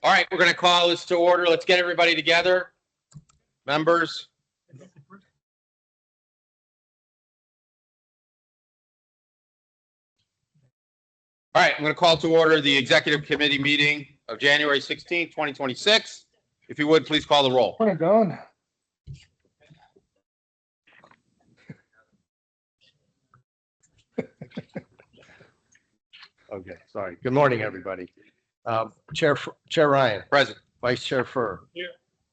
All right, we're going to call this to order. Let's get everybody together. Members. All right, I'm going to call to order the Executive Committee meeting of January 16, 2026. If you would, please call the roll. Where are you going? Okay, sorry. Good morning, everybody. Chair Ryan. Present. Vice Chair Furr. Here.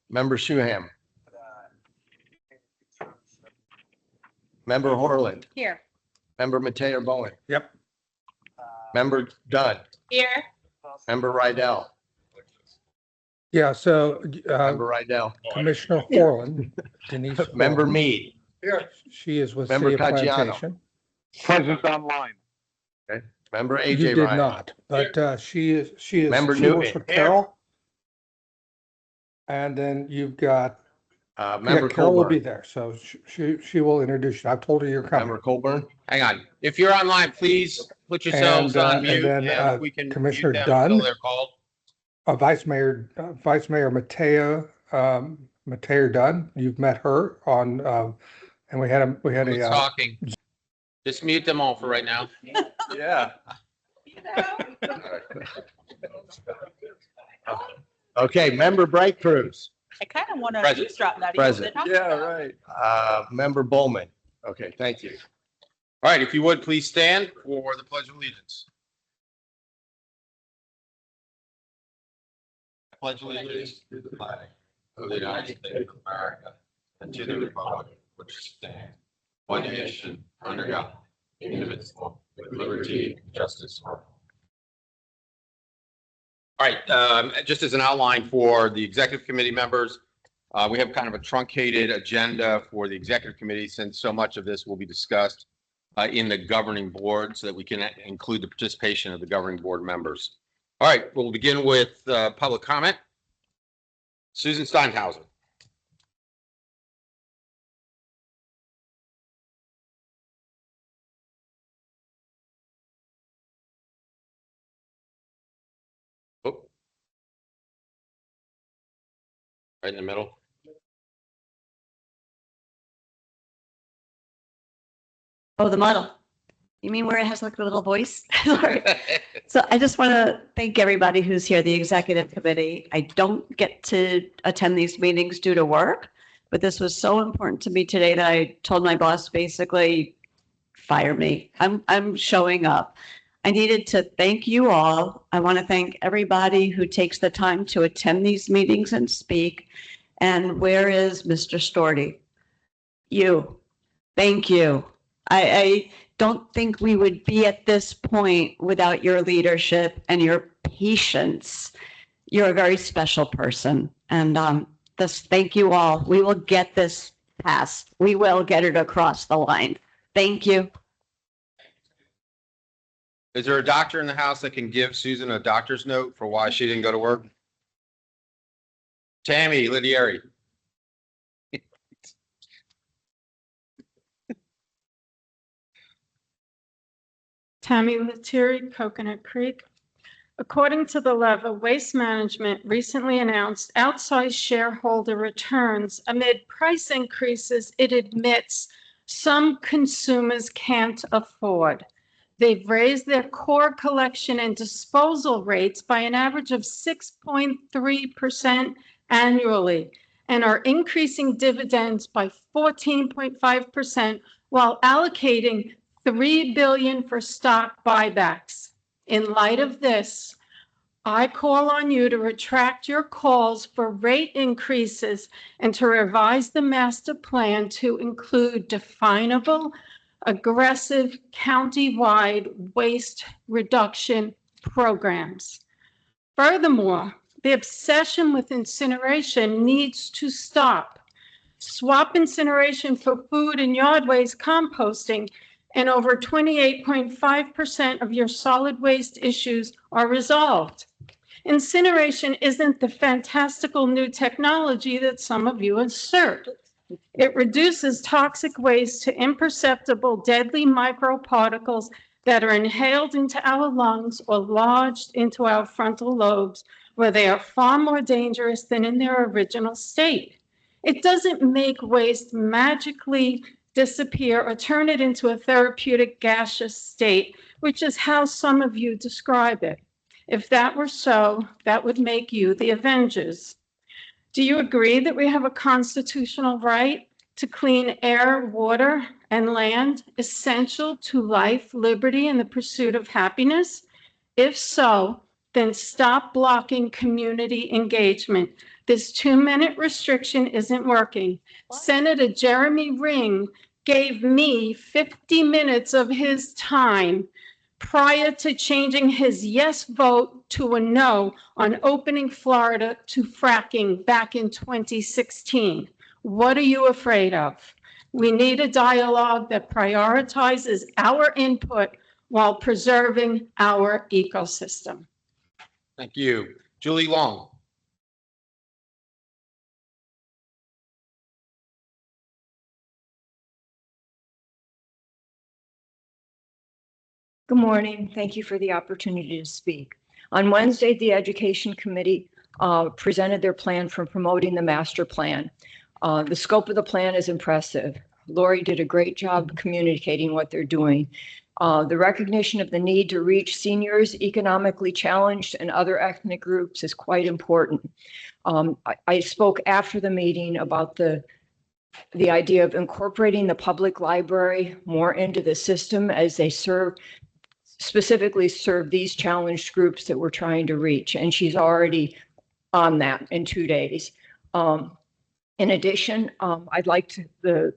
Member Shuham. Member Horland. Here. Member Mateo Bowen. Yep. Member Dunn. Here. Member Rydell. Yeah, so Member Rydell. Commissioner Horland, Denise. Member Horland, Mead. She is with Member City of Caggiano. Plantation. Present online. Okay. Member You AJ did Ryan. not, but she is, Member she works Newman. with Carol. And then you've got, Member Carol will be Colburn. there, so she will introduce you. I've told her you're coming. Member Colburn. Hang on. If you're online, please put yourselves And, on and mute. then, and we can Commissioner mute them until Dunn. they're called. Vice Mayor Mateo Dunn, you've met her on, and we had Who's a, talking? Just mute them all for right now. Yeah. Okay, Member Bright Cruz. I kind of want to Present. eavesdrop that. Present. Right. Member Bowman. Okay, thank you. All right, if you would, please stand for the Pledge of Allegiance. I pledge allegiance to the flag of the United States of America and to the republic which stands one nation under God, indivisible, with liberty and justice for all. All right, just as an outline for the executive committee members, we have kind of a truncated agenda for the executive committee since so much of this will be discussed in the governing board so that we can include the participation of the governing board members. All right, we'll begin with public comment. Susan Steinhauser. Oh. Right in the middle. Oh, the model. You mean where it has like a little voice? Sorry. So I just want to thank everybody who's here, the executive committee. I don't get to attend these meetings due to work, but this was so important to me today that I told my boss basically, fire me. I'm showing up. I needed to thank you all. I want to thank everybody who takes the time to attend these meetings and speak. And where is Mr. Storti? You. Thank you. I don't think we would be at this point without your leadership and your patience. You're a very special person. And thank you all. We will get this passed. We will get it across the line. Thank you. Is there a doctor in the house that can give Susan a doctor's note for why she didn't go to work? Tammy Lidieri. Tammy Lettieri, Coconut Creek. According to the Leva, Waste Management recently announced outsized shareholder returns amid price increases it admits some consumers can't afford. They've raised their core collection and disposal rates by an average of 6.3% annually and are increasing dividends by 14.5% while allocating $3 billion for stock buybacks. In light of this, I call on you to retract your calls for rate increases and to revise the master plan to include definable, aggressive, county-wide waste reduction programs. Furthermore, the obsession with incineration needs to stop. Swap incineration for food and yard waste composting, and over 28.5% of your solid waste issues are resolved. Incineration isn't the fantastical new technology that some of you assert. It reduces toxic waste to imperceptible, deadly microparticles that are inhaled into our lungs or lodged into our frontal lobes, where they are far more dangerous than in their original state. It doesn't make waste magically disappear or turn it into a therapeutic gaseous state, which is how some of you describe it. If that were so, that would make you the Avengers. Do you agree that we have a constitutional right to clean air, water, and land, essential to life, liberty, and the pursuit of happiness? If so, then stop blocking community engagement. This 2-minute restriction isn't working. Senator Jeremy Ring gave me 50 minutes of his time prior to changing his yes vote to a no on opening Florida to fracking back in 2016. What are you afraid of? We need a dialogue that prioritizes our input while preserving our ecosystem. Thank you. Julie Long. Good morning. Thank you for the opportunity to speak. On Wednesday, the Education Committee presented their plan for promoting the master plan. The scope of the plan is impressive. Lori did a great job communicating what they're doing. The recognition of the need to reach seniors, economically challenged, and other ethnic groups is quite important. I spoke after the meeting about the idea of incorporating the public library more into the system as they specifically serve these challenged groups that we're trying to reach. And she's already on that in 2 days. In addition, I'd like the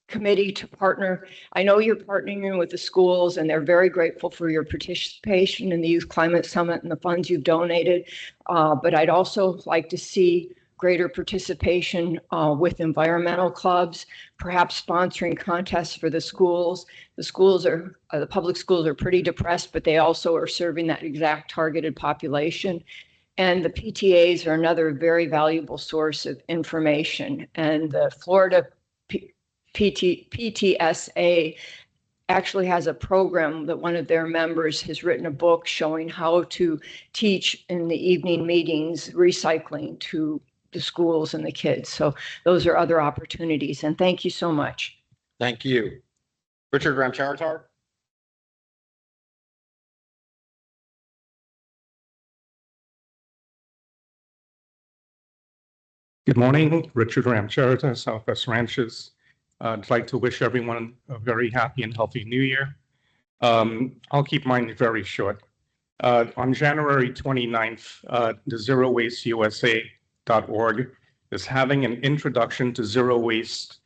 committee to partner. I know you're partnering with the schools and they're very grateful for your participation in the Youth Climate Summit and the funds you've donated. But I'd also like to see greater participation with environmental clubs, perhaps sponsoring contests for the schools. The public schools are pretty depressed, but they also are serving that exact targeted population. And the PTAs are another very valuable source of information. And the Florida PTSA actually has a program that one of their members has written a book showing how to teach in the evening meetings recycling to the schools and the kids. So those are other opportunities. And thank you so much. Thank you. Richard Ramcharatar. Good morning, Richard Ramcharatar, Southwest Ranches. I'd like to wish everyone a very happy and healthy new year. I'll keep mine very short. On January 29th, the ZeroWasteUSA.org is having an introduction to zero waste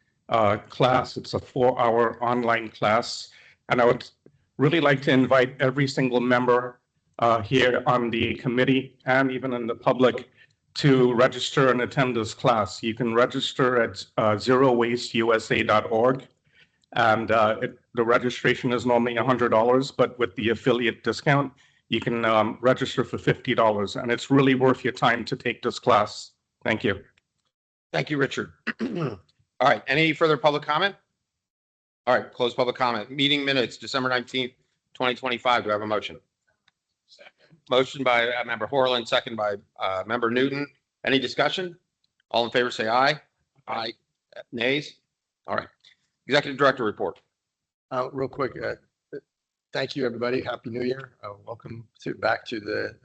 class. It's a 4-hour online class. And I would really like to invite every single member here on the committee and even in the public to register and attend this class. You can register at ZeroWasteUSA.org. And the registration is normally $100, but with the affiliate discount, you can register for $50. And it's really worth your time to take this class. Thank you. Thank you, Richard. All right, any further public comment? All right, close public comment. Meeting minutes, December 19th, 2025. Do I have a motion? Motion by member Horland, second by member Newton. Any discussion? All in favor, say aye. Aye. Nays? All right. Executive Director report. Real quick, thank you, everybody. Happy New Year. Welcome back to the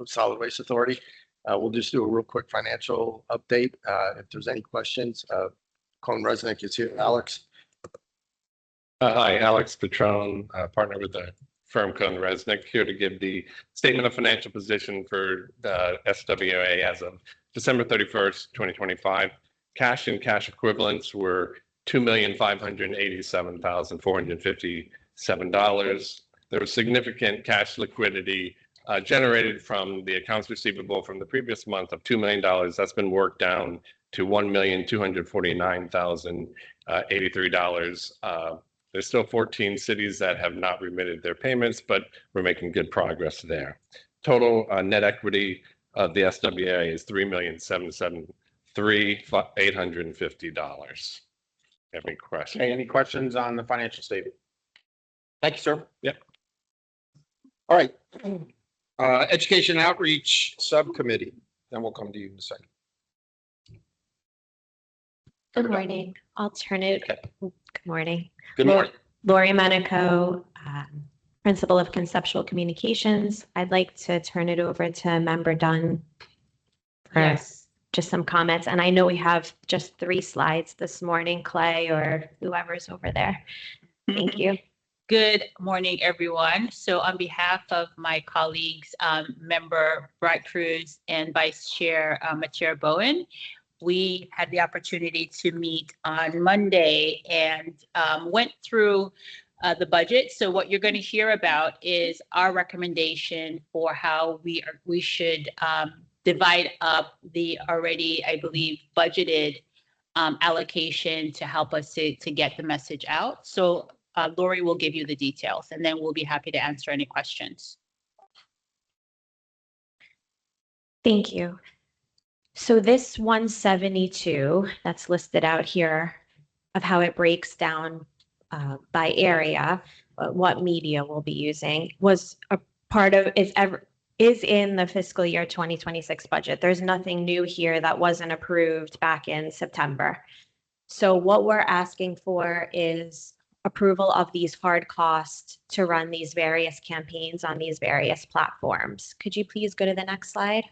Solid Waste Authority. We'll just do a real quick financial update. If there's any questions, Cone Resnick is here. Alex. Hi, Alex Petrone, partner with the firm Cone Resnick, here to give the statement of financial position for the SWA as of December 31st, 2025. Cash and cash equivalents were $2,587,457. There was significant cash liquidity generated from the accounts receivable from the previous month of $2 million. That's been worked down to $1,249,083. There's still 14 cities that have not remitted their payments, but we're making good progress there. Total net equity of the SWA is $3,773,850. Any questions? Okay, any questions on the financial statement? Thank you, sir. Yep. All right. Education Outreach Subcommittee. Then we'll come to you in a second. Good morning. Good morning. Good morning. Lori Manico, Principal of Conceptual Communications. I'd like to turn it over to Member Dunn for just some comments. And I know we have just 3 slides this morning, Clay or whoever's over there. Thank you. Good morning, everyone. So on behalf of my colleagues, Member Bright Cruz and Vice Chair Chair Bowen, we had the opportunity to meet on Monday and went through the budget. So what you're going to hear about is our recommendation for how we should divide up the already, I believe, budgeted allocation to help us to get the message out. So Lori will give you the details, and then we'll be happy to answer any questions. Thank you. So this 172 that's listed out here of how it breaks down by area, what media we'll be using, was a part of is in the fiscal year 2026 budget. There's nothing new here that wasn't approved back in September. So what we're asking for is approval of these hard costs to run these various campaigns on these various platforms. Could you please go to the next slide?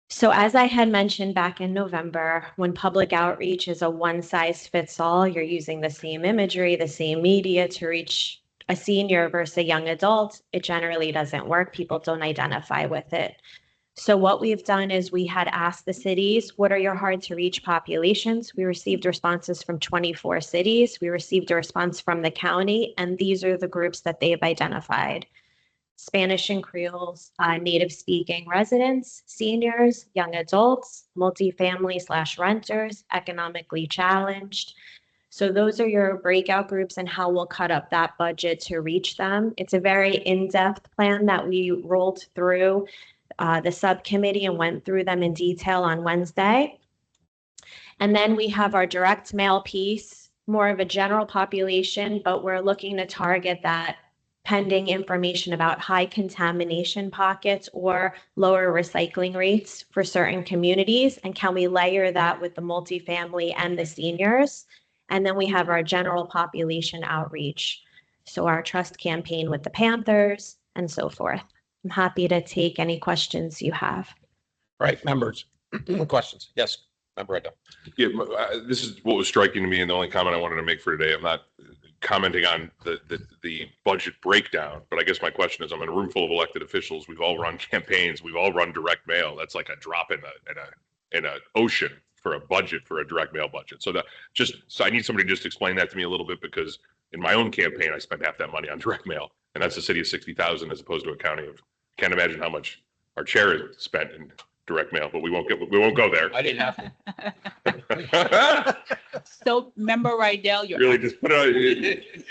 So as I had mentioned back in November, when public outreach is a one-size-fits-all, you're using the same imagery, the same media to reach a senior versus a young adult, it generally doesn't work. People don't identify with it. So what we've done is we had asked the cities, what are your hard to reach populations? We received responses from 24 cities. We received a response from the county, and these are the groups that they've identified. Spanish and Creoles, native speaking residents, seniors, young adults, multifamily/renters, economically challenged. So those are your breakout groups and how we'll cut up that budget to reach them. It's a very in-depth plan that we rolled through the subcommittee and went through them in detail on Wednesday. And then we have our direct mail piece, more of a general population, but we're looking to target that pending information about high contamination pockets or lower recycling rates for certain communities. And can we layer that with the multifamily and the seniors? And then we have our general population outreach. So our trust campaign with the Panthers and so forth. I'm happy to take any questions you have. All right, members, questions? Yes, Member Ed. Yeah, this is what was striking to me, and the only comment I wanted to make for today. I'm not commenting on the budget breakdown, but I guess my question is, I'm in a room full of elected officials. We've all run campaigns. We've all run direct mail. That's like a drop in a ocean for a budget, for a direct mail budget. So I need somebody to just explain that to me a little bit, because in my own campaign, I spent half that money on direct mail, and that's a city of 60,000 as opposed to a county of, can't imagine how much our chair has spent in direct mail, but we won't go there. I didn't have to. So Member Rydell, you're Really just put it on,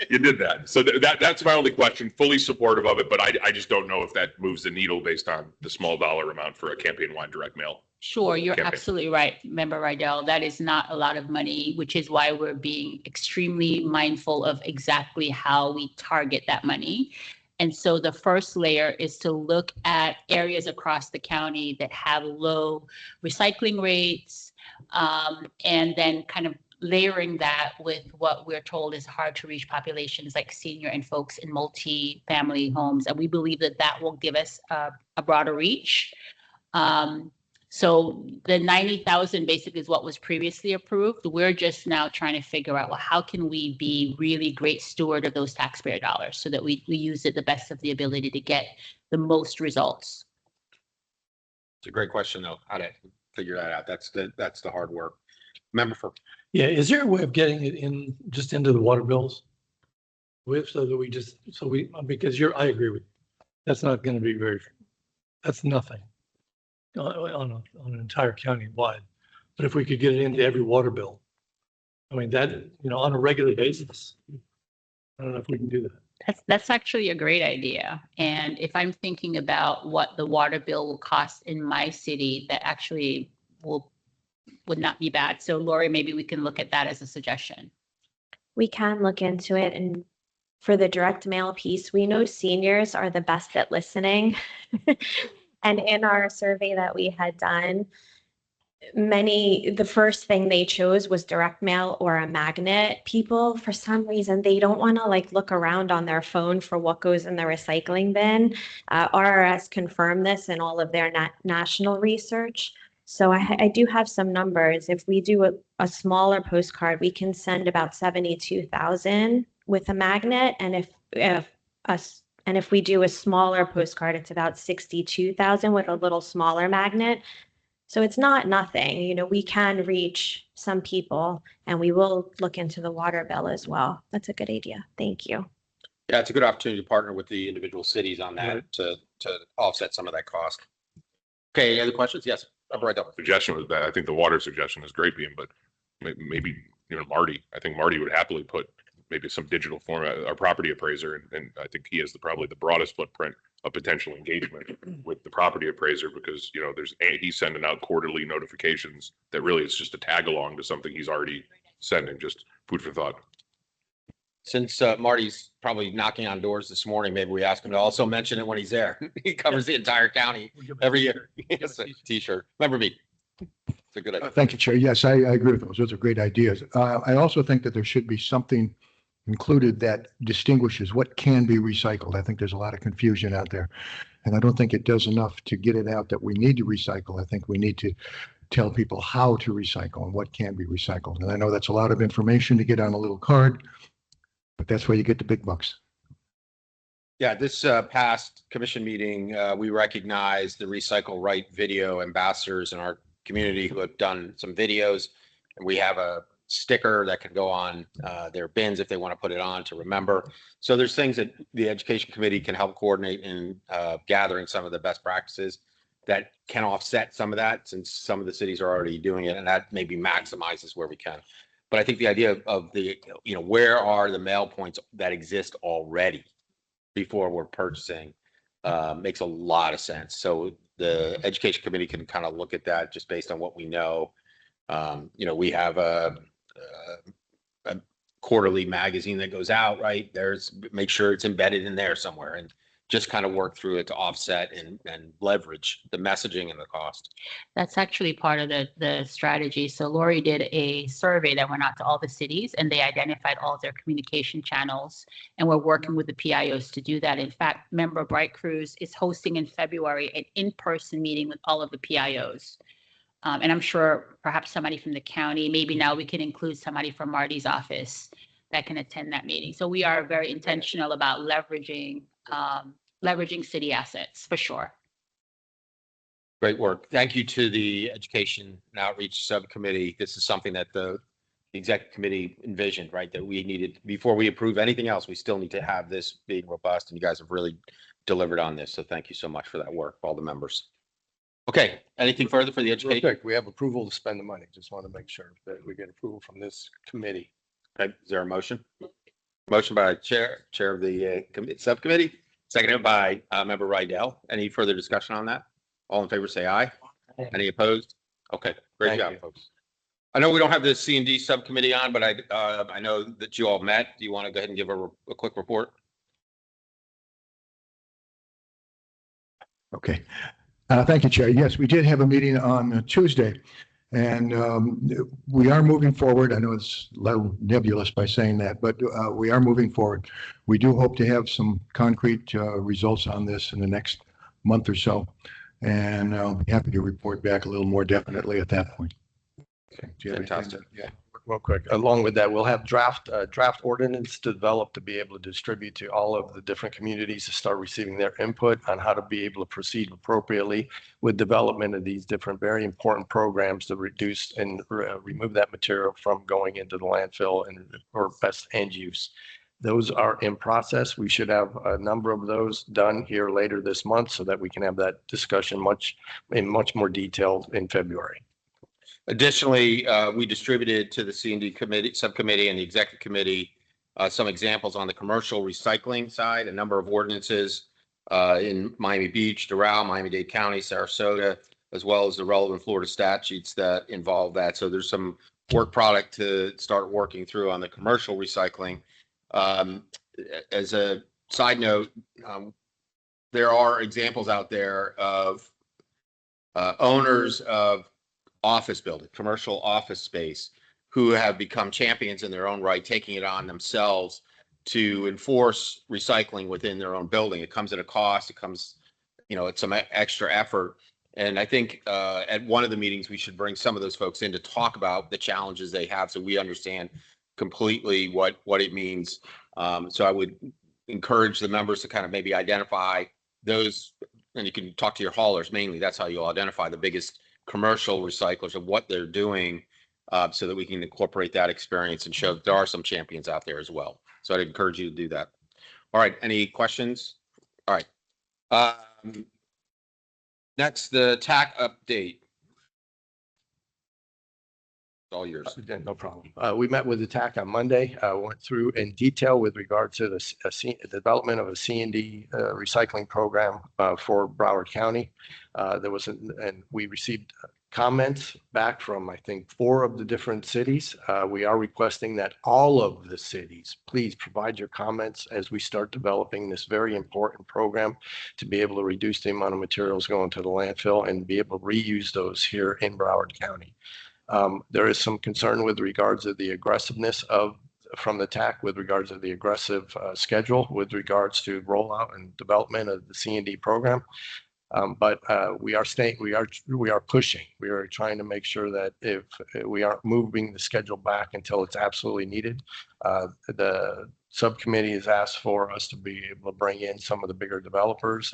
you did that. So that's my only question, fully supportive of it, but I just don't know if that moves the needle based on the small dollar amount for a campaign-wide direct mail. Sure, you're campaign. absolutely right, Member Rydell. That is not a lot of money, which is why we're being extremely mindful of exactly how we target that money. And so the first layer is to look at areas across the county that have low recycling rates, and then kind of layering that with what we're told is hard to reach populations like senior and folks in multi-family homes. And we believe that that will give us a broader reach. So the 90,000 basically is what was previously approved. We're just now trying to figure out, well, how can we be really great steward of those taxpayer dollars so that we use it the best of the ability to get the most results. It's a great question, though, how to figure that out. That's the hard work. Member for. Yeah, is there a way of getting it in, just into the water bills? So that because I agree with you. That's not going to be that's nothing on an entire county wide. But if we could get it into every water bill, I mean, that, on a regular basis, I don't know if we can do that. That's actually a great idea. And if I'm thinking about what the water bill will cost in my city, that actually would not be bad. So Lori, maybe we can look at that as a suggestion. We can look into it. And for the direct mail piece, we know seniors are the best at listening. And in our survey that we had done, the first thing they chose was direct mail or a magnet. People, for some reason, they don't want to look around on their phone for what goes in the recycling bin. RRS confirmed this in all of their national research. So I do have some numbers. If we do a smaller postcard, we can send about 72,000 with a magnet. And if we do a smaller postcard, it's about 62,000 with a little smaller magnet. So it's not nothing. We can reach some people, and we will look into the water bill as well. That's a good idea. Thank you. Yeah, it's a good opportunity to partner with the individual cities on that to offset some of that cost. Okay, any other questions? Yes. Suggestion was that I think the water suggestion is great, but maybe Marty. I think Marty would happily put maybe some digital format, our property appraiser, and I think he has probably the broadest footprint of potential engagement with the property appraiser, because he's sending out quarterly notifications that really is just a tag along to something he's already sending. Just food for thought. Since Marty's probably knocking on doors this morning, maybe we ask him to also mention it when he's there. He covers the entire county every year. It's a t-shirt. Remember me. It's a good idea. Thank you, Chair. Yes, I agree with those. Those are great ideas. I also think that there should be something included that distinguishes what can be recycled. I think there's a lot of confusion out there, and I don't think it does enough to get it out that we need to recycle. I think we need to tell people how to recycle and what can be recycled. And I know that's a lot of information to get on a little card, but that's where you get the big bucks. Yeah, this past commission meeting, we recognized the Recycle Right video ambassadors in our community who have done some videos, and we have a sticker that can go on their bins if they want to put it on to remember. So there's things that the education committee can help coordinate in gathering some of the best practices that can offset some of that, since some of the cities are already doing it, and that maybe maximizes where we can. But I think the idea of the, where are the mail points that exist already before we're purchasing makes a lot of sense. So the education committee can kind of look at that just based on what we know. We have a quarterly magazine that goes out, right? Make sure it's embedded in there somewhere, and just kind of work through it to offset and leverage the messaging and the cost. That's actually part of the strategy. So Lori did a survey that went out to all the cities, and they identified all of their communication channels, and we're working with the PIOs to do that. In fact, Member Bright Cruz is hosting in February an in-person meeting with all of the PIOs. And I'm sure perhaps somebody from the county, maybe now we can include somebody from Marty's office, that can attend that meeting. So we are very intentional about leveraging city assets for sure. Great work. Thank you to the Education and Outreach Subcommittee. This is something that the Executive Committee envisioned, right? That we needed, before we approve anything else, we still need to have this being robust, and you guys have really delivered on this. So thank you so much for that work, all the members. Okay, anything further for the Real education? quick, we have approval to spend the money. Just want to make sure that we get approval from this committee. Okay, is there a motion? Motion by chair of the subcommittee, seconded by member Rydell. Any further discussion on that? All in favor, say aye. Any opposed? Okay, great Thank job, you. folks. I know we don't have the C&D subcommittee on, but I know that you all met. Do you want to go ahead and give a quick report? Okay. Thank you, Chair. Yes, we did have a meeting on Tuesday, and we are moving forward. I know it's a little nebulous by saying that, but we are moving forward. We do hope to have some concrete results on this in the next month or so, and I'll be happy to report back a little more definitely at that point. Okay. Do you have anything Fantastic. Yeah, real quick. Along with that, we'll have draft ordinance developed to be able to distribute to all of the different communities to start receiving their input on how to be able to proceed appropriately with development of these different very important programs to reduce and remove that material from going into the landfill and or best end use. Those are in process. We should have a number of those done here later this month so that we can have that discussion much more detailed in February. Additionally, we distributed to the C&D subcommittee and the executive committee some examples on the commercial recycling side, a number of ordinances in Miami Beach, Doral, Miami-Dade County, Sarasota, as well as the relevant Florida statutes that involve that. So there's some work product to start working through on the commercial recycling. As a side note, there are examples out there of owners of office building, commercial office space, who have become champions in their own right, taking it on themselves to enforce recycling within their own building. It comes at a cost. It comes, it's some extra effort. And I think at one of the meetings, we should bring some of those folks in to talk about the challenges they have so we understand completely what it means. So I would encourage the members to kind of maybe identify those, and you can talk to your haulers mainly. That's how you'll identify the biggest commercial recyclers of what they're doing, so that we can incorporate that experience and show that there are some champions out there as well. So I'd encourage you to do that. All right, any questions? All right. Next, the TAC update. All yours. No problem. We met with the TAC on Monday, went through in detail with regard to the development of a C&D recycling program for Broward County. And we received comments back from, I think, 4 of the different cities. We are requesting that all of the cities, please provide your comments as we start developing this very important program to be able to reduce the amount of materials going to the landfill and be able to reuse those here in Broward County. There is some concern with regards to the aggressiveness from the TAC with regards to the aggressive schedule with regards to rollout and development of the C&D program. But we are pushing. We are trying to make sure that if we aren't moving the schedule back until it's absolutely needed. The subcommittee has asked for us to be able to bring in some of the bigger developers,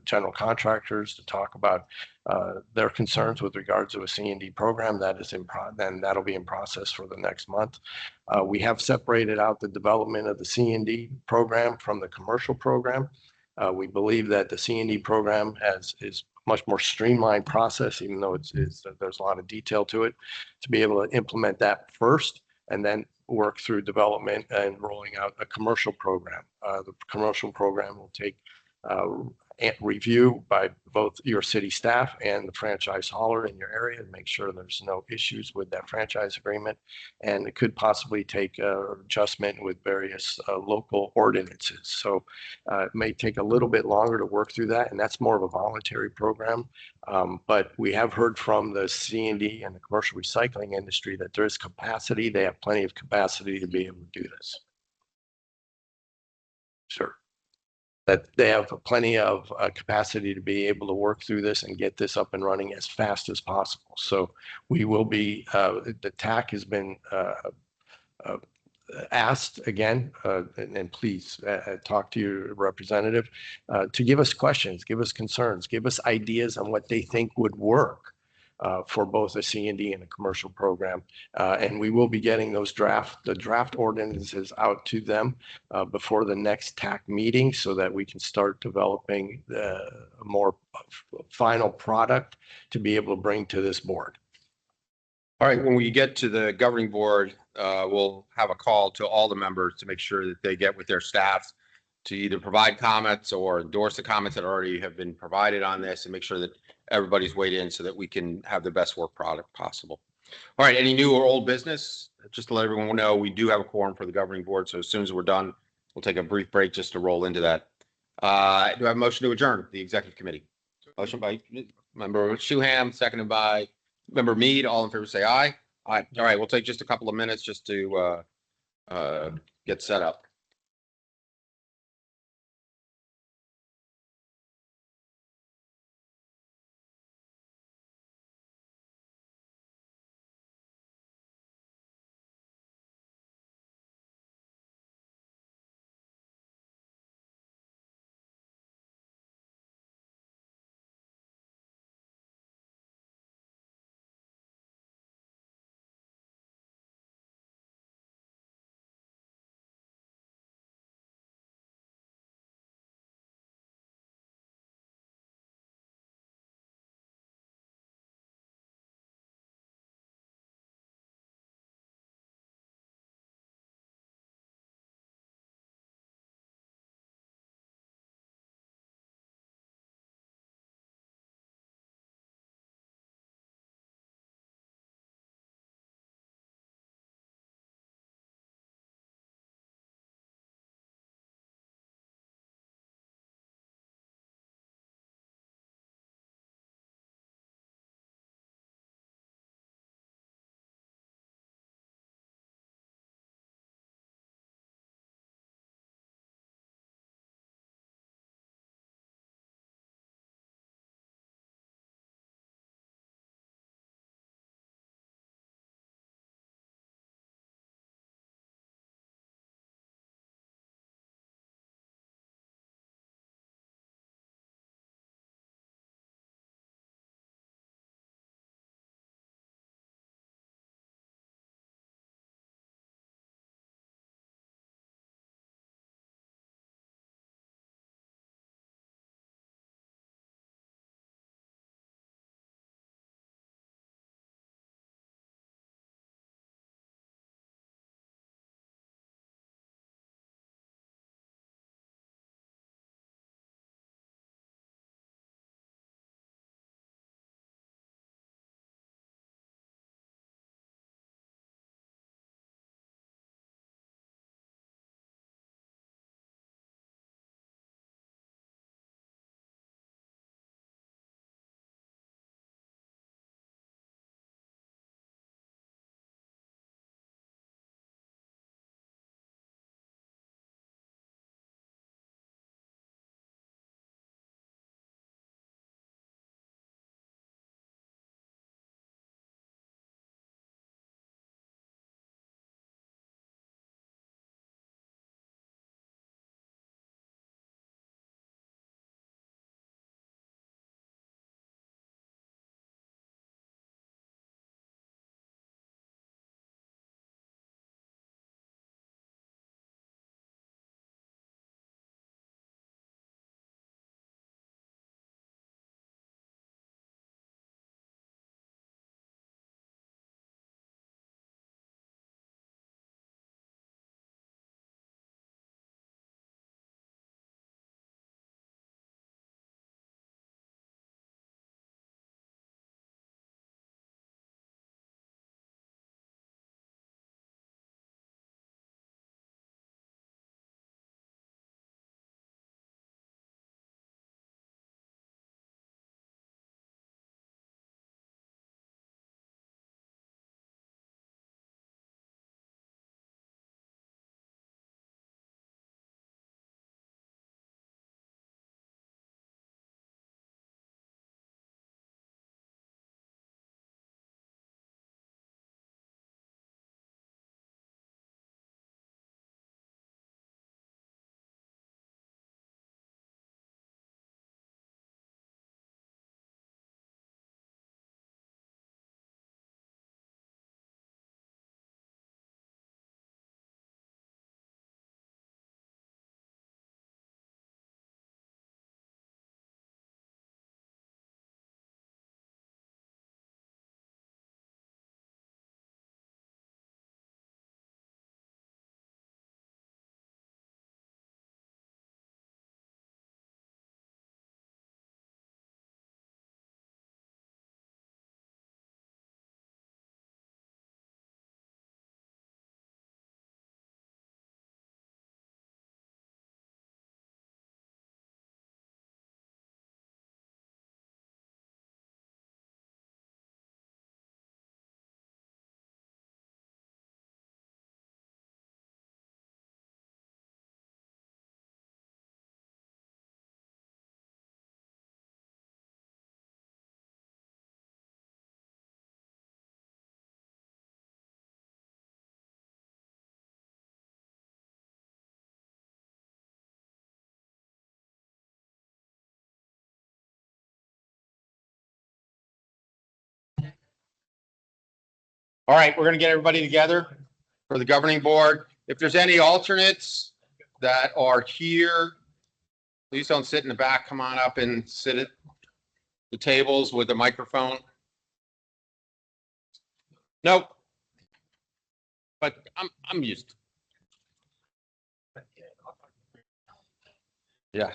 general contractors, to talk about their concerns with regards to a C&D program that is then that'll be in process for the next month. We have separated out the development of the C&D program from the commercial program. We believe that the C&D program is much more streamlined process, even though there's a lot of detail to it, to be able to implement that first and then work through development and rolling out a commercial program. The commercial program will take review by both your city staff and the franchise hauler in your area to make sure there's no issues with that franchise agreement. And it could possibly take adjustment with various local ordinances. So it may take a little bit longer to work through that. And that's more of a voluntary program. But we have heard from the C&D and the commercial recycling industry that there is capacity. They have plenty of capacity to be able to do this. Sure. That they have plenty of capacity to be able to work through this and get this up and running as fast as possible. So we will be, the TAC has been asked again, and please talk to your representative, to give us questions, give us concerns, give us ideas on what they think would work for both a C&D and a commercial program. And we will be getting the draft ordinances out to them before the next TAC meeting so that we can start developing a more final product to be able to bring to this board. All right, when we get to the governing board, we'll have a call to all the members to make sure that they get with their staffs to either provide comments or endorse the comments that already have been provided on this and make sure that everybody's weighed in so that we can have the best work product possible. All right, any new or old business? Just to let everyone know, we do have a quorum for the governing board, so as soon as we're done, we'll take a brief break just to roll into that. Do I have a motion to adjourn the executive committee? Motion by member Shuham, seconded by member Mead. All in favor, say aye. Aye. All right, we'll take just a couple of minutes just to get set up. All right, we're going to get everybody together for the governing board. If there's any alternates that are here, please don't sit in the back. Come on up and sit at the tables with a microphone. Nope. But I'm used. Yeah.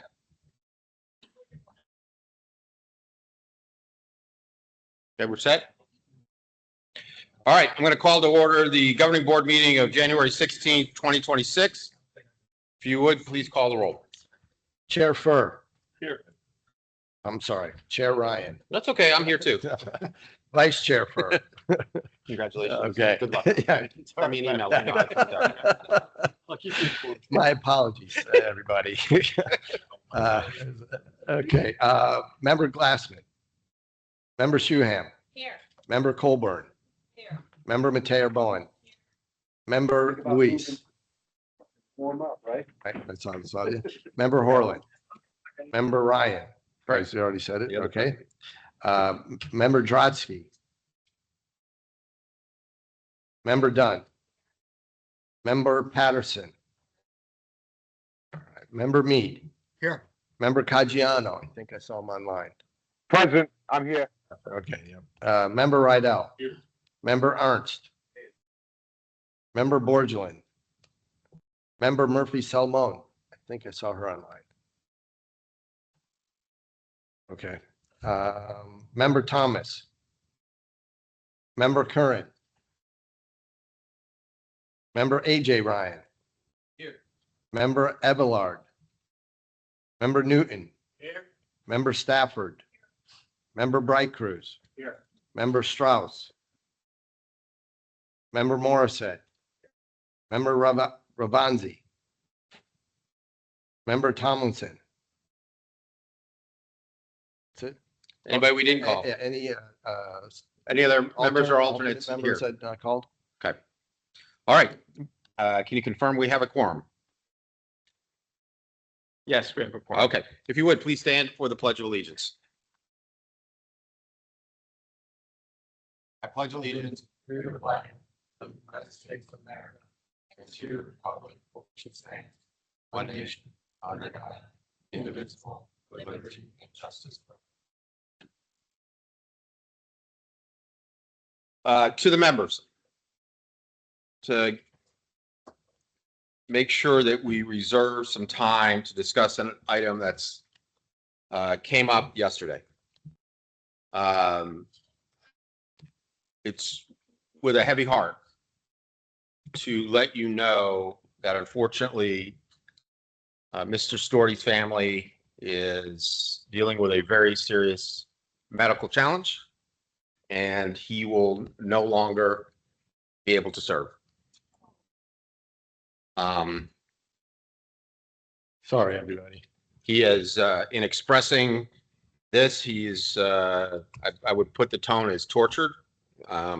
Okay, we're set. All right, I'm going to call to order the governing board meeting of January 16th, 2026. If you would, please call the roll. Chair Fur. Here. I'm sorry, Chair Ryan. That's okay. I'm here too. Vice Chair Fur. Congratulations. Okay. Good luck. Yeah. Send me an email. Let me know how it's done. My apologies, everybody. Okay, Member Glassman. Member Shuham. Here. Member Colburn. Here. Member Mateo Bowen. Member Luis. Warm up, right? Right, that's on, that's on. Member Horland. Member Ryan. Right, you already said it, Yeah. okay. Member Drotsky. Member Dunn. Member Patterson. All right, Member Mead. Here. Member Caggiano, I think I saw him online. Present, I'm here. Okay, yeah. Member Rydell. Member Ernst. Member Borgelin. Member Murphy Salmon. I think I saw her online. Okay. Member Thomas. Member Curran. Member AJ Ryan. Here. Member Everard. Member Newton. Here. Member Stafford. Member Bright Cruz. Here. Member Strauss. Member Morissette. Member Ravanzi. Member Tomlinson. That's it. Anybody we didn't call? Any Any other members or alternates here? members that called? Okay. All right. Can you confirm we have a quorum? Yes, we have a quorum. Okay. If you would, please stand for the Pledge of Allegiance. I pledge allegiance To the flag of the United States of America and to the republic for which it stands, one nation, under God, indivisible, with liberty and justice for all. to the members to make sure that we reserve some time to discuss an item that's came up yesterday. It's with a heavy heart to let you know that unfortunately, Mr. Storty's family is dealing with a very serious medical challenge, and he will no longer be able to serve. Sorry, everybody. He is, in expressing this, he is, I would put the tone as tortured,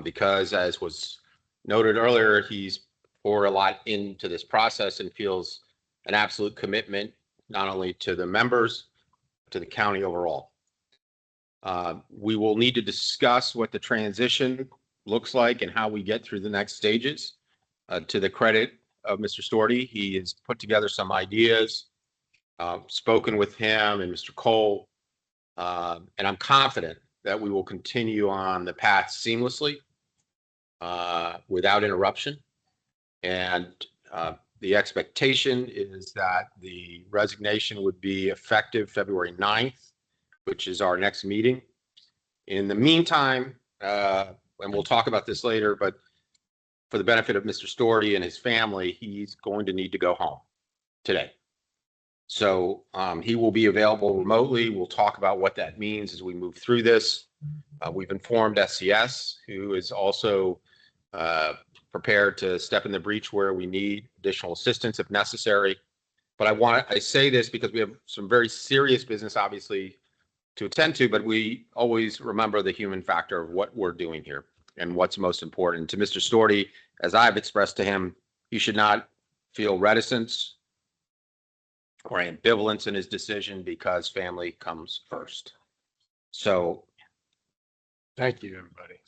because as was noted earlier, he's poured a lot into this process and feels an absolute commitment, not only to the members, to the county overall. We will need to discuss what the transition looks like and how we get through the next stages. To the credit of Mr. Storty, he has put together some ideas, spoken with him and Mr. Cole, and I'm confident that we will continue on the path seamlessly, without interruption. And the expectation is that the resignation would be effective February 9th, which is our next meeting. In the meantime, and we'll talk about this later, but for the benefit of Mr. Storty and his family, he's going to need to go home today. So he will be available remotely. We'll talk about what that means as we move through this. We've informed SCS, who is also prepared to step in the breach where we need additional assistance if necessary. But I say this because we have some very serious business, obviously, to attend to, but we always remember the human factor of what we're doing here and what's most important. To Mr. Storty, as I've expressed to him, he should not feel reticence or ambivalence in his decision because family comes first. So Thank you, everybody.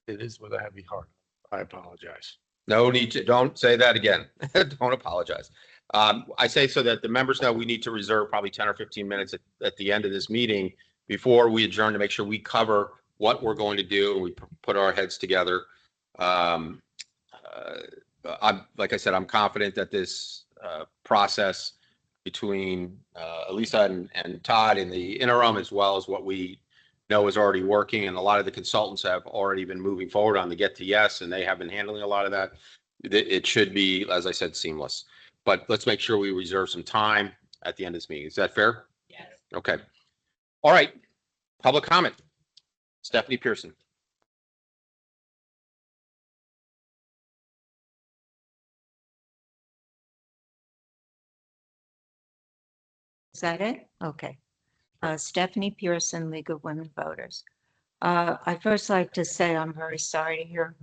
it is with a heavy heart. I apologize. No need to, don't say that again. Don't apologize. I say so that the members know we need to reserve probably 10 or 15 minutes at the end of this meeting before we adjourn to make sure we cover what we're going to do and we put our heads together. I'm, like I said, I'm confident that this process between Elisa and Todd in the interim, as well as what we know is already working, and a lot of the consultants have already been moving forward on the get to yes, and they have been handling a lot of that. It should be, as I said, seamless. But let's make sure we reserve some time at the end of this meeting. Is that fair? Yes. Okay. All right. Public comment. Stephanie Pearson. Is that it? Okay. Stephanie Pearson, League of Women Voters. I'd first like to say I'm very sorry to hear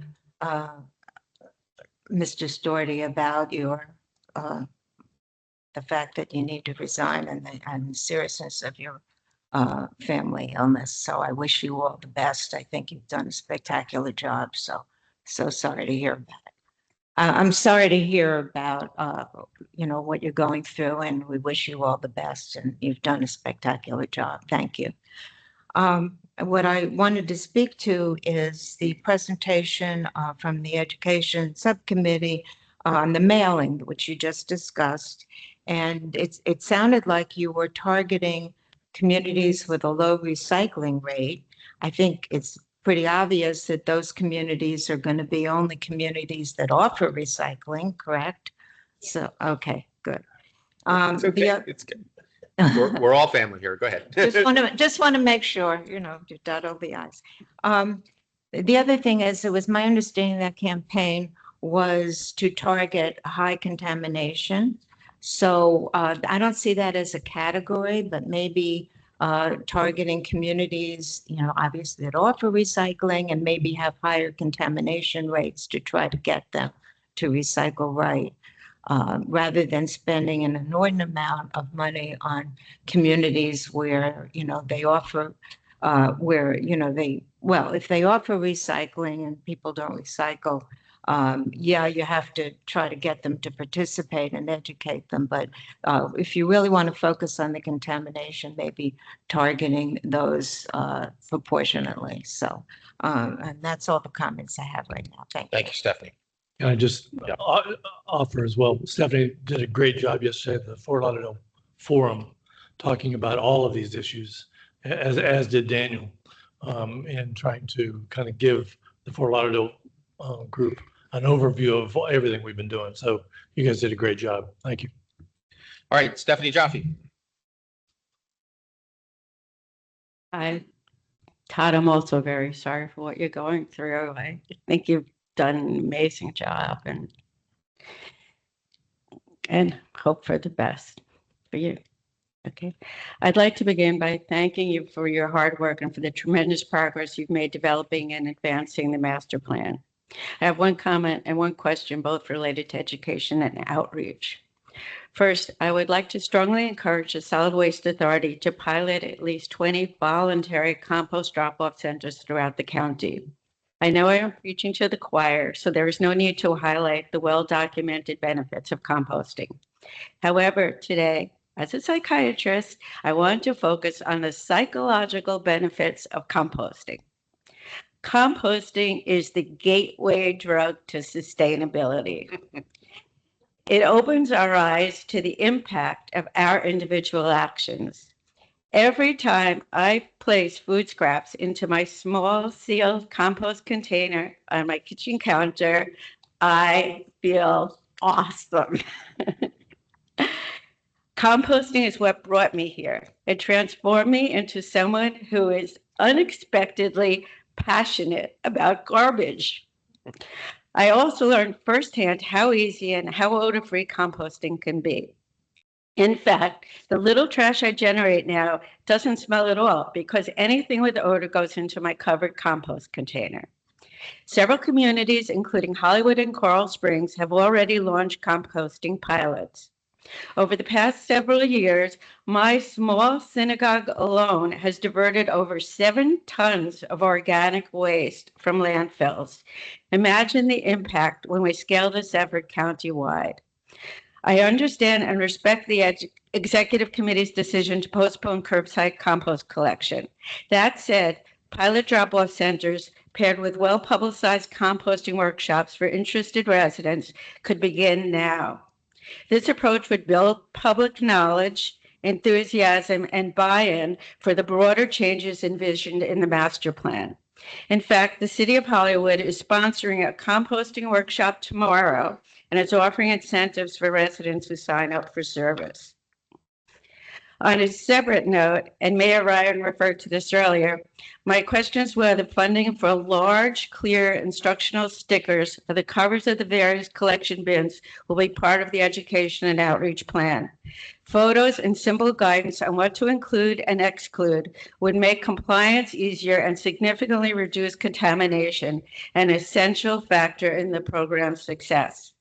Mr. Storty about your the fact that you need to resign and the seriousness of your family illness. So I wish you all the best. I think you've done a spectacular job. So sorry to hear about it. I'm sorry to hear about, you know, what you're going through, and we wish you all the best, and you've done a spectacular job. Thank you. What I wanted to speak to is the presentation from the Education Subcommittee on the mailing, which you just discussed. And it sounded like you were targeting communities with a low recycling rate. I think it's pretty obvious that those communities are going to be only communities that offer recycling, correct? So, okay, good. It's okay. It's good. We're all family here. Go ahead. just want to make sure, you know, you dot all the i's. The other thing is, it was my understanding that campaign was to target high contamination. So I don't see that as a category, but maybe targeting communities, you know, obviously that offer recycling and maybe have higher contamination rates to try to get them to recycle right, rather than spending an inordinate amount of money on communities where, you know, they offer, where, you know, if they offer recycling and people don't recycle, yeah, you have to try to get them to participate and educate them. But if you really want to focus on the contamination, maybe targeting those proportionately. So, and that's all the comments I have right now. Thank you. Thank you, Stephanie. Can I just offer as well? Stephanie did a great job yesterday at the Fort Lauderdale Forum, talking about all of these issues, as did Daniel, and trying to kind of give the Fort Lauderdale group an overview of everything we've been doing. So you guys did a great job. Thank you. All right, Stephanie Jaffe. Hi, Todd. I'm also very sorry for what you're going through. I think you've done an amazing job, and hope for the best for you. Okay. I'd like to begin by thanking you for your hard work and for the tremendous progress you've made developing and advancing the master plan. I have one comment and one question, both related to education and outreach. First, I would like to strongly encourage the Solid Waste Authority to pilot at least 20 voluntary compost drop-off centers throughout the county. I know I am preaching to the choir, so there is no need to highlight the well-documented benefits of composting. However, today, as a psychiatrist, I want to focus on the psychological benefits of composting. Composting is the gateway drug to sustainability. It opens our eyes to the impact of our individual actions. Every time I place food scraps into my small sealed compost container on my kitchen counter, I feel awesome. Composting is what brought me here. It transformed me into someone who is unexpectedly passionate about garbage. I also learned firsthand how easy and how odor-free composting can be. In fact, the little trash I generate now doesn't smell at all because anything with odor goes into my covered compost container. Several communities, including Hollywood and Coral Springs, have already launched composting pilots. Over the past several years, my small synagogue alone has diverted over 7 tons of organic waste from landfills. Imagine the impact when we scale this effort countywide. I understand and respect the executive committee's decision to postpone curbside compost collection. That said, pilot drop-off centers paired with well-publicized composting workshops for interested residents could begin now. This approach would build public knowledge, enthusiasm, and buy-in for the broader changes envisioned in the master plan. In fact, the City of Hollywood is sponsoring a composting workshop tomorrow, and it's offering incentives for residents who sign up for service. On a separate note, and Mayor Ryan referred to this earlier, my question is whether funding for large, clear instructional stickers for the covers of the various collection bins will be part of the education and outreach plan. Photos and simple guidance on what to include and exclude would make compliance easier and significantly reduce contamination, an essential factor in the program's success.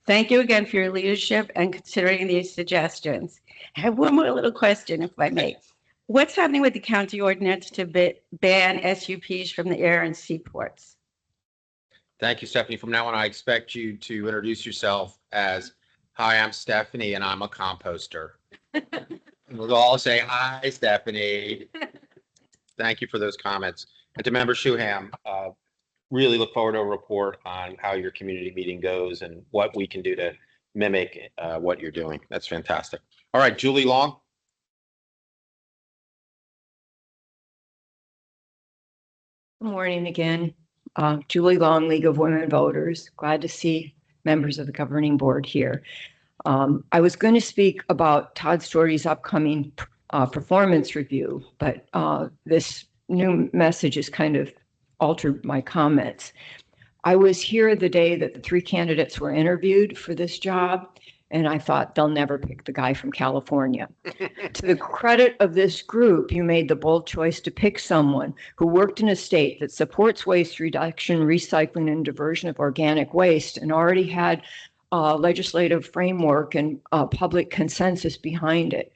Thank you again for your leadership and considering these suggestions. I have one more little question, if I may. What's happening with the county ordinance to ban SUPs from the air and seaports? Thank you, Stephanie. From now on, I expect you to introduce yourself as, hi, I'm Stephanie and I'm a composter. We'll all say, hi, Stephanie. Thank you for those comments. And to Member Shuham, really look forward to a report on how your community meeting goes and what we can do to mimic what you're doing. That's fantastic. All right, Julie Long. Good morning again. Julie Long, League of Women Voters. Glad to see members of the governing board here. I was going to speak about Todd Story's upcoming performance review, but this new message has kind of altered my comments. I was here the day that the 3 candidates were interviewed for this job, and I thought they'll never pick the guy from California. To the credit of this group, you made the bold choice to pick someone who worked in a state that supports waste reduction, recycling, and diversion of organic waste, and already had a legislative framework and public consensus behind it.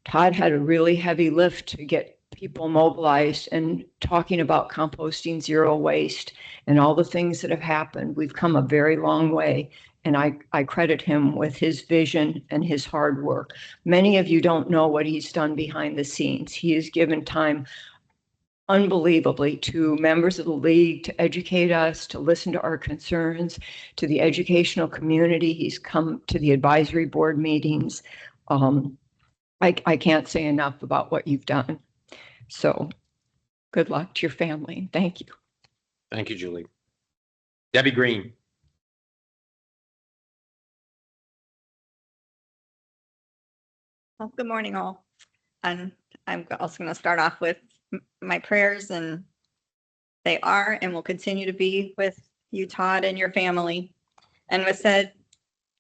Todd had a really heavy lift to get people mobilized and talking about composting, zero waste, and all the things that have happened. We've come a very long way. And I credit him with his vision and his hard work. Many of you don't know what he's done behind the scenes. He has given time unbelievably to members of the league to educate us, to listen to our concerns, to the educational community. He's come to the advisory board meetings. I can't say enough about what you've done. So good luck to your family. Thank you. Thank you, Julie. Debbie Green. Well, good morning, all. And I'm also going to start off with my prayers, and they are and will continue to be with you, Todd, and your family. And was said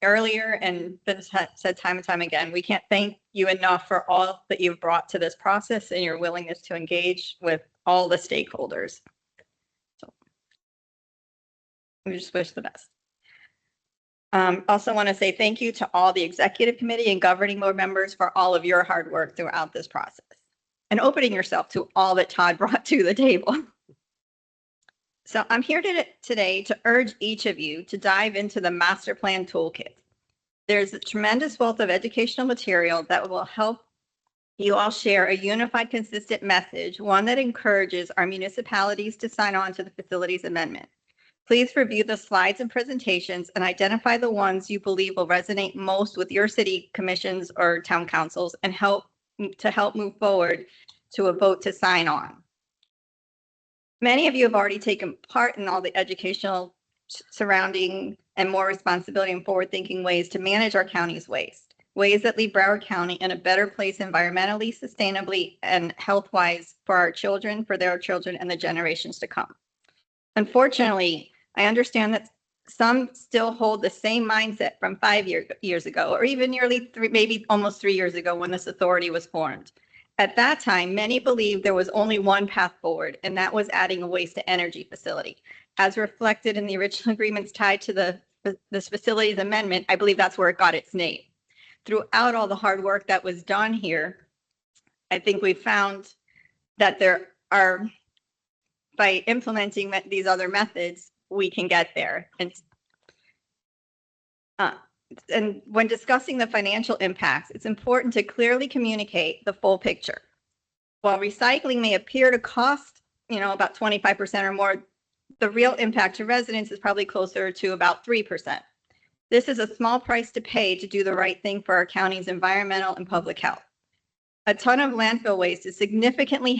earlier and been said time and time again, we can't thank you enough for all that you've brought to this process and your willingness to engage with all the stakeholders. So we just wish the best. Also want to say thank you to all the executive committee and governing board members for all of your hard work throughout this process and opening yourself to all that Todd brought to the table. So I'm here today to urge each of you to dive into the master plan toolkit. There's a tremendous wealth of educational material that will help you all share a unified, consistent message, one that encourages our municipalities to sign on to the facilities amendment. Please review the slides and presentations and identify the ones you believe will resonate most with your city commissions or town councils and help move forward to a vote to sign on. Many of you have already taken part in all the educational surrounding and more responsibility and forward-thinking ways to manage our county's waste, ways that leave Broward County in a better place environmentally, sustainably, and health-wise for our children, for their children, and the generations to come. Unfortunately, I understand that some still hold the same mindset from 5 years ago, or even nearly maybe almost 3 years ago when this authority was formed. At that time, many believed there was only one path forward, and that was adding a waste to energy facility. As reflected in the original agreements tied to this facilities amendment, I believe that's where it got its name. throughout all the hard work that was done here, I think we found that there are, by implementing these other methods, we can get there. And when discussing the financial impacts, it's important to clearly communicate the full picture. While recycling may appear to cost, about 25% or more, the real impact to residents is probably closer to about 3%. This is a small price to pay to do the right thing for our county's environmental and public health. A ton of landfill waste is significantly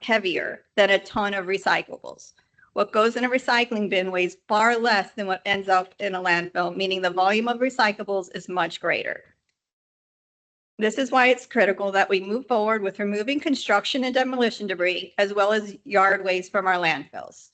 heavier than a ton of recyclables. What goes in a recycling bin weighs far less than what ends up in a landfill, meaning the volume of recyclables is much greater. This is why it's critical that we move forward with removing construction and demolition debris, as well as yard waste from our landfills.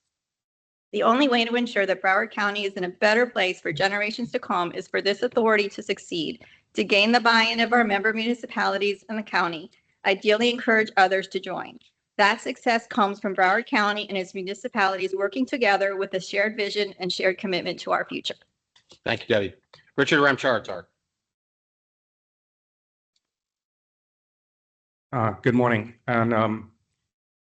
The only way to ensure that Broward County is in a better place for generations to come is for this authority to succeed, to gain the buy-in of our member municipalities and the county, ideally encourage others to join. That success comes from Broward County and its municipalities working together with a shared vision and shared commitment to our future. Thank you, Debbie. Richard Ramcharatar. Good morning. And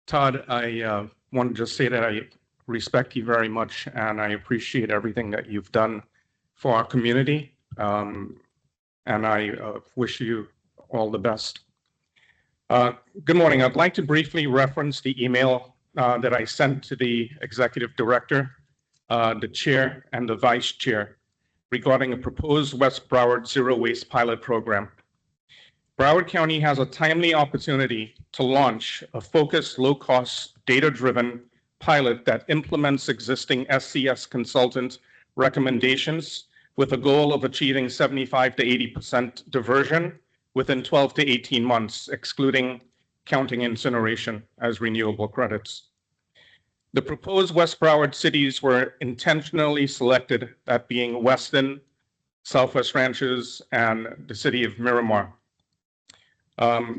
Todd, I want to just say that I respect you very much and I appreciate everything that you've done for our community. And I wish you all the best. Good morning. I'd like to briefly reference the email that I sent to the executive director, the chair, and the vice chair regarding a proposed West Broward Zero Waste pilot program. Broward County has a timely opportunity to launch a focused, low-cost, data-driven pilot that implements existing SCS consultant recommendations with a goal of achieving 75 to 80% diversion within 12 to 18 months, excluding counting incineration as renewable credits. The proposed West Broward cities were intentionally selected, that being Weston, Southwest Ranches, and the city of Miramar.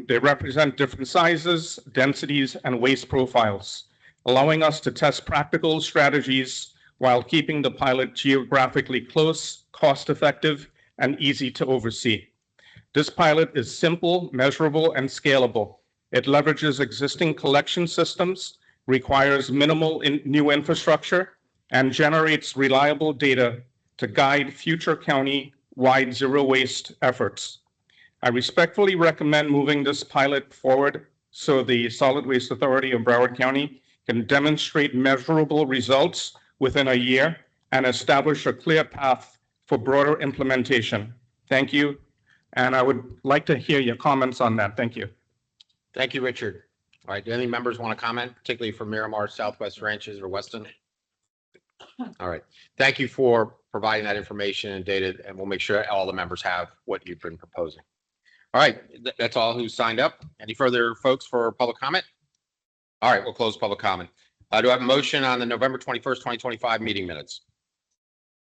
They represent different sizes, densities, and waste profiles, allowing us to test practical strategies while keeping the pilot geographically close, cost-effective, and easy to oversee. This pilot is simple, measurable, and scalable. It leverages existing collection systems, requires minimal new infrastructure, and generates reliable data to guide future county-wide zero waste efforts. I respectfully recommend moving this pilot forward so the Solid Waste Authority of Broward County can demonstrate measurable results within a year and establish a clear path for broader implementation. Thank you. And I would like to hear your comments on that. Thank you. Thank you, Richard. All right, do any members want to comment, particularly from Miramar, Southwest Ranches, or Weston? All right, thank you for providing that information and data, and we'll make sure all the members have what you've been proposing. All right, that's all who signed up. Any further folks for public comment? All right, we'll close public comment. Do I have a motion on the November 21st, 2025 meeting minutes?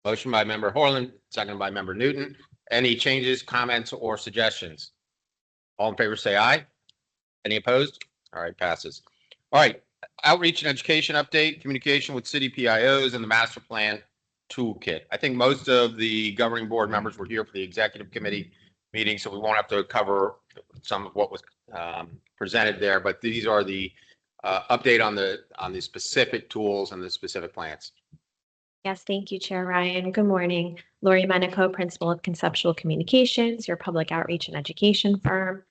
Motion by member Horland, seconded by member Newton. Any changes, comments, or suggestions? All in favor say aye. Any opposed? All right, passes. All right, outreach and education update, communication with city PIOs and the master plan toolkit. I think most of the governing board members were here for the executive committee meeting, so we won't have to cover some of what was presented there, but these are the update on the specific tools and the specific plans. Yes, thank you, Chair Ryan. Good morning. Lori Menico, Principal of Conceptual Communications, your public outreach and education firm.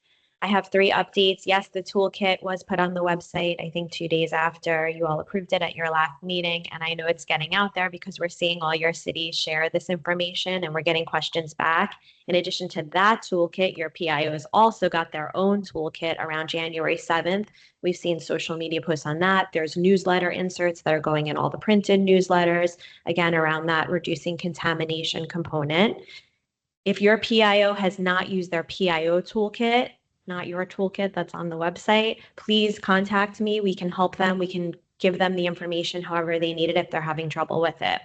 I have 3 updates. Yes, the toolkit was put on the website, I think 2 days after you all approved it at your last meeting. And I know it's getting out there because we're seeing all your cities share this information and we're getting questions back. In addition to that toolkit, your PIOs also got their own toolkit around January 7th. We've seen social media posts on that. There's newsletter inserts that are going in all the printed newsletters, again, around that reducing contamination component. If your PIO has not used their PIO toolkit, not your toolkit that's on the website, please contact me. We can help them. We can give them the information however they need it if they're having trouble with it.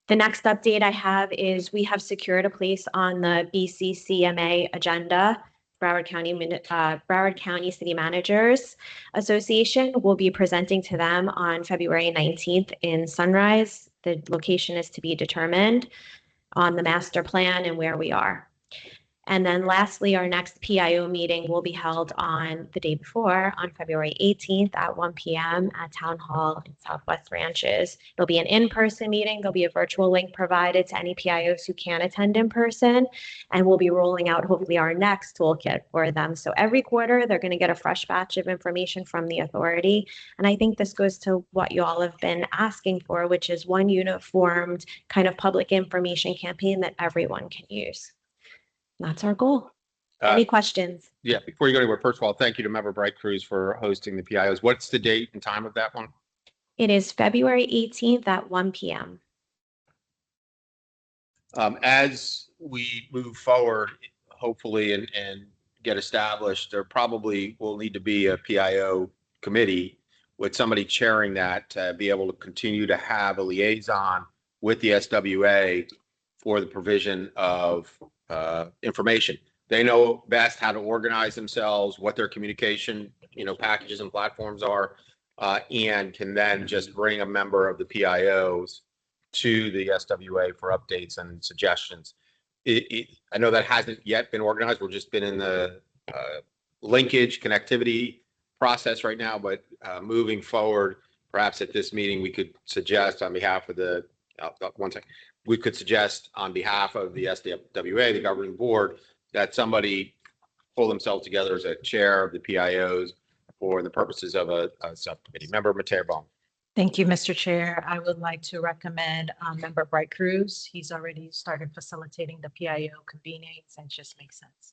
The next update I have is we have secured a place on the BCCMA agenda. Broward County City Managers Association will be presenting to them on February 19th in Sunrise. The location is to be determined on the master plan and where we are. And then lastly, our next PIO meeting will be held on the day before, on February 18th at 1 p.m. at Town Hall in Southwest Ranches. It'll be an in-person meeting. There'll be a virtual link provided to any PIOs who can attend in person. And we'll be rolling out hopefully our next toolkit for them. So every quarter, they're going to get a fresh batch of information from the authority. And I think this goes to what you all have been asking for, which is one uniformed kind of public information campaign that everyone can use. That's our goal. Any questions? Yeah, before you go anywhere, first of all, thank you to Member Bright Cruz for hosting the PIOs. What's the date and time of that one? It is February 18th at 1 p.m. As we move forward, hopefully, and get established, there probably will need to be a PIO committee with somebody chairing that to be able to continue to have a liaison with the SWA for the provision of information. They know best how to organize themselves, what their communication, packages and platforms are, and can then just bring a member of the PIOs to the SWA for updates and suggestions. I know that hasn't yet been organized. We've just been in the linkage connectivity process right now, but moving forward, perhaps at this meeting, we could suggest on behalf of the, we could suggest on behalf of the SWA, the governing board, that somebody pull themselves together as a chair of the PIOs for the purposes of a subcommittee. Member Mateo Bone. Thank you, Mr. Chair. I would like to recommend Member Bright Cruz. He's already started facilitating the PIO convenings and it just makes sense.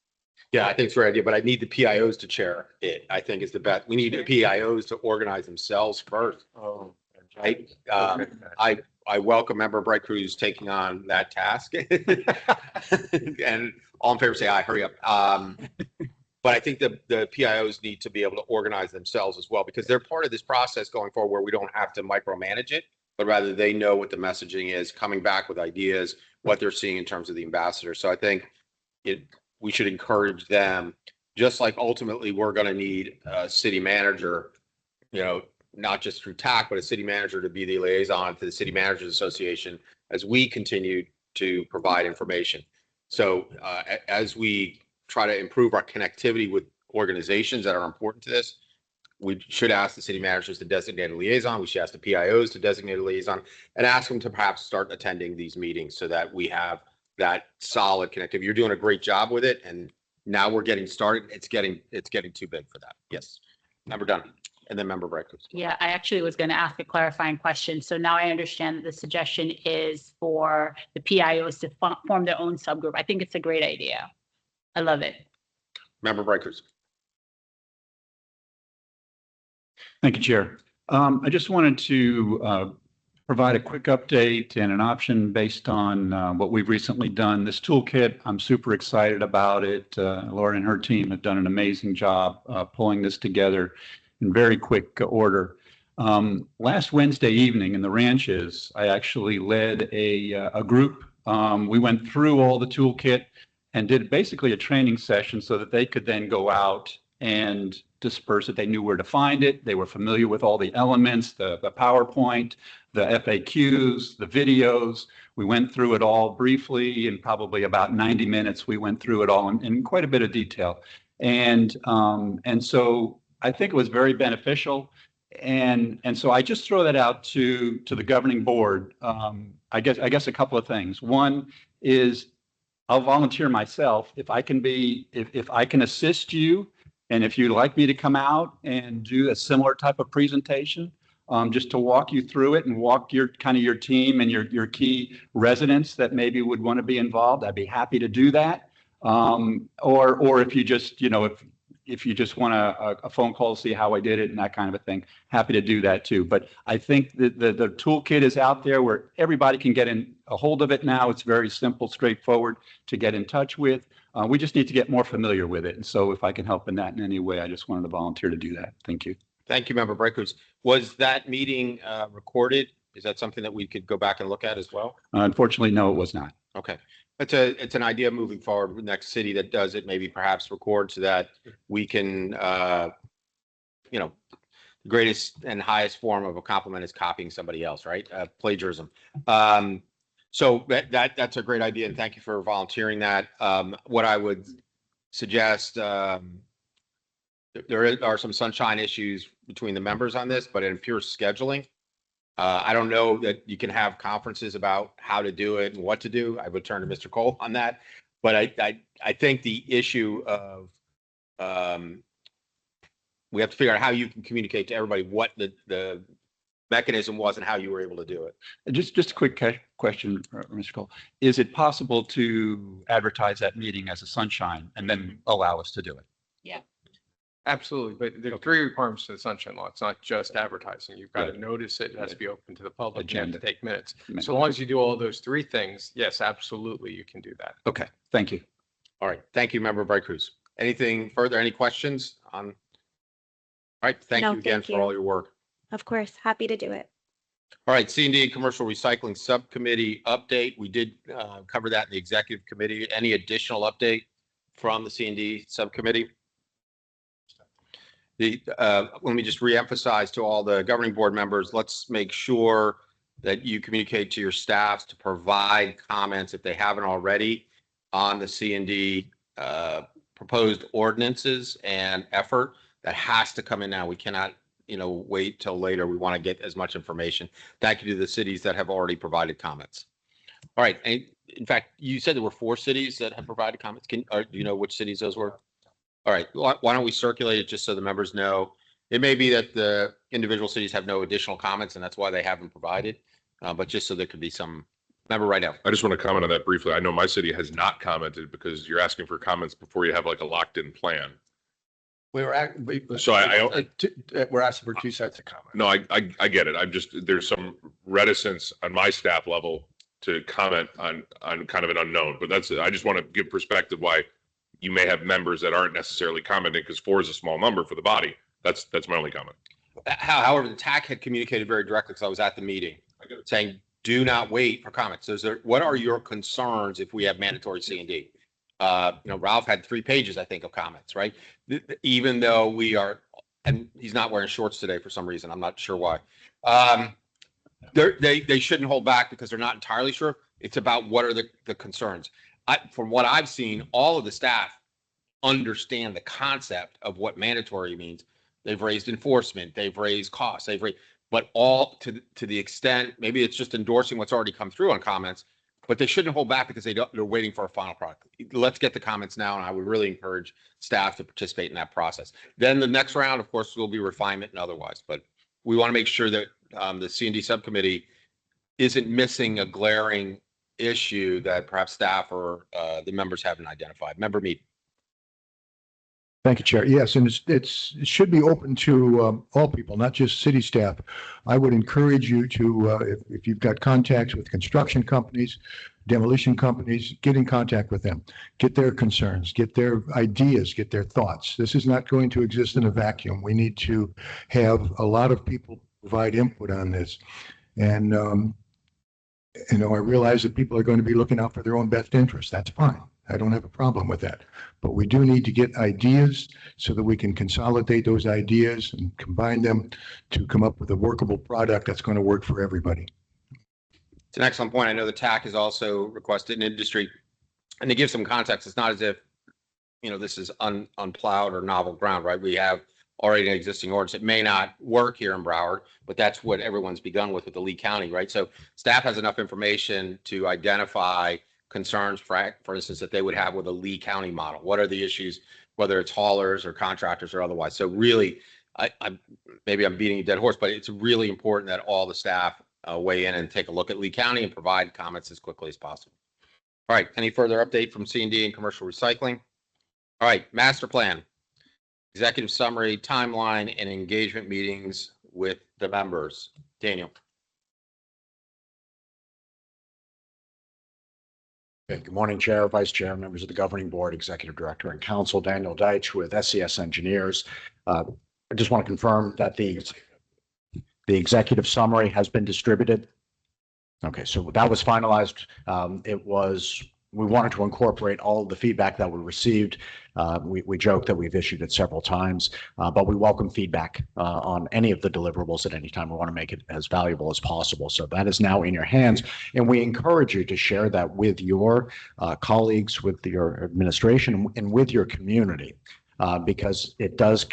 Yeah, I think it's a great idea, but I need the PIOs to chair it. I think is the best. We need the PIOs to organize themselves first. Oh, right. I welcome Member Bright Cruz taking on that task. And all in favor, say aye. Hurry up. But I think the PIOs need to be able to organize themselves as well, because they're part of this process going forward where we don't have to micromanage it, but rather they know what the messaging is, coming back with ideas, what they're seeing in terms of the ambassador. So I think we should encourage them, just like ultimately we're going to need a city manager, not just through TAC, but a city manager to be the liaison to the City Managers Association as we continue to provide information. So as we try to improve our connectivity with organizations that are important to this, we should ask the city managers to designate a liaison. We should ask the PIOs to designate a liaison and ask them to perhaps start attending these meetings so that we have that solid connectivity. You're doing a great job with it, and now we're getting started. It's getting too big for that. Yes, Member Dunn. And then Member Breakfast. Yeah, I actually was going to ask a clarifying question. So now I understand that the suggestion is for the PIOs to form their own subgroup. I think it's a great idea. I love it. Member Breakers. Thank you, Chair. I just wanted to provide a quick update and an option based on what we've recently done. This toolkit, I'm super excited about it. Laura and her team have done an amazing job pulling this together in very quick order. Last Wednesday evening in the ranches, I actually led a group. We went through all the toolkit and did basically a training session so that they could then go out and disperse it. They knew where to find it. They were familiar with all the elements, the PowerPoint, the FAQs, the videos. We went through it all briefly in probably about 90 minutes. We went through it all in quite a bit of detail. And so I think it was very beneficial. And so I just throw that out to the governing board. I guess a couple of things. One is I'll volunteer myself if I can assist you, and if you'd like me to come out and do a similar type of presentation, just to walk you through it and walk your team and your key residents that maybe would want to be involved, I'd be happy to do that. Or if you just, if you just want a phone call to see how I did it and that kind of a thing, happy to do that too. But I think that the toolkit is out there where everybody can get in a hold of it now. It's very simple, straightforward to get in touch with. We just need to get more familiar with it. And so if I can help in that in any way, I just wanted to volunteer to do that. Thank you. Thank you, Member Breakers. Was that meeting recorded? Is that something that we could go back and look at as well? Unfortunately, no, it was not. Okay. It's an idea moving forward with next city that does it, maybe perhaps record so that we can, the greatest and highest form of a compliment is copying somebody else, right? Plagiarism. So that's a great idea, and thank you for volunteering that. What I would suggest, are some sunshine issues between the members on this, but in pure scheduling, I don't know that you can have conferences about how to do it and what to do. I would turn to Mr. Cole on that. But I think the issue of we have to figure out how you can communicate to everybody what the mechanism was and how you were able to do it. Just a quick question, Mr. Cole. Is it possible to advertise that meeting as a sunshine and then allow us to do it? Yeah. Absolutely, but there are three requirements to the sunshine law. It's not just advertising. You've got to notice it. It has to be open to the public. You have to take minutes. So long as you do all those three things, yes, absolutely, you can do that. Okay, thank you. All right, thank you, Member Bright Cruz. Anything further? Any questions on? All right, thank No, you again thank for you. all your work. Of course, happy to do it. All right, C&D Commercial Recycling Subcommittee update. We did cover that in the Executive Committee. Any additional update from the C&D Subcommittee? Let me just reemphasize to all the governing board members, let's make sure that you communicate to your staffs to provide comments if they haven't already on the C&D proposed ordinances and effort. That has to come in now. We cannot, wait till later. We want to get as much information. Thank you to the cities that have already provided comments. All right. And in fact, you said there were 4 cities that have provided comments. Do you know which cities those were? All right. Why don't we circulate it just so the members know? It may be that the individual cities have no additional comments and that's why they haven't provided, but just so there could be some member right now. I just want to comment on that briefly. I know my city has not commented because you're asking for comments before you have like a locked in plan. We're asking for 2 sets of comments. No, I get it. There's some reticence on my staff level to comment on kind of an unknown, but that's it. I just want to give perspective why you may have members that aren't necessarily commenting because 4 is a small number for the body. That's my only comment. However, the TAC had communicated very directly because I was at the meeting saying, do not wait for comments. What are your concerns if we have mandatory C&D? Ralph had 3 pages, I think, of comments, right? Even though we are, and he's not wearing shorts today for some reason. I'm not sure why. They shouldn't hold back because they're not entirely sure. It's about what are the concerns. From what I've seen, all of the staff understand the concept of what mandatory means. They've raised enforcement, they've raised costs, but all to the extent, maybe it's just endorsing what's already come through on comments, but they shouldn't hold back because they're waiting for a final product. Let's get the comments now, and I would really encourage staff to participate in that process. Then the next round, of course, will be refinement and otherwise, but we want to make sure that the C&D subcommittee isn't missing a glaring issue that perhaps staff or the members haven't identified. Member Mead. Thank you, Chair. Yes, and it should be open to all people, not just city staff. I would encourage you to, if you've got contacts with construction companies, demolition companies, get in contact with them. Get their concerns, get their ideas, get their thoughts. This is not going to exist in a vacuum. We need to have a lot of people provide input on this. And, I realize that people are going to be looking out for their own best interests. That's fine. I don't have a problem with that. But we do need to get ideas so that we can consolidate those ideas and combine them to come up with a workable product that's going to work for everybody. It's an excellent point. I know the TAC has also requested an industry, and to give some context, it's not as if, this is unplowed or novel ground, right? We have already an existing ordinance. It may not work here in Broward, but that's what everyone's begun with the Lee County, right? So staff has enough information to identify concerns, for instance, that they would have with a Lee County model. What are the issues, whether it's haulers or contractors or otherwise? So really, maybe I'm beating a dead horse, but it's really important that all the staff weigh in and take a look at Lee County and provide comments as quickly as possible. All right, any further update from C&D and commercial recycling? All right, master plan, executive summary, timeline, and engagement meetings with the members. Daniel. Okay, good morning, Chair, Vice Chair, members of the Governing Board, Executive Director, and Council. Daniel Deitch with SES Engineers. I just want to confirm that the executive summary has been distributed. Okay, so that was finalized. It was we wanted to incorporate all of the feedback that we received. We joke that we've issued it several times, but we welcome feedback on any of the deliverables at any time. We want to make it as valuable as possible. So that is now in your hands, and we encourage you to share that with your colleagues, with your administration, and with your community. Because it does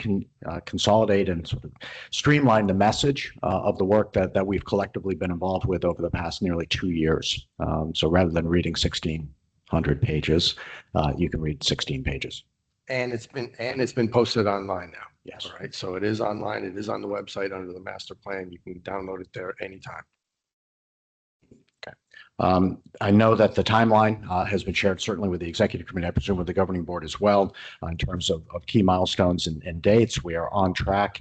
consolidate and sort of streamline the message of the work that we've collectively been involved with over the past nearly 2 years. So rather than reading 1,600 pages, you can read 16 pages. And it's been posted online now. Yes. All right. So it is online. It is on the website under the master plan. You can download it there anytime. I know that the timeline has been shared certainly with the executive committee, I presume with the governing board as well, in terms of key milestones and dates. We are on track.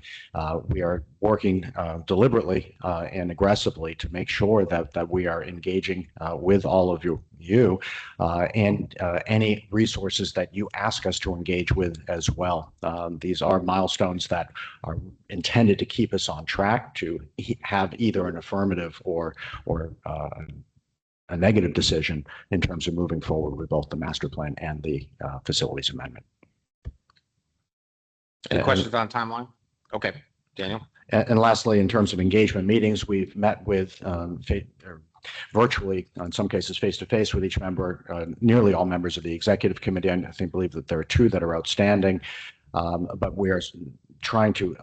We are working deliberately and aggressively to make sure that we are engaging with all of you and any resources that you ask us to engage with as well. These are milestones that are intended to keep us on track to have either an affirmative or a negative decision in terms of moving forward with both the master plan and the facilities amendment. Any questions on timeline? Okay, Daniel. And lastly, in terms of engagement meetings, we've met with virtually, in some cases face-to-face with each member, nearly all members of the executive committee. I believe that there are 2 that are outstanding, but we are trying to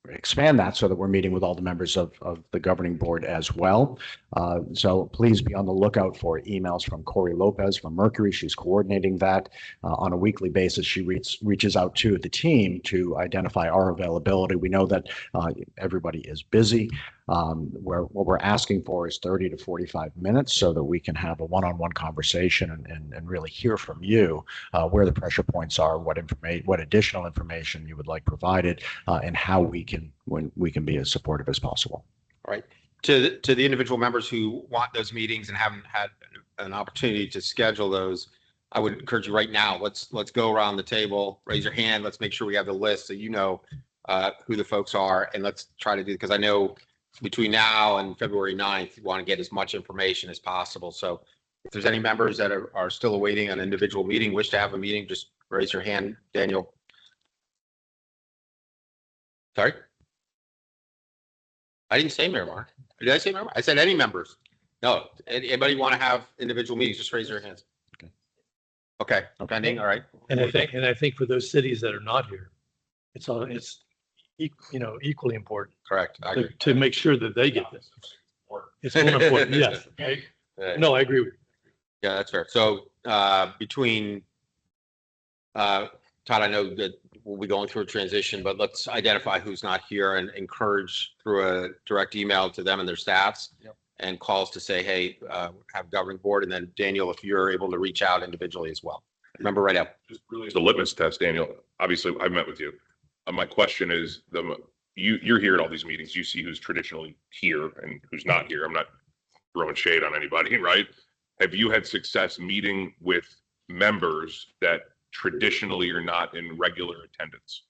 expand that so that we're meeting with all the members of the governing board as well. So please be on the lookout for emails from Corey Lopez from Mercury. She's coordinating that on a weekly basis. She reaches out to the team to identify our availability. We know that everybody is busy. What we're asking for is 30 to 45 minutes so that we can have a one-on-one conversation and really hear from you where the pressure points are, what additional information you would like provided, and how we can be as supportive as possible. All right. To the individual members who want those meetings and haven't had an opportunity to schedule those, I would encourage you right now, let's go around the table, raise your hand. Let's make sure we have the list so you know who the folks are, and let's try to do, because I know between now and February 9th, you want to get as much information as possible. So if there's any members that are still awaiting an individual meeting, wish to have a meeting, just raise your hand. Daniel. Sorry? I didn't say Miramar. Did I say Miramar? I said any members. No, anybody want to have individual meetings, just raise your hands. Okay, pending, all right. And I think for those cities that are not here, it's equally important. Correct. I agree. To make sure that they get this. It's more important, yes. No, I agree with you. Yeah, that's fair. So between Todd, I know that we'll be going through a transition, but let's identify who's not here and encourage through a direct email to them and their staffs. Yep. And calls to say, hey, have governing board. And then Daniel, if you're able to reach out individually as well. Remember right up. Just really as a litmus test, Daniel, obviously I've met with you. My question is, you're here at all these meetings. You see who's traditionally here and who's not here. I'm not throwing shade on anybody, right? Have you had success meeting with members that traditionally are not in regular attendance?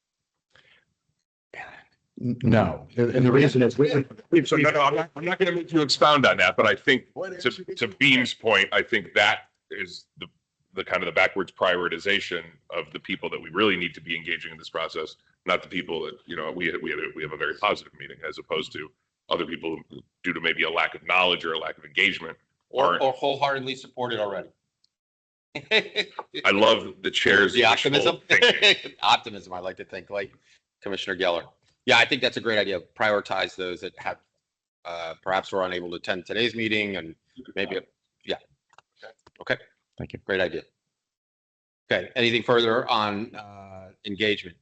No, and the reason is so no, I'm not going to make you expound on that, but I think to Beam's point, I think that is the kind of the backwards prioritization of the people that we really need to be engaging in this process, not the people that, we have a very positive meeting as opposed to other people who, due to maybe a lack of knowledge or a lack of engagement or wholeheartedly supported already. I love the chair's the optimism. Optimism. I like to think like Commissioner Geller. Yeah, I think that's a great idea. Prioritize those that have perhaps were unable to attend today's meeting and maybe, yeah. Okay. Thank you. Great idea. Okay. Anything further on engagement?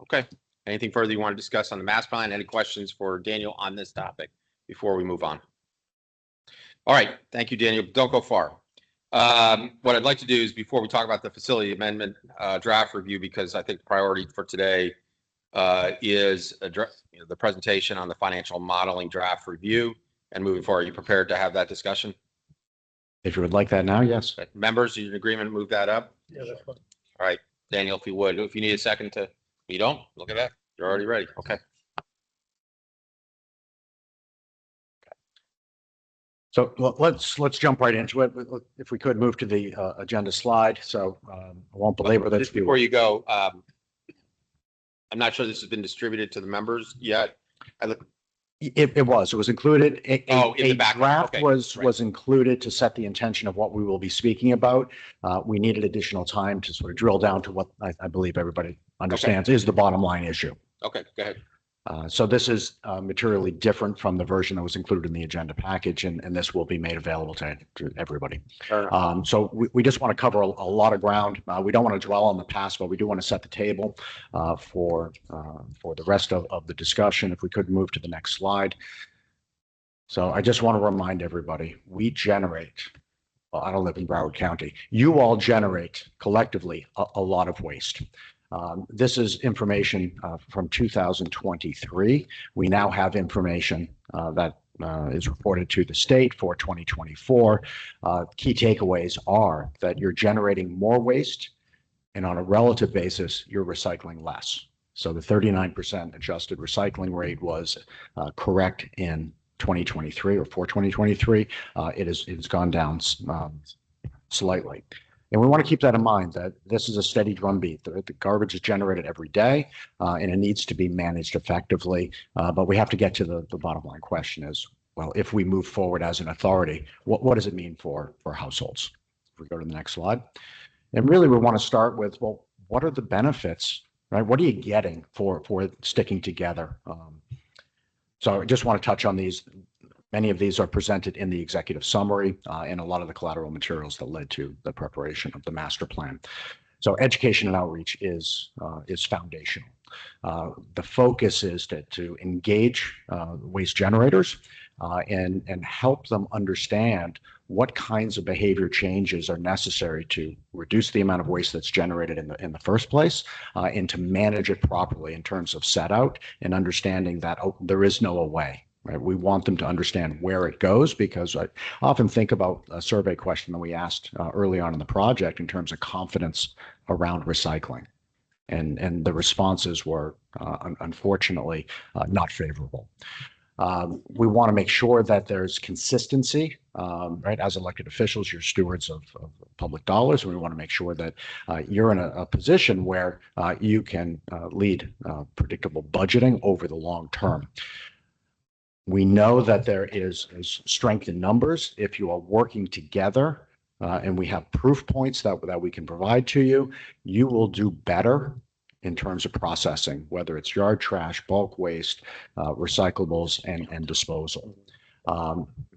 Okay. Anything further you want to discuss on the master plan? Any questions for Daniel on this topic before we move on? All right. Thank you, Daniel. Don't go far. What I'd like to do is before we talk about the facility amendment draft review, because I think priority for today is the presentation on the financial modeling draft review and moving forward. Are you prepared to have that discussion? If you would like that now, yes. Members, are you in agreement to move that up? Yeah, that's fine. All right, Daniel, if you would. If you need a second to, you don't? Look at that. You're already ready. Okay. So let's jump right into it. If we could move to the agenda slide. So I won't belabor this. Just before you go, I'm not sure this has been distributed to the members yet. It was included. In the back. Draft Okay, was included to set the intention of what we will be speaking about. We needed additional time to sort of drill down to what I believe everybody understands is the bottom line issue. Okay, go ahead. So this is materially different from the version that was included in the agenda package, and this will be made available to everybody. So we just want to cover a lot of ground. We don't want to dwell on the past, but we do want to set the table for the rest of the discussion. If we could move to the next slide. So I just want to remind everybody, we generate, well, I don't live in Broward County. You all generate collectively a lot of waste. This is information from 2023. We now have information that is reported to the state for 2024. Key takeaways are that you're generating more waste, and on a relative basis, you're recycling less. So the 39% adjusted recycling rate was correct in 2023 or for 2023. It has gone down slightly. And we want to keep that in mind, that this is a steady drumbeat. The garbage is generated every day, and it needs to be managed effectively. But we have to get to the bottom line question is, well, if we move forward as an authority, what does it mean for households? If we go to the next slide. And really, we want to start with, well, what are the benefits, right? What are you getting for sticking together? So I just want to touch on these. Many of these are presented in the executive summary and a lot of the collateral materials that led to the preparation of the master plan. So education and outreach is foundational. The focus is to engage waste generators and help them understand what kinds of behavior changes are necessary to reduce the amount of waste that's generated in the first place and to manage it properly in terms of set out and understanding that there is no way. Right? We want them to understand where it goes, because I often think about a survey question that we asked early on in the project in terms of confidence around recycling. And the responses were unfortunately not favorable. We want to make sure that there's consistency, right? As elected officials, you're stewards of public dollars. And we want to make sure that you're in a position where you can lead predictable budgeting over the long term. We know that there is strength in numbers. If you are working together and we have proof points that we can provide to you, you will do better in terms of processing, whether it's yard trash, bulk waste, recyclables, and disposal.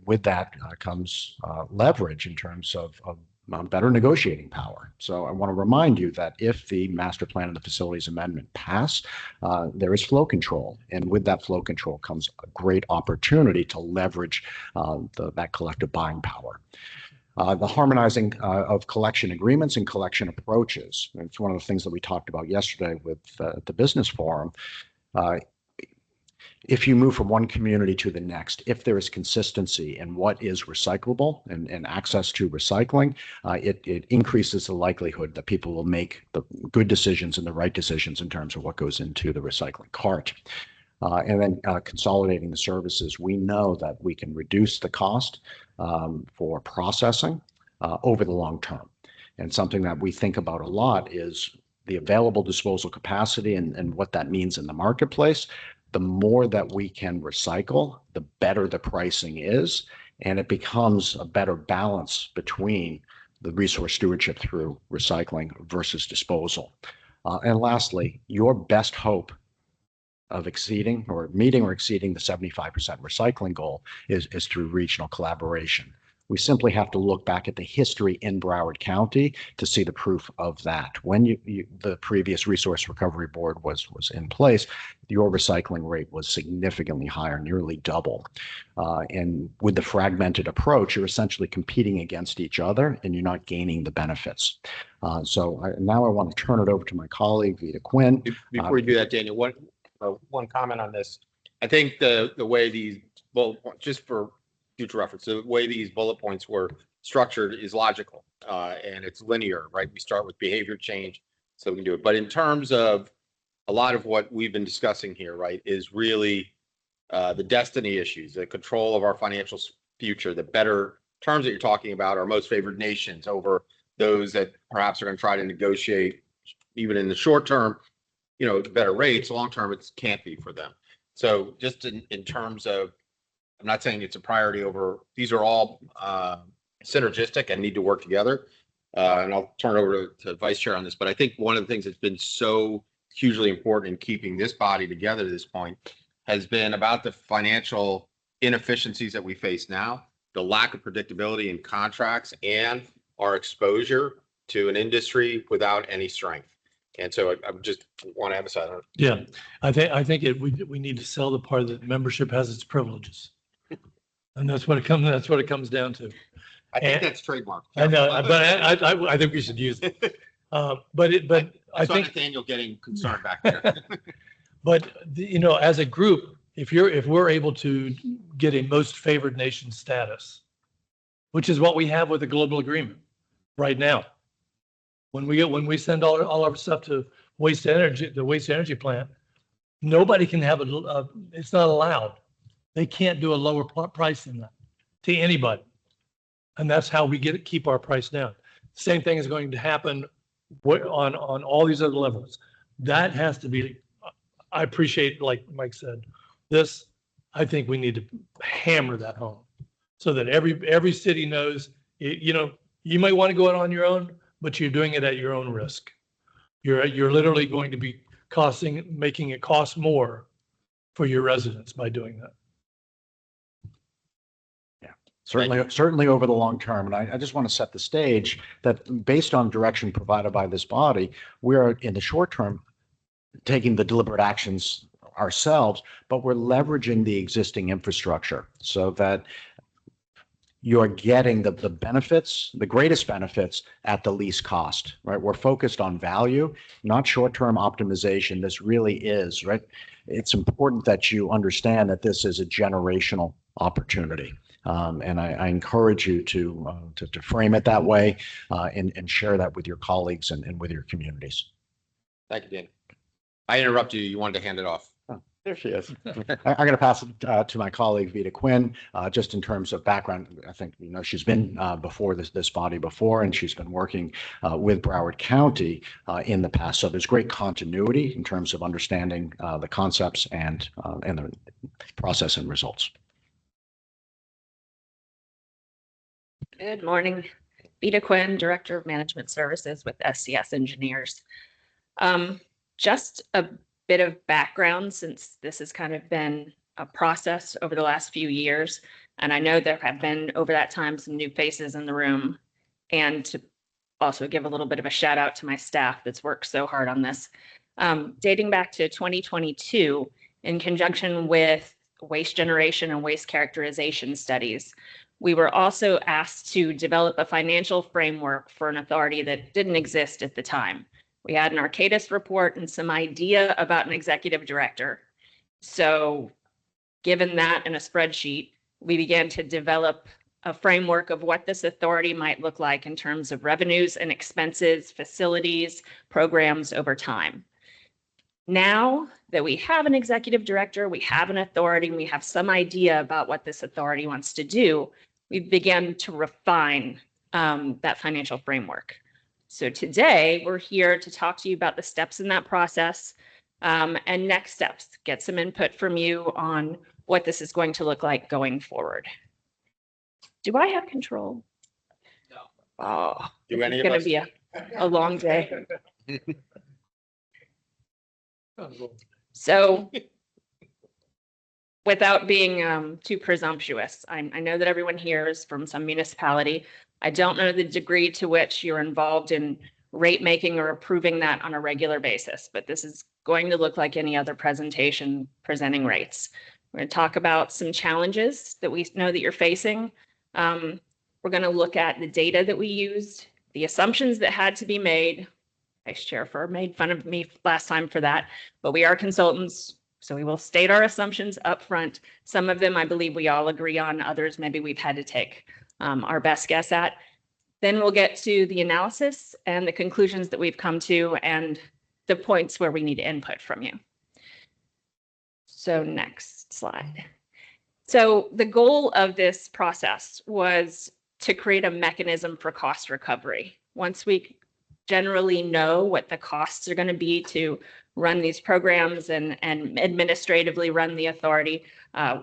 With that comes leverage in terms of better negotiating power. So I want to remind you that if the master plan and the facilities amendment pass, there is flow control. And with that flow control comes a great opportunity to leverage that collective buying power. The harmonizing of collection agreements and collection approaches. It's one of the things that we talked about yesterday with the business forum. If you move from one community to the next, if there is consistency in what is recyclable and access to recycling, it increases the likelihood that people will make the good decisions and the right decisions in terms of what goes into the recycling cart. And then consolidating the services, we know that we can reduce the cost for processing over the long term. And something that we think about a lot is the available disposal capacity and what that means in the marketplace. The more that we can recycle, the better the pricing is, and it becomes a better balance between the resource stewardship through recycling versus disposal. And lastly, your best hope of exceeding or meeting or exceeding the 75% recycling goal is through regional collaboration. We simply have to look back at the history in Broward County to see the proof of that. When the previous Resource Recovery Board was in place, your recycling rate was significantly higher, nearly double. And with the fragmented approach, you're essentially competing against each other and you're not gaining the benefits. Now I want to turn it over to my colleague, Vita Quinn. Before you do that, Daniel, one comment on this. I think the way these, well, just for future reference, the way these bullet points were structured is logical and it's linear, right? We start with behavior change so we can do it. But in terms of a lot of what we've been discussing here, right, is really the destiny issues, the control of our financial future, the better terms that you're talking about are most favored nations over those that perhaps are going to try to negotiate, even in the short term, better rates. Long term, it can't be for them. So just in terms of, I'm not saying it's a priority over, these are all synergistic and need to work together. And I'll turn it over to Vice Chair on this, but I think one of the things that's been so hugely important in keeping this body together to this point has been about the financial inefficiencies that we face now, the lack of predictability in contracts, and our exposure to an industry without any strength. And so I just want to emphasize on it. Yeah, I think we need to sell the part that membership has its privileges. And that's what it comes down to. I think that's trademark. I know, but I think we should use it. But I think Nathaniel getting concerned back there. But as a group, if we're able to get a most favored nation status, which is what we have with the global agreement right now, when we send all our stuff to the waste energy plant, nobody can have it's not allowed. They can't do a lower price than that to anybody. And that's how we keep our price down. Same thing is going to happen on all these other levels. That has to be, I appreciate, like Mike said, this, I think we need to hammer that home so that every city knows, you might want to go out on your own, but you're doing it at your own risk. You're literally going to be making it cost more for your residents by doing that. Certainly over the long term. And I just want to set the stage that based on direction provided by this body, we are in the short term taking the deliberate actions ourselves, but we're leveraging the existing infrastructure so that you're getting the benefits, the greatest benefits at the least cost, right? We're focused on value, not short-term optimization. This really is, right? It's important that you understand that this is a generational opportunity. And I encourage you to frame it that way and share that with your colleagues and with your communities. Thank you, Dan. I interrupted you. You wanted to hand it off. Oh, there she is. I'm going to pass it to my colleague, Vita Quinn, just in terms of background. I think, she's been before this body before, and she's been working with Broward County in the past. So there's great continuity in terms of understanding the concepts and the process and results. Good morning. Vita Quinn, Director of Management Services with SCS Engineers. Just a bit of background, since this has kind of been a process over the last few years. And I know there have been over that time some new faces in the room, and to also give a little bit of a shout out to my staff that's worked so hard on this. Dating back to 2022, in conjunction with waste generation and waste characterization studies, we were also asked to develop a financial framework for an authority that didn't exist at the time. We had an Arcadis report and some idea about an executive director. So given that in a spreadsheet, we began to develop a framework of what this authority might look like in terms of revenues and expenses, facilities, programs over time. Now that we have an executive director, we have an authority, and we have some idea about what this authority wants to do, we began to refine that financial framework. So today we're here to talk to you about the steps in that process and next steps, get some input from you on what this is going to look like going forward. Do I have control? No. Oh, Do any it's of going us? to be a long day. So without being too presumptuous, I know that everyone here is from some municipality. I don't know the degree to which you're involved in rate making or approving that on a regular basis, but this is going to look like any other presentation presenting rates. We're going to talk about some challenges that we know that you're facing. We're going to look at the data that we used, the assumptions that had to be made. Vice Chair Furr made fun of me last time for that, but we are consultants, so we will state our assumptions up front. Some of them I believe we all agree on, others maybe we've had to take our best guess at. Then we'll get to the analysis and the conclusions that we've come to and the points where we need input from you. So next slide. So the goal of this process was to create a mechanism for cost recovery. Once we generally know what the costs are going to be to run these programs and administratively run the authority,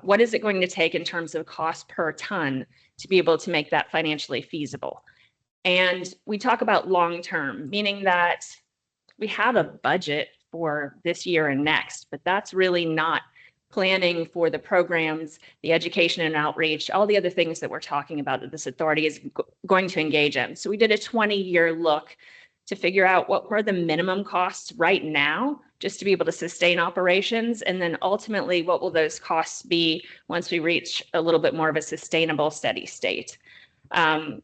what is it going to take in terms of cost per ton to be able to make that financially feasible? And we talk about long-term, meaning that we have a budget for this year and next, but that's really not planning for the programs, the education and outreach, all the other things that we're talking about that this authority is going to engage in. So we did a 20-year look to figure out what were the minimum costs right now just to be able to sustain operations, and then ultimately what will those costs be once we reach a little bit more of a sustainable steady state.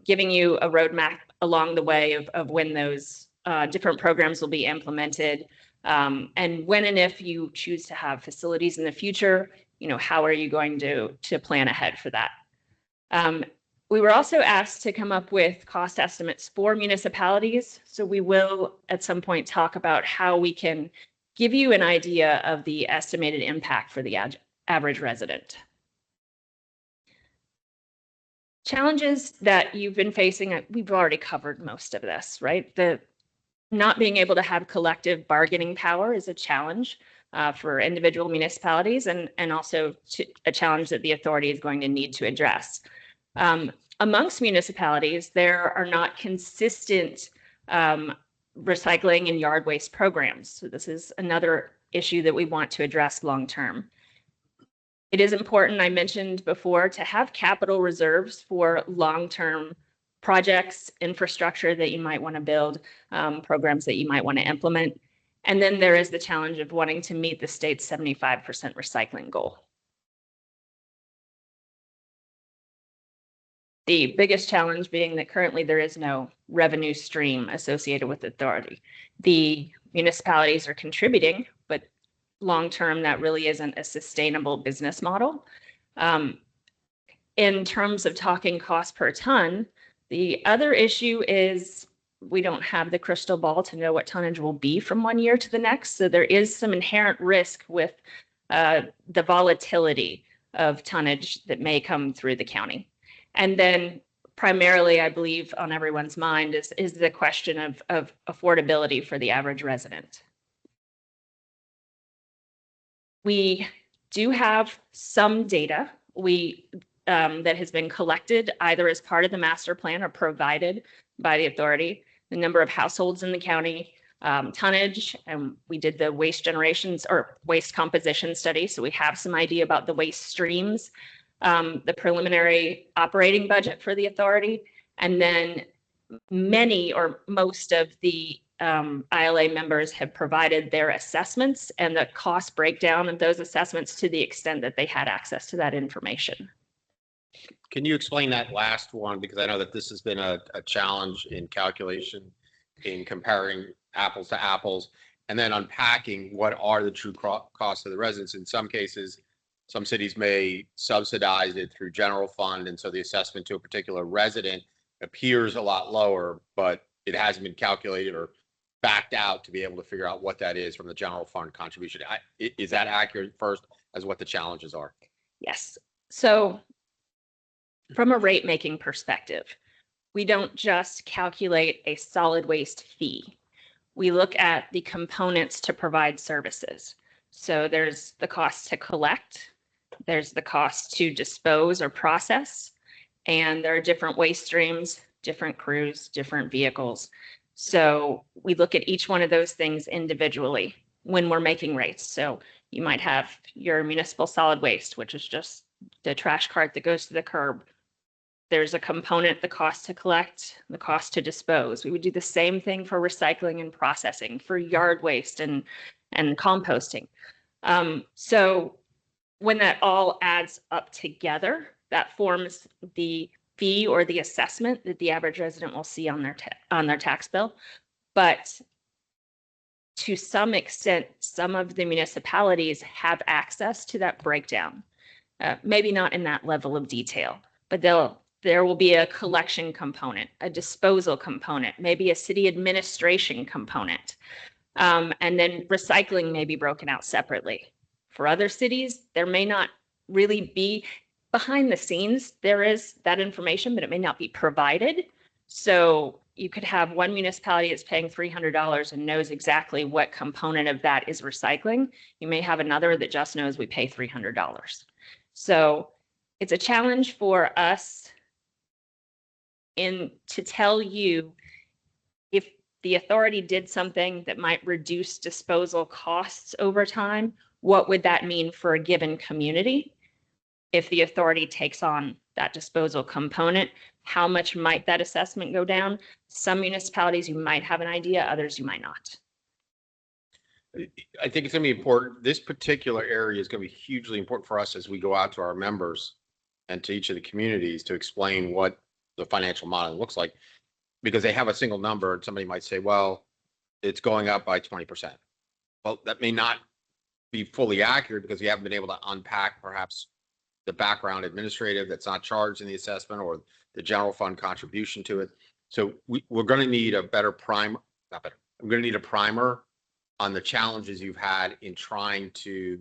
Giving you a roadmap along the way of when those different programs will be implemented, and when and if you choose to have facilities in the future, how are you going to plan ahead for that? We were also asked to come up with cost estimates for municipalities. So we will at some point talk about how we can give you an idea of the estimated impact for the average resident. Challenges that you've been facing, we've already covered most of this, right? The not being able to have collective bargaining power is a challenge for individual municipalities, and also a challenge that the authority is going to need to address. Amongst municipalities, there are not consistent recycling and yard waste programs. So this is another issue that we want to address long term. It is important, I mentioned before, to have capital reserves for long-term projects, infrastructure that you might want to build, programs that you might want to implement. And then there is the challenge of wanting to meet the state's 75% recycling goal. The biggest challenge being that currently there is no revenue stream associated with the authority. The municipalities are contributing, but long-term, that really isn't a sustainable business model. In terms of talking cost per ton, the other issue is we don't have the crystal ball to know what tonnage will be from one year to the next. So there is some inherent risk with the volatility of tonnage that may come through the county. And then primarily, I believe on everyone's mind is the question of affordability for the average resident. We do have some data that has been collected either as part of the master plan or provided by the authority, the number of households in the county, tonnage, and we did the waste generations or waste composition study. So we have some idea about the waste streams, the preliminary operating budget for the authority, and then many or most of the ILA members have provided their assessments and the cost breakdown of those assessments to the extent that they had access to that information. Can you explain that last one? Because I know that this has been a challenge in calculation, in comparing apples to apples, and then unpacking what are the true costs of the residents. In some cases, some cities may subsidize it through general fund, and so the assessment to a particular resident appears a lot lower, but it hasn't been calculated or backed out to be able to figure out what that is from the general fund contribution. Is that accurate first as what the challenges are? Yes. So from a rate making perspective, we don't just calculate a solid waste fee. We look at the components to provide services. So there's the cost to collect, there's the cost to dispose or process, and there are different waste streams, different crews, different vehicles. So we look at each one of those things individually when we're making rates. So you might have your municipal solid waste, which is just the trash cart that goes to the curb. There's a component, the cost to collect, the cost to dispose. We would do the same thing for recycling and processing, for yard waste and composting. So when that all adds up together, that forms the fee or the assessment that the average resident will see on their tax bill. But to some extent, some of the municipalities have access to that breakdown. Maybe not in that level of detail, but there will be a collection component, a disposal component, maybe a city administration component, and then recycling may be broken out separately. For other cities, there may not really be behind the scenes, there is that information, but it may not be provided. So you could have one municipality that's paying $300 and knows exactly what component of that is recycling. You may have another that just knows we pay $300. So it's a challenge for us to tell you if the authority did something that might reduce disposal costs over time, what would that mean for a given community? If the authority takes on that disposal component, how much might that assessment go down? Some municipalities, you might have an idea, others you might not. I think it's going to be important. This particular area is going to be hugely important for us as we go out to our members and to each of the communities to explain what the financial model looks like, because they have a single number and somebody might say, well, it's going up by 20%. Well, that may not be fully accurate because you haven't been able to unpack perhaps the background administrative that's not charged in the assessment or the general fund contribution to it. So we're going to need a better primer, not better. I'm going to need a primer on the challenges you've had in trying to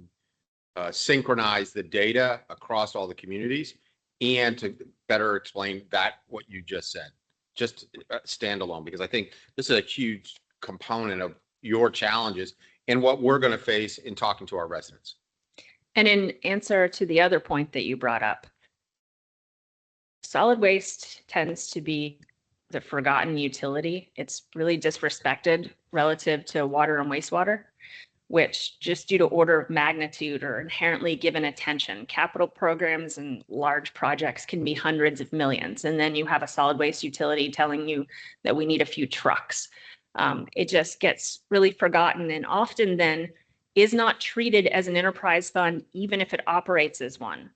synchronize the data across all the communities and to better explain that what you just said, just standalone, because I think this is a huge component of your challenges and what we're going to face in talking to our residents. And in answer to the other point that you brought up, solid waste tends to be the forgotten utility. It's really disrespected relative to water and wastewater, which just due to order of magnitude are inherently given attention. Capital programs and large projects can be hundreds of millions. And then you have a solid waste utility telling you that we need a few trucks. It just gets really forgotten and often then is not treated as an enterprise fund, even if it operates as one.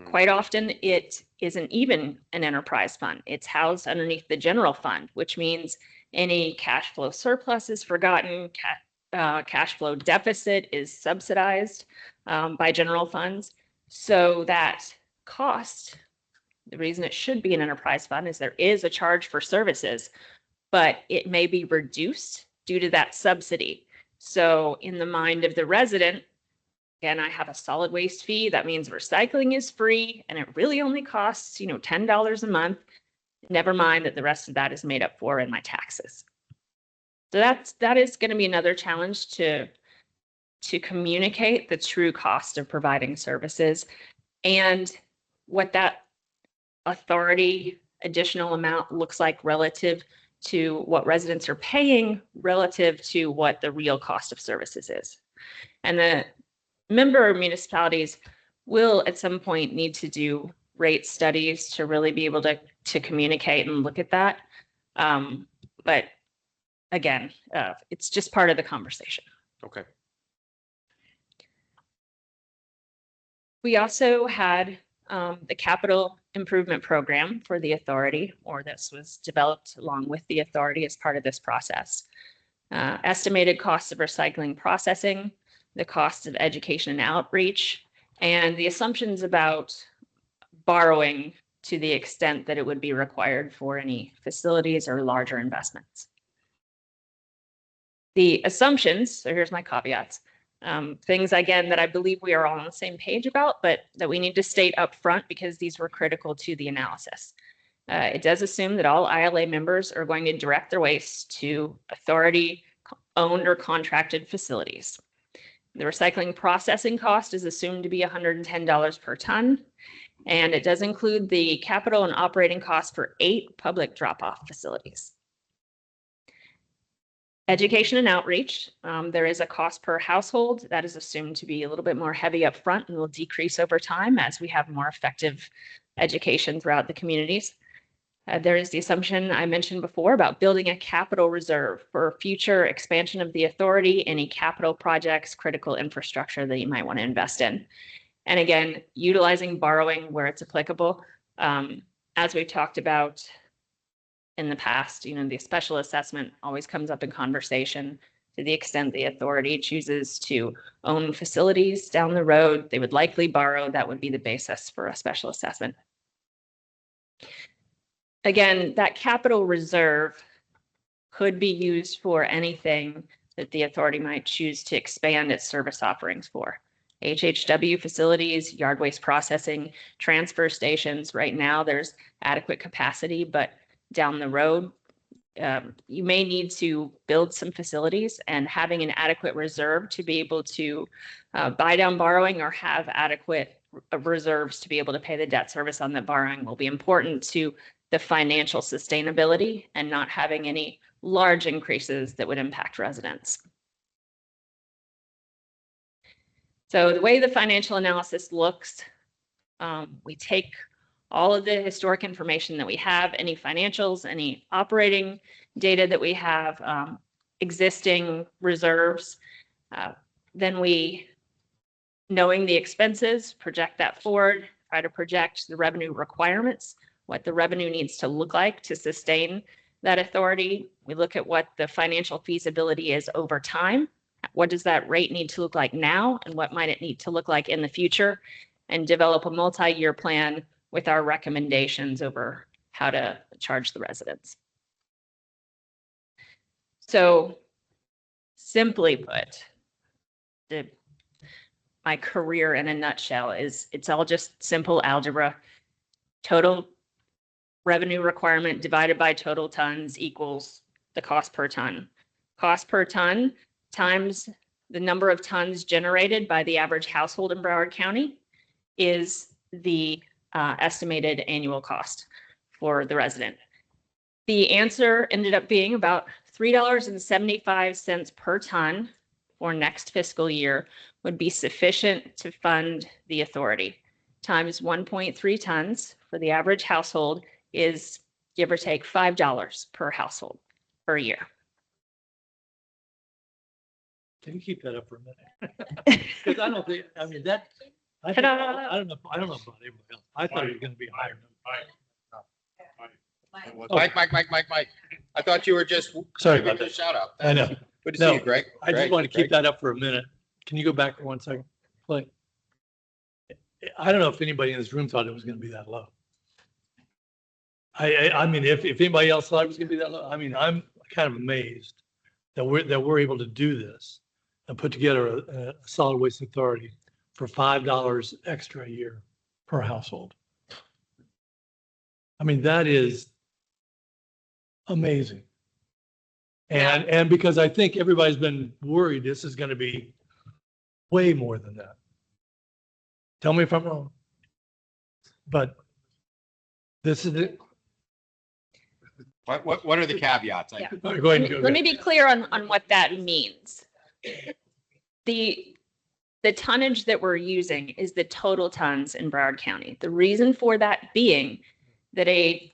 Quite often it isn't even an enterprise fund. It's housed underneath the general fund, which means any cash flow surplus is forgotten, cash flow deficit is subsidized by general funds. So that cost, the reason it should be an enterprise fund is there is a charge for services, but it may be reduced due to that subsidy. So in the mind of the resident, again, I have a solid waste fee. That means recycling is free and it really only costs, $10 a month. Never mind that the rest of that is made up for in my taxes. So that is going to be another challenge to communicate the true cost of providing services and what that authority additional amount looks like relative to what residents are paying relative to what the real cost of services is. And the member municipalities will at some point need to do rate studies to really be able to communicate and look at that. But again, it's just part of the conversation. Okay. We also had the capital improvement program for the authority, or this was developed along with the authority as part of this process. Estimated costs of recycling processing, the costs of education and outreach, and the assumptions about borrowing to the extent that it would be required for any facilities or larger investments. The assumptions, so here's my caveats, things again that I believe we are all on the same page about, but that we need to state up front because these were critical to the analysis. It does assume that all ILA members are going to direct their waste to authority owned or contracted facilities. The recycling processing cost is assumed to be $110 per ton, and it does include the capital and operating costs for 8 public drop-off facilities. Education and outreach, there is a cost per household that is assumed to be a little bit more heavy up front and will decrease over time as we have more effective education throughout the communities. There is the assumption I mentioned before about building a capital reserve for future expansion of the authority, any capital projects, critical infrastructure that you might want to invest in. And again, utilizing borrowing where it's applicable. As we've talked about in the past, the special assessment always comes up in conversation. To the extent the authority chooses to own facilities down the road, they would likely borrow. That would be the basis for a special assessment. Again, that capital reserve could be used for anything that the authority might choose to expand its service offerings for. HHW facilities, yard waste processing, transfer stations. Right now, there's adequate capacity, but down the road, you may need to build some facilities, and having an adequate reserve to be able to buy down borrowing or have adequate reserves to be able to pay the debt service on that borrowing will be important to the financial sustainability and not having any large increases that would impact residents. So the way the financial analysis looks, we take all of the historic information that we have, any financials, any operating data that we have, existing reserves. Then we, knowing the expenses, project that forward, try to project the revenue requirements, what the revenue needs to look like to sustain that authority. We look at what the financial feasibility is over time. What does that rate need to look like now, and what might it need to look like in the future, and develop a multi-year plan with our recommendations over how to charge the residents. So simply put, my career in a nutshell is it's all just simple algebra. Total revenue requirement divided by total tons equals the cost per ton. Cost per ton times the number of tons generated by the average household in Broward County is the estimated annual cost for the resident. The answer ended up being about $3.75 per ton for next fiscal year would be sufficient to fund the authority. Times 1.3 tons for the average household is give or take $5 per household per year. Can you keep that up for a minute? Because I don't think, I mean, that, I don't know about everybody else. I thought it was going to be higher. Mike. I thought you were just. Sorry about that. Shout out. I know. Good to see you, Greg. I just want to keep that up for a minute. Can you go back for 1 second? Play. I don't know if anybody in this room thought it was going to be that low. I mean, if anybody else thought it was going to be that low, I mean, I'm kind of amazed that we're able to do this and put together a solid waste authority for $5 extra a year per household. I mean, that is amazing. And because I think everybody's been worried this is going to be way more than that. Tell me if I'm wrong. But this is it. What are the caveats? Yeah. Go ahead. Let me be clear on what that means. The tonnage that we're using is the total tons in Broward County. The reason for that being that a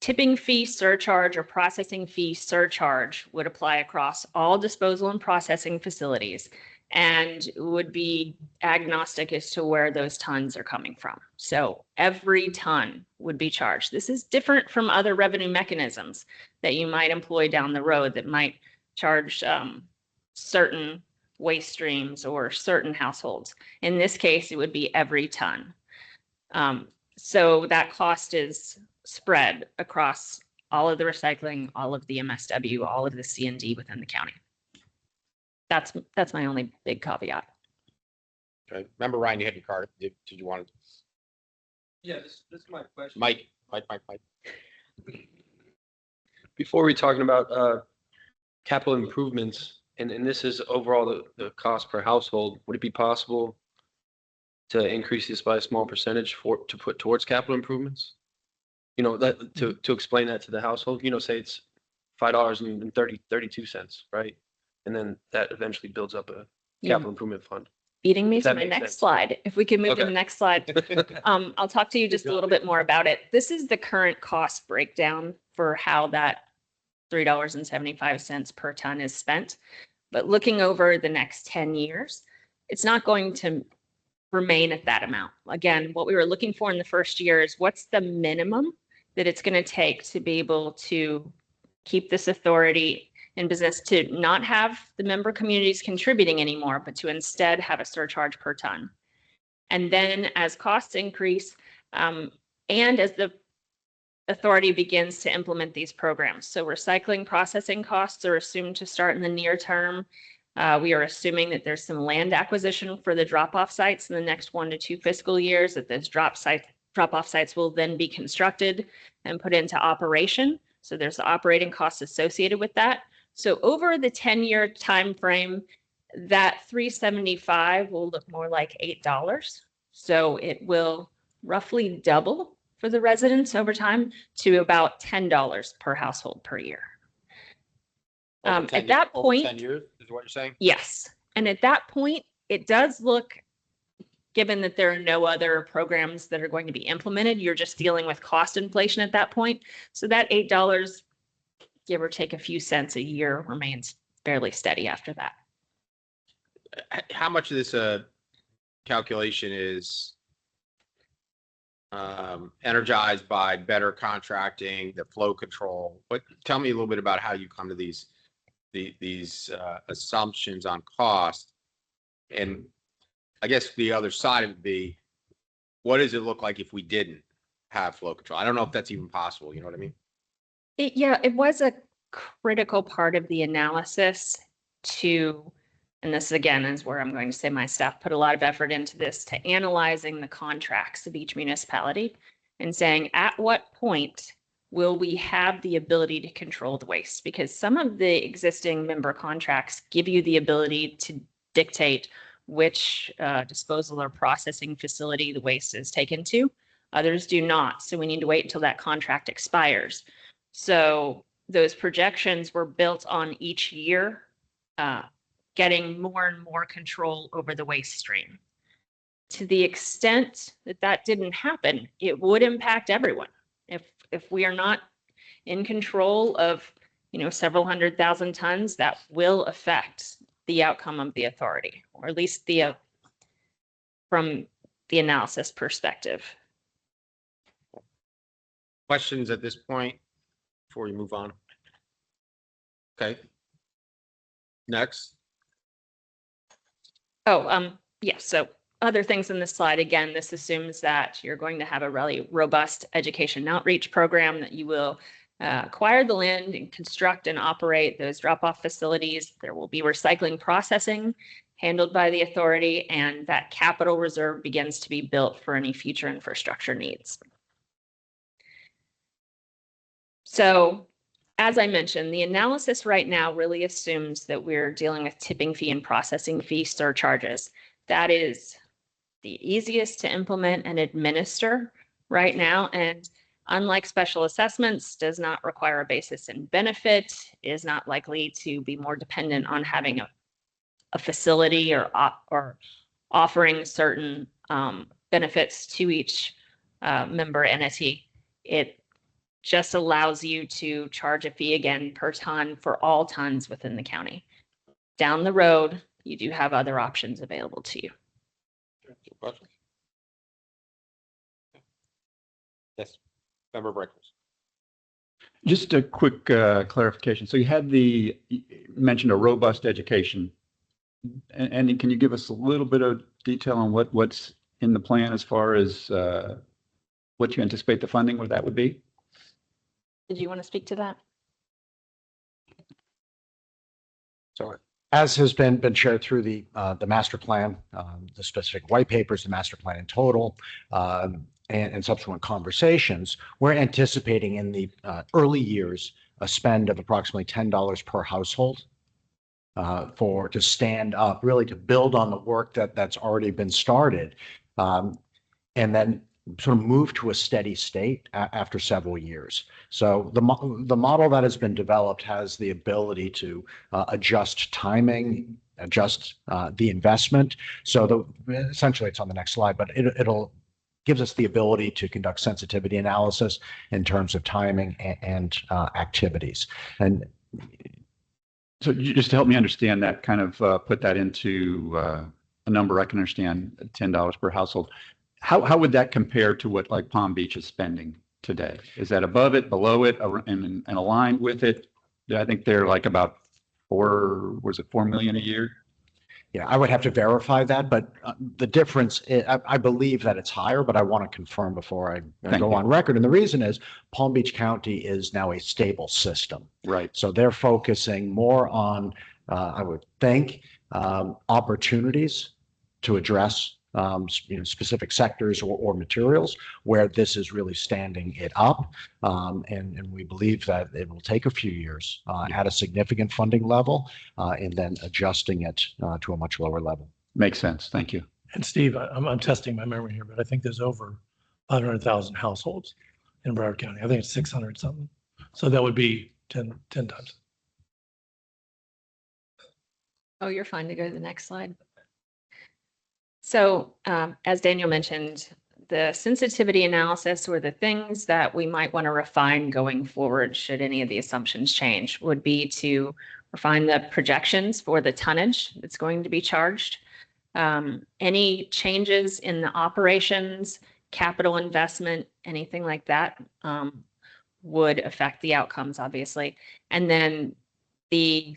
tipping fee surcharge or processing fee surcharge would apply across all disposal and processing facilities and would be agnostic as to where those tons are coming from. So every ton would be charged. This is different from other revenue mechanisms that you might employ down the road that might charge certain waste streams or certain households. In this case, it would be every ton. So that cost is spread across all of the recycling, all of the MSW, all of the C&D within the county. That's my only big caveat. Okay. Remember, Ryan, you had your card. Did you want to? Yeah, this is my question. Mike. Before we talking about capital improvements, and this is overall the cost per household, would it be possible to increase this by a small percentage to put towards capital improvements? You know, that to explain that to the household, you know, say it's $5.32, right? And then that eventually builds up a capital improvement fund. Beating me If to that my makes next sense. slide. If we can move to Okay. the next slide. I'll talk to you just a little bit more about it. This is the current cost breakdown for how that $3.75 per ton is spent. But looking over the next 10 years, it's not going to remain at that amount. Again, what we were looking for in the first year is what's the minimum that it's going to take to be able to keep this authority in business, to not have the member communities contributing anymore, but to instead have a surcharge per ton. And then as costs increase, and as the authority begins to implement these programs. So recycling processing costs are assumed to start in the near term. We are assuming that there's some land acquisition for the drop-off sites in the next 1 to 2 fiscal years, that those drop-off sites will then be constructed and put into operation. So there's the operating costs associated with that. So over the 10-year time frame, that 375 will look more like $8. So it will roughly double for the residents over time to about $10 per household per year. At that point, 10 years is what you're saying? yes. And at that point, it does look, given that there are no other programs that are going to be implemented, you're just dealing with cost inflation at that point. So that $8, give or take a few cents a year, remains fairly steady after that. How much of this calculation is energized by better contracting, the flow control? Tell me a little bit about how you come to these assumptions on cost. And I guess the other side would be, what does it look like if we didn't have flow control? I don't know if that's even possible. You know what I mean? It was a critical part of the analysis to, and this again is where I'm going to say my staff put a lot of effort into this, to analyzing the contracts of each municipality and saying, at what point will we have the ability to control the waste? Because some of the existing member contracts give you the ability to dictate which disposal or processing facility the waste is taken to. Others do not. So we need to wait until that contract expires. So those projections were built on each year, getting more and more control over the waste stream. To the extent that that didn't happen, it would impact everyone. If we are not in control of, several 100,000 tons, that will affect the outcome of the authority, or at least from the analysis perspective. Questions at this point before we move on? Okay. Next. Yeah, so other things in this slide, again, this assumes that you're going to have a really robust education outreach program, that you will acquire the land and construct and operate those drop-off facilities. There will be recycling processing handled by the authority, and that capital reserve begins to be built for any future infrastructure needs. So, as I mentioned, the analysis right now really assumes that we're dealing with tipping fee and processing fee surcharges. That is the easiest to implement and administer right now. And unlike special assessments, does not require a basis in benefit, is not likely to be more dependent on having a facility or offering certain benefits to each member entity. It just allows you to charge a fee again per ton for all tons within the county. Down the road, you do have other options available to you. Yes, member Breakers. Just a quick clarification. So you mentioned a robust education. And can you give us a little bit of detail on what's in the plan as far as what you anticipate the funding, what that would be? Did you want to speak to that? So as has been shared through the master plan, the specific white papers, the master plan in total, and subsequent conversations, we're anticipating in the early years a spend of approximately $10 per household to stand up, really to build on the work that's already been started, and then sort of move to a steady state after several years. So the model that has been developed has the ability to adjust timing, adjust the investment. So essentially it's on the next slide, but it'll gives us the ability to conduct sensitivity analysis in terms of timing and activities. And so just to help me understand that, kind of put that into a number I can understand, $10 per household. How would that compare to what like Palm Beach is spending today? Is that above it, below it, and aligned with it? I think they're like about $4 million a year? Yeah, I would have to verify that, but the difference, I believe that it's higher, but I want to confirm before I go on record. And the reason is Palm Beach County is now a stable system. Right. So they're focusing more on I would think, opportunities to address specific sectors or materials where this is really standing it up. And we believe that it will take a few years at a significant funding level and then adjusting it to a much lower level. Makes sense. Thank you. And Steve, I'm testing my memory here, but I think there's over 500,000 households in Broward County. I think it's 600 something. So that would be 10 times. Oh, you're fine to go to the next slide. So as Daniel mentioned, the sensitivity analysis or the things that we might want to refine going forward, should any of the assumptions change, would be to refine the projections for the tonnage that's going to be charged. Any changes in the operations, capital investment, anything like that would affect the outcomes, obviously. And then the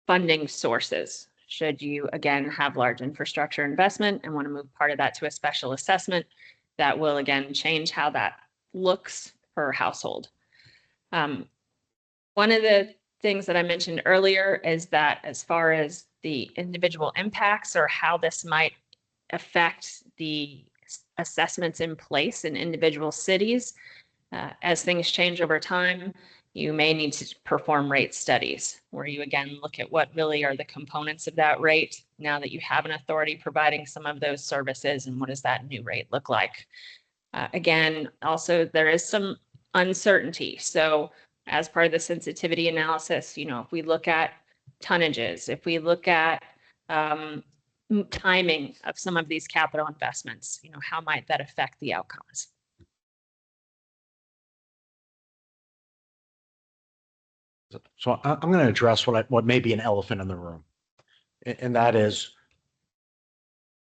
funding sources. Should you, again, have large infrastructure investment and want to move part of that to a special assessment, that will, again, change how that looks per household. One of the things that I mentioned earlier is that as far as the individual impacts or how this might affect the assessments in place in individual cities, as things change over time, you may need to perform rate studies where you, again, look at what really are the components of that rate now that you have an authority providing some of those services, and what does that new rate look like? Again, also, there is some uncertainty. So as part of the sensitivity analysis, if we look at tonnages, if we look at timing of some of these capital investments, how might that affect the outcomes? So I'm going to address what may be an elephant in the room, and that is,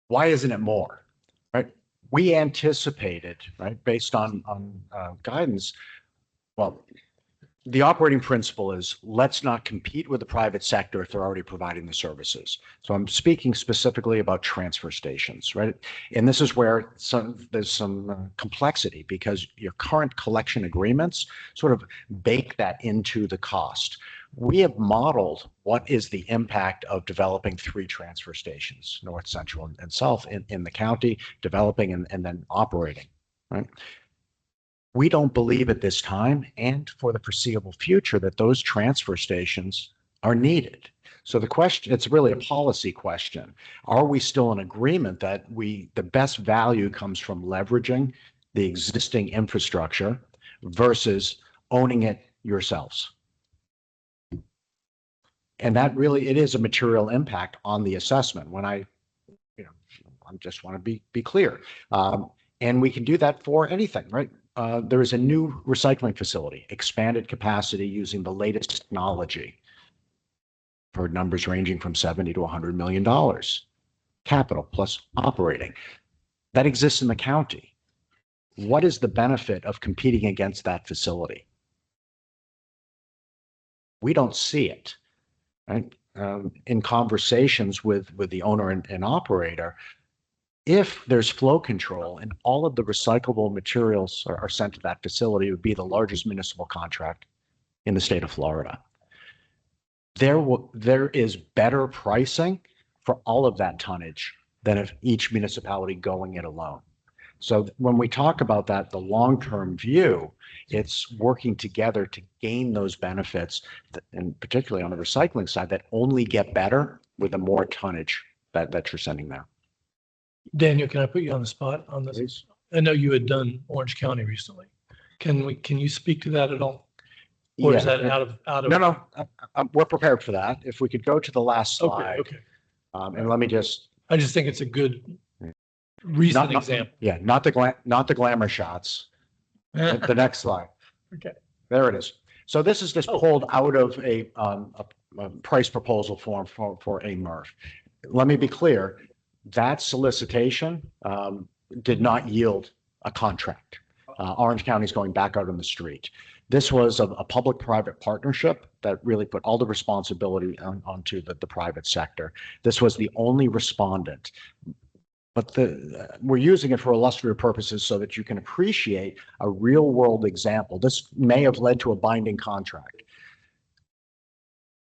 why isn't it more, right? We anticipated, right, based on guidance, well, the operating principle is let's not compete with the private sector if they're already providing the services. So I'm speaking specifically about transfer stations, right? And this is where there's some complexity, because your current collection agreements sort of bake that into the cost. We have modeled what is the impact of developing 3 transfer stations, north, central, and south in the county, developing and then operating, right? We don't believe at this time and for the foreseeable future that those transfer stations are needed. So the question, it's really a policy question. Are we still in agreement that the best value comes from leveraging the existing infrastructure versus owning it yourselves? And that really, it is a material impact on the assessment. When I just want to be clear. And we can do that for anything, right? There is a new recycling facility, expanded capacity using the latest technology for numbers ranging from $70 to $100 million. Capital plus operating. That exists in the county. What is the benefit of competing against that facility? We don't see it, right? In conversations with the owner and operator, if there's flow control and all of the recyclable materials are sent to that facility, it would be the largest municipal contract in the state of Florida. There is better pricing for all of that tonnage than if each municipality going it alone. So when we talk about that, the long-term view, it's working together to gain those benefits, and particularly on the recycling side, that only get better with the more tonnage that you're sending there. Daniel, can I put you on the spot on this? Please. I know you had done Orange County recently. Can you speak to that at all? Or is that out of? No, we're prepared for that. If we could go to the last slide. Okay. And let me just. I just think it's a good recent example. Yeah, not the glamour shots. The next slide. Okay. There it is. So this is just pulled out of a price proposal form for a MRF. Let me be clear. That solicitation did not yield a contract. Orange County is going back out on the street. This was a public-private partnership that really put all the responsibility onto the private sector. This was the only respondent. But we're using it for illustrative purposes so that you can appreciate a real-world example. This may have led to a binding contract.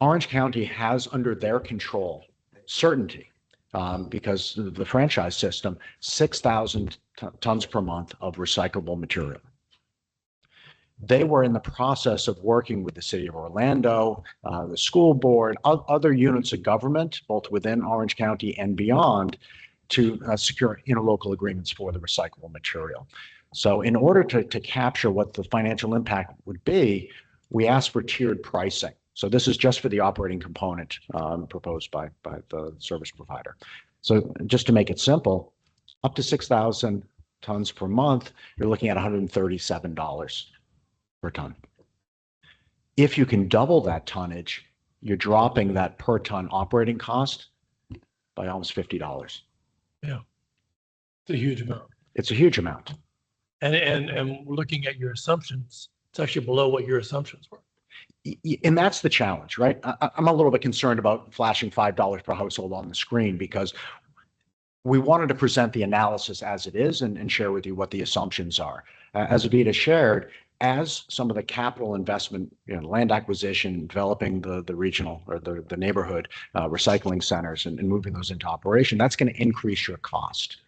Orange County has under their control certainty because of the franchise system, 6,000 tons per month of recyclable material. They were in the process of working with the city of Orlando, the school board, other units of government, both within Orange County and beyond, to secure interlocal agreements for the recyclable material. So in order to capture what the financial impact would be, we asked for tiered pricing. So this is just for the operating component proposed by the service provider. So just to make it simple, up to 6,000 tons per month, you're looking at $137 per ton. If you can double that tonnage, you're dropping that per ton operating cost by almost $50. Yeah. It's a huge amount. It's a huge amount. And looking at your assumptions, it's actually below what your assumptions were. And that's the challenge, right? I'm a little bit concerned about flashing $5 per household on the screen because we wanted to present the analysis as it is and share with you what the assumptions are. As Avita shared, as some of the capital investment, land acquisition, developing the regional or the neighborhood recycling centers and moving those into operation, that's going to increase your cost.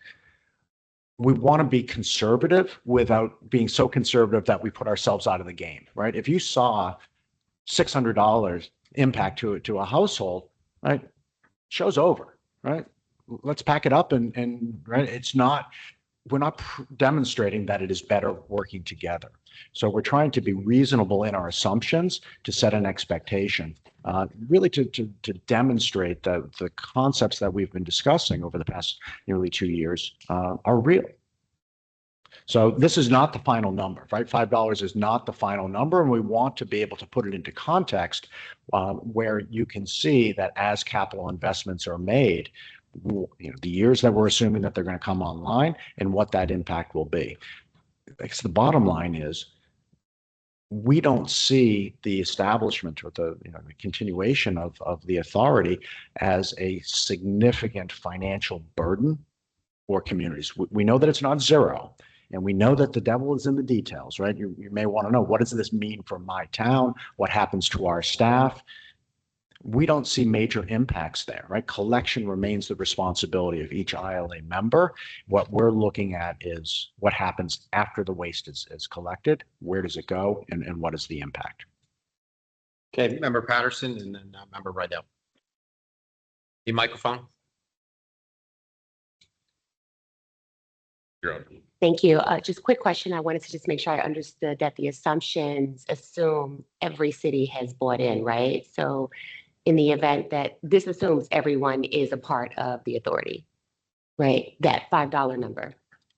We want to be conservative without being so conservative that we put ourselves out of the game, right? If you saw $600 impact to a household, right? Show's over, right? Let's pack it up and right. We're not demonstrating that it is better working together. So we're trying to be reasonable in our assumptions to set an expectation, really to demonstrate that the concepts that we've been discussing over the past nearly 2 years are real. So this is not the final number, right? $5 is not the final number, and we want to be able to put it into context where you can see that as capital investments are made, the years that we're assuming that they're going to come online and what that impact will be. Because the bottom line is, we don't see the establishment or the continuation of the authority as a significant financial burden for communities. We know that it's not zero. And we know that the devil is in the details, right? You may want to know, what does this mean for my town? What happens to our staff? We don't see major impacts there, right? Collection remains the responsibility of each ILA member. What we're looking at is what happens after the waste is collected, where does it go, and what is the impact? Okay, Member Patterson and then Member Rydell. The microphone. You're on. Thank you. Just a quick question. I wanted to just make sure I understood that the assumptions assume every city has bought in, right? So in the event that this assumes everyone is a part of the authority, right? That $5 number.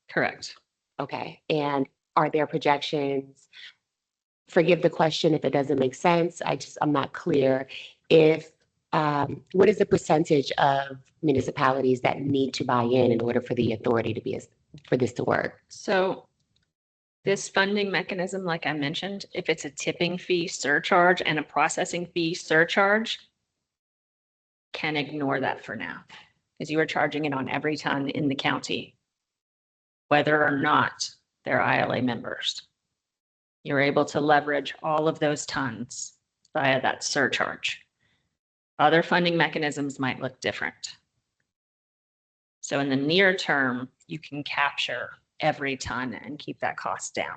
Correct. Okay. And are there projections? Forgive the question if it doesn't make sense. I'm not clear. What is the percentage of municipalities that need to buy in order for the authority to be for this to work? So this funding mechanism, like I mentioned, if it's a tipping fee surcharge and a processing fee surcharge, can ignore that for now, because you are charging it on every ton in the county, whether or not they're ILA members. You're able to leverage all of those tons via that surcharge. Other funding mechanisms might look different. So in the near term, you can capture every ton and keep that cost down.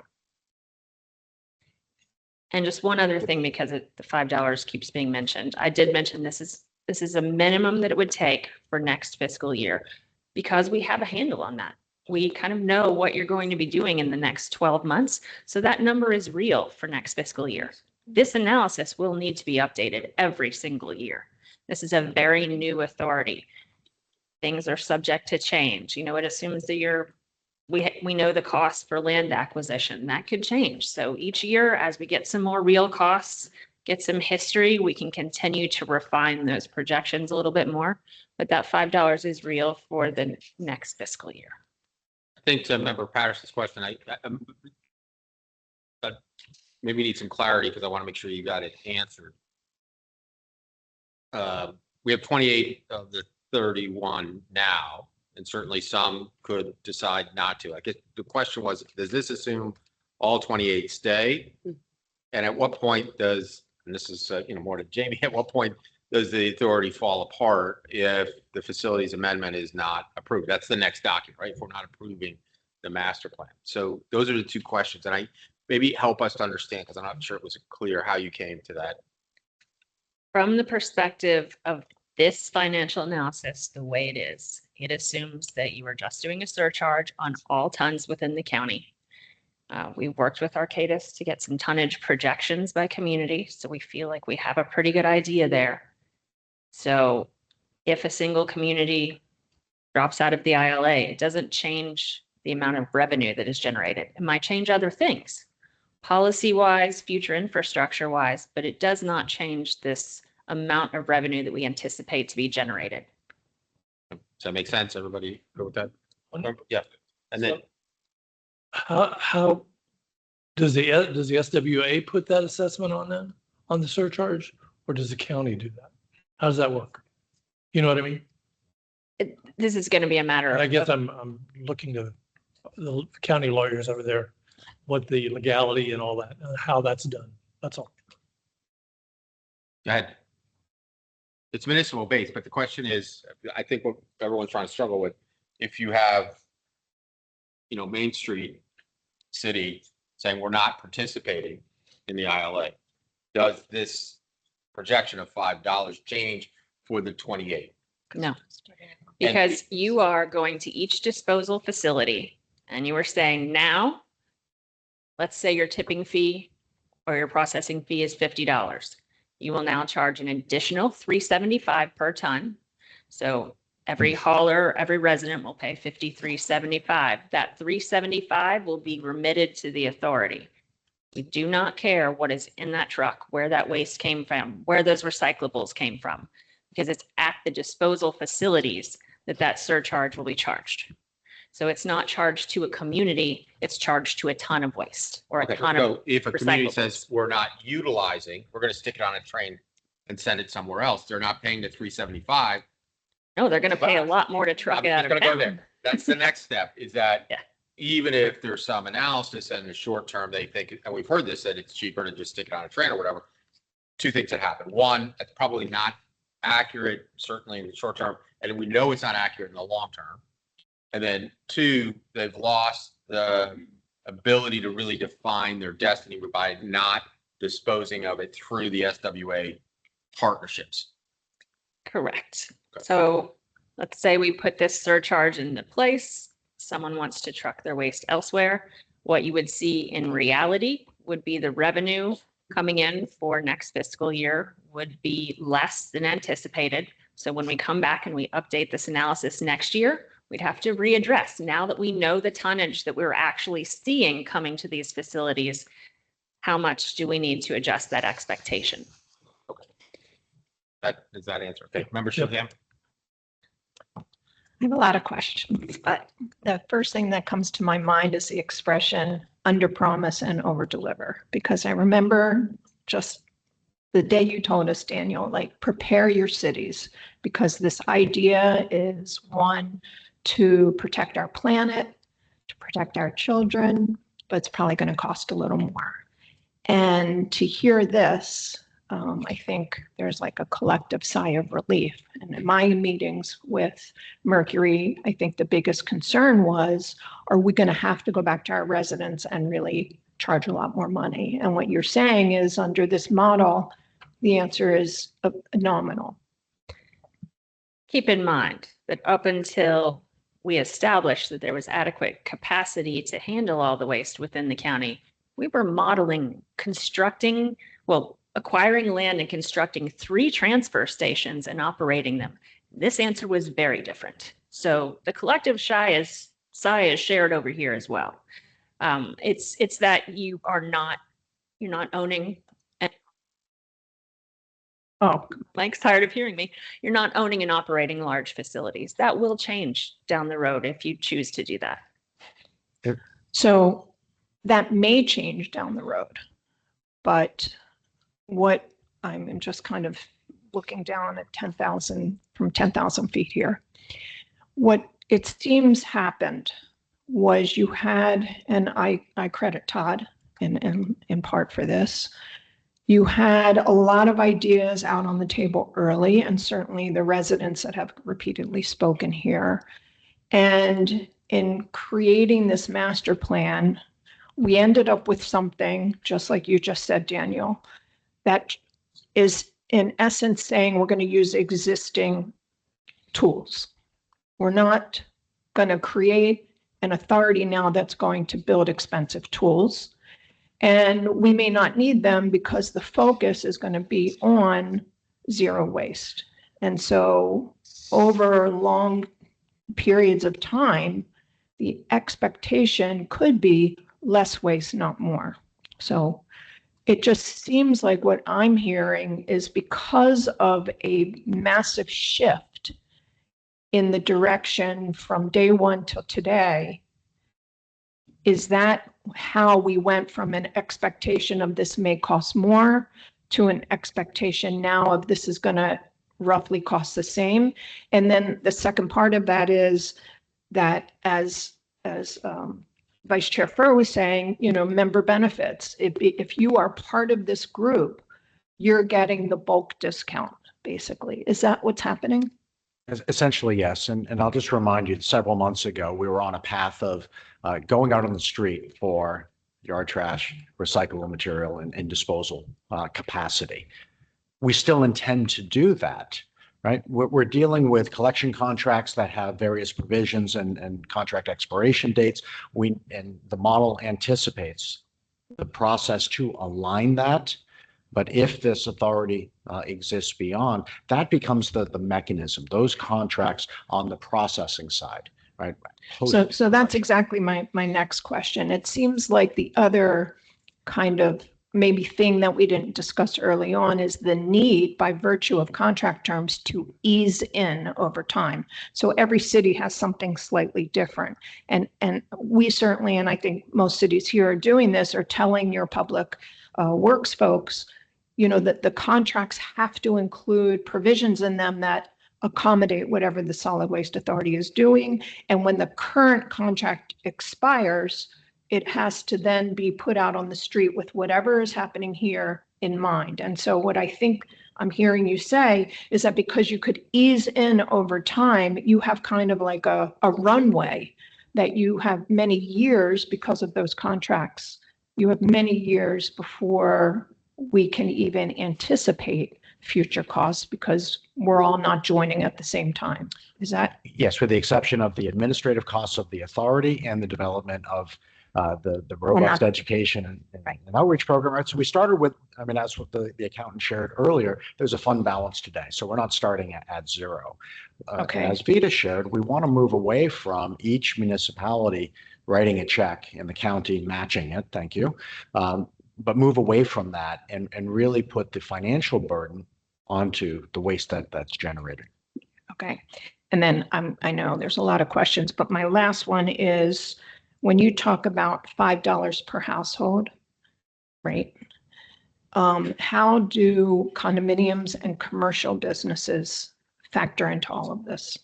And just one other thing, because the $5 keeps being mentioned. I did mention this is a minimum that it would take for next fiscal year, because we have a handle on that. We kind of know what you're going to be doing in the next 12 months. So that number is real for next fiscal year. This analysis will need to be updated every single year. This is a very new authority. Things are subject to change. It assumes that we know the cost for land acquisition. That could change. So each year, as we get some more real costs, get some history, we can continue to refine those projections a little bit more. But that $5 is real for the next fiscal year. I think to Member Patterson's question, I maybe need some clarity because I want to make sure you got it answered. We have 28 of the 31 now, and certainly some could decide not to. I guess the question was, does this assume all 28 stay? And at what point does and this is, more to Jamie, at what point does the authority fall apart if the facilities amendment is not approved? That's the next document, right? If we're not approving the master plan. So those are the two questions, and maybe help us to understand, because I'm not sure it was clear how you came to that. From the perspective of this financial analysis, the way it is, it assumes that you are just doing a surcharge on all tons within the county. We worked with Arcadis to get some tonnage projections by community, so we feel like we have a pretty good idea there. So if a single community drops out of the ILA, it doesn't change the amount of revenue that is generated. It might change other things, policy-wise, future infrastructure-wise, but it does not change this amount of revenue that we anticipate to be generated. Does that make sense? Everybody go with that? Yeah. And then How does the SWA put that assessment on the surcharge, or does the county do that? How does that work? You know what I mean? This is going to be a matter of. I guess I'm looking to the county lawyers over there, what the legality and all that, how that's done. That's all. Go ahead. It's municipal based, but the question is, I think what everyone's trying to struggle with, if you have, Main Street City saying we're not participating in the ILA, does this projection of $5 change for the 28? No, because you are going to each disposal facility and you are saying now, let's say your tipping fee or your processing fee is $50. You will now charge an additional $3.75 per ton. So every hauler, every resident will pay $53.75. That $3.75 will be remitted to the authority. We do not care what is in that truck, where that waste came from, where those recyclables came from, because it's at the disposal facilities that surcharge will be charged. So it's not charged to a community, it's charged to a ton of waste or a ton of if a community recyclables. says we're not utilizing, we're going to stick it on a train and send it somewhere else, they're not paying the $3.75. No, they're going to pay a lot more to truck it out of Going to go town. there. That's the next step, is that even if there's some analysis in the short term, they think, and we've heard this, that it's cheaper to just stick it on a train or whatever. Two things that happen. One, it's probably not accurate, certainly in the short term, and we know it's not accurate in the long term. And then two, they've lost the ability to really define their destiny by not disposing of it through the SWA partnerships. Correct. So let's say we put this surcharge into place. Someone wants to truck their waste elsewhere. What you would see in reality would be the revenue coming in for next fiscal year would be less than anticipated. So when we come back and we update this analysis next year, we'd have to readdress, now that we know the tonnage that we're actually seeing coming to these facilities, how much do we need to adjust that expectation? Does that answer? Okay, Member Shilham? I have a lot of questions, but the first thing that comes to my mind is the expression under promise and over deliver, because I remember just the day you told us, Daniel, like prepare your cities, because this idea is one, to protect our planet, to protect our children, but it's probably going to cost a little more. And to hear this, I think there's like a collective sigh of relief. And in my meetings with Mercury, I think the biggest concern was, are we going to have to go back to our residents and really charge a lot more money? And what you're saying is, under this model, the answer is nominal. Keep in mind that up until we established that there was adequate capacity to handle all the waste within the county, we were modeling acquiring land and constructing 3 transfer stations and operating them. This answer was very different. So the collective sigh is shared over here as well. It's that you're not owning. Oh, Mike's tired of hearing me. You're not owning and operating large facilities. That will change down the road if you choose to do that. So that may change down the road, but what I'm just kind of looking down at 10,000 from 10,000 feet here. What it seems happened was you had, and I credit Todd in part for this, You had a lot of ideas out on the table early, and certainly the residents that have repeatedly spoken here. And in creating this master plan, we ended up with something, just like you just said, Daniel, that is in essence saying we're going to use existing tools. We're not going to create an authority now that's going to build expensive tools. And we may not need them because the focus is going to be on zero waste. And so over long periods of time, the expectation could be less waste, not more. So it just seems like what I'm hearing is because of a massive shift in the direction from day one till today, is that how we went from an expectation of this may cost more to an expectation now of this is going to roughly cost the same? And then the second part of that is that as Vice Chair Furr was saying, member benefits. If you are part of this group, you're getting the bulk discount, basically. Is that what's happening? Essentially, yes. And I'll just remind you, several months ago, we were on a path of going out on the street for yard trash, recyclable material, and disposal capacity. We still intend to do that, right? We're dealing with collection contracts that have various provisions and contract expiration dates. And the model anticipates the process to align that. But if this authority exists beyond, that becomes the mechanism, those contracts on the processing side, right? So that's exactly my next question. It seems like the other kind of maybe thing that we didn't discuss early on is the need by virtue of contract terms to ease in over time. So every city has something slightly different. And we certainly, and I think most cities here are doing this, are telling your public works folks, that the contracts have to include provisions in them that accommodate whatever the solid waste authority is doing. And when the current contract expires, it has to then be put out on the street with whatever is happening here in mind. And so what I think I'm hearing you say is that because you could ease in over time, you have kind of like a runway that you have many years because of those contracts. You have many years before we can even anticipate future costs because we're all not joining at the same time. Is that? Yes, with the exception of the administrative costs of the authority and the development of the robust education and outreach program. Right. So we started with, that's what the accountant shared earlier. There's a fund balance today. So we're not starting at zero. Okay. As Vita shared, we want to move away from each municipality writing a check and the county matching it. Thank you. But move away from that and really put the financial burden onto the waste that's generated. Okay. And then I know there's a lot of questions, but my last one is when you talk about $5 per household, right? How do condominiums and commercial businesses factor into all of this?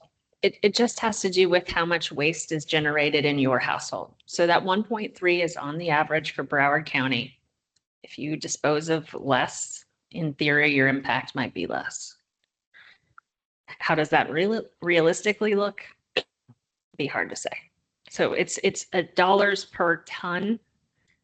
It just has to do with how much waste is generated in your household. So that 1.3 is on the average for Broward County. If you dispose of less, in theory, your impact might be less. How does that realistically look? Be hard to say. So it's a dollars per ton.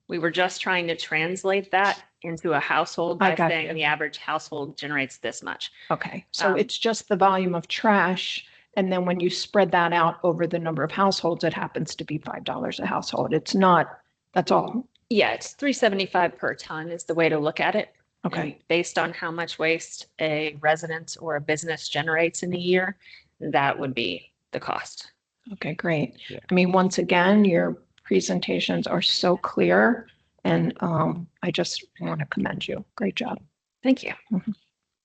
We were just trying to translate that into a household by saying the average household generates this much. Okay, so it's just the volume of trash. And then when you spread that out over the number of households, it happens to be $5 a household. It's not, that's all. Yeah, it's $3.75 per ton is the way to look at it. Okay. And based on how much waste a resident or a business generates in a year, that would be the cost. Okay, great. Yeah. Once again, your presentations are so clear and I just want to commend you. Great job. Thank you. Mm-hmm.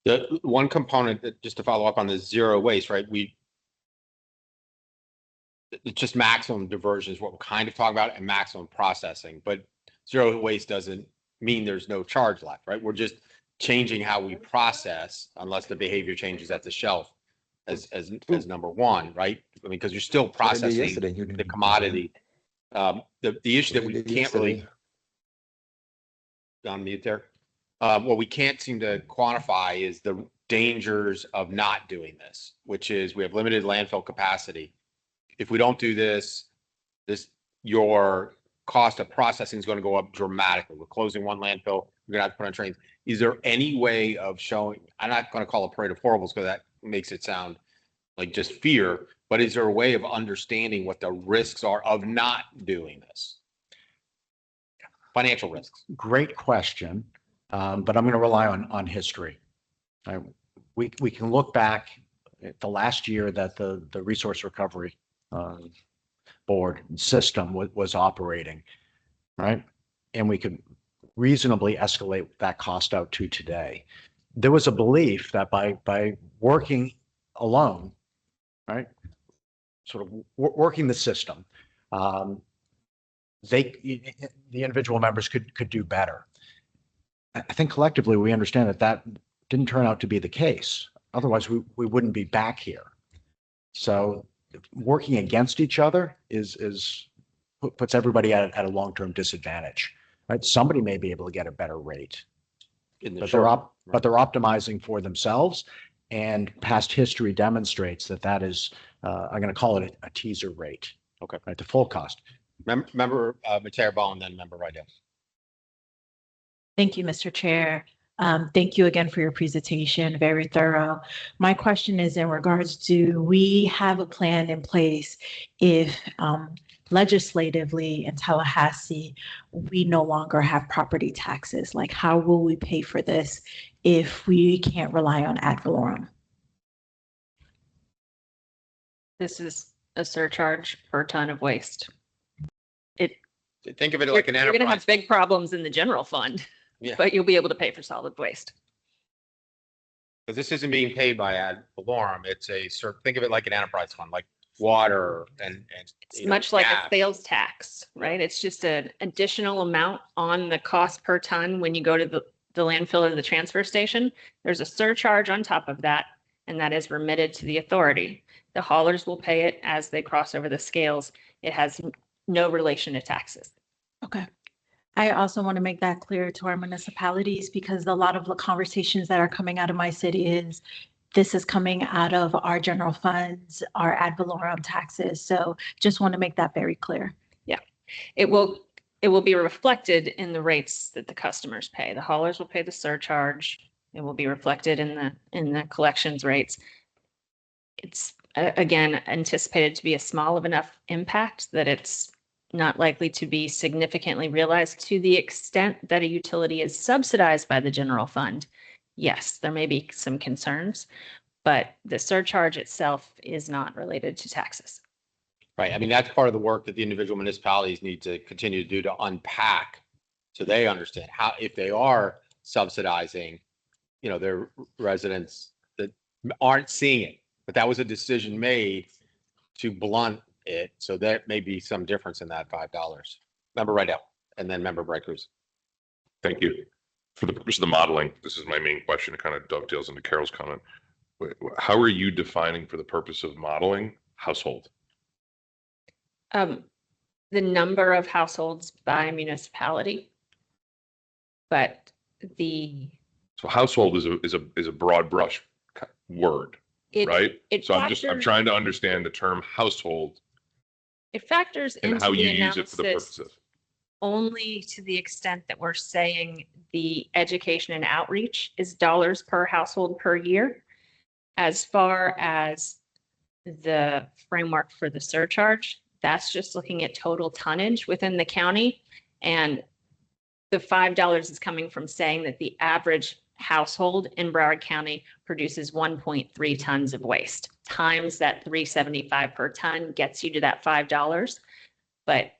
The one component that, just to follow up on the zero waste, right? It's just maximum diversion is what we're kind of talking about and maximum processing, but zero waste doesn't mean there's no charge left, right? We're just changing how we process unless the behavior changes at the shelf as number one, right? Because you're still processing the commodity. The issue that we can't really on mute there. what we can't seem to quantify is the dangers of not doing this, which is we have limited landfill capacity. If we don't do this, your cost of processing is going to go up dramatically. We're closing one landfill. We're going to have to put on trains. Is there any way of showing, I'm not going to call it parade of horribles because that makes it sound like just fear, but is there a way of understanding what the risks are of not doing this? Financial risks. Great question, but I'm going to rely on history. We can look back at the last year that the Resource Recovery Board system was operating, right? And we could reasonably escalate that cost out to today. There was a belief that by working alone, right, sort of working the system, the individual members could do better. I think collectively we understand that didn't turn out to be the case. Otherwise, we wouldn't be back here. So working against each other puts everybody at a long-term disadvantage. Right? Somebody may be able to get a better rate, but they're optimizing for themselves. And past history demonstrates that is, I'm going to call it a teaser rate. Okay. Right, the full cost. Member Matera Ball, and then Member Rydell. Thank you, Mr. Chair. Thank you again for your presentation, very thorough. My question is in regards to, we have a plan in place if legislatively in Tallahassee, we no longer have property taxes. Like, how will we pay for this if we can't rely on ad valorem? This is a surcharge per ton of waste. Think of it like an enterprise. You're going to have big problems in the general fund, but you'll be able to pay for solid waste. Because this isn't being paid by ad valorem. Think of it like an enterprise fund, like water and it's much like gas. a sales tax, right? It's just an additional amount on the cost per ton when you go to the landfill or the transfer station. There's a surcharge on top of that, and that is remitted to the authority. The haulers will pay it as they cross over the scales. It has no relation to taxes. Okay. I also want to make that clear to our municipalities, because a lot of the conversations that are coming out of my city is this is coming out of our general funds, our ad valorem taxes. So just want to make that very clear. Yeah, it will be reflected in the rates that the customers pay. The haulers will pay the surcharge. It will be reflected in the collections rates. It's again anticipated to be a small of enough impact that it's not likely to be significantly realized to the extent that a utility is subsidized by the general fund. Yes, there may be some concerns, but the surcharge itself is not related to taxes. Right. I mean, that's part of the work that the individual municipalities need to continue to do to unpack so they understand how, if they are subsidizing, their residents that aren't seeing it. But that was a decision made to blunt it. So there may be some difference in that $5. Member Rydell, and then Member Bright Cruz. Thank you. For the purpose of the modeling, this is my main question. It kind of dovetails into Carol's comment. How are you defining, for the purpose of modeling, household? The number of households by municipality, but so household is a broad brush word, right? I'm trying to understand the term household. It factors into and how you the use it for the analysis purposes. only to the extent that we're saying the education and outreach is dollars per household per year. As far as the framework for the surcharge, that's just looking at total tonnage within the county. And the $5 is coming from saying that the average household in Broward County produces 1.3 tons of waste, times that $3.75 per ton gets you to that $5. But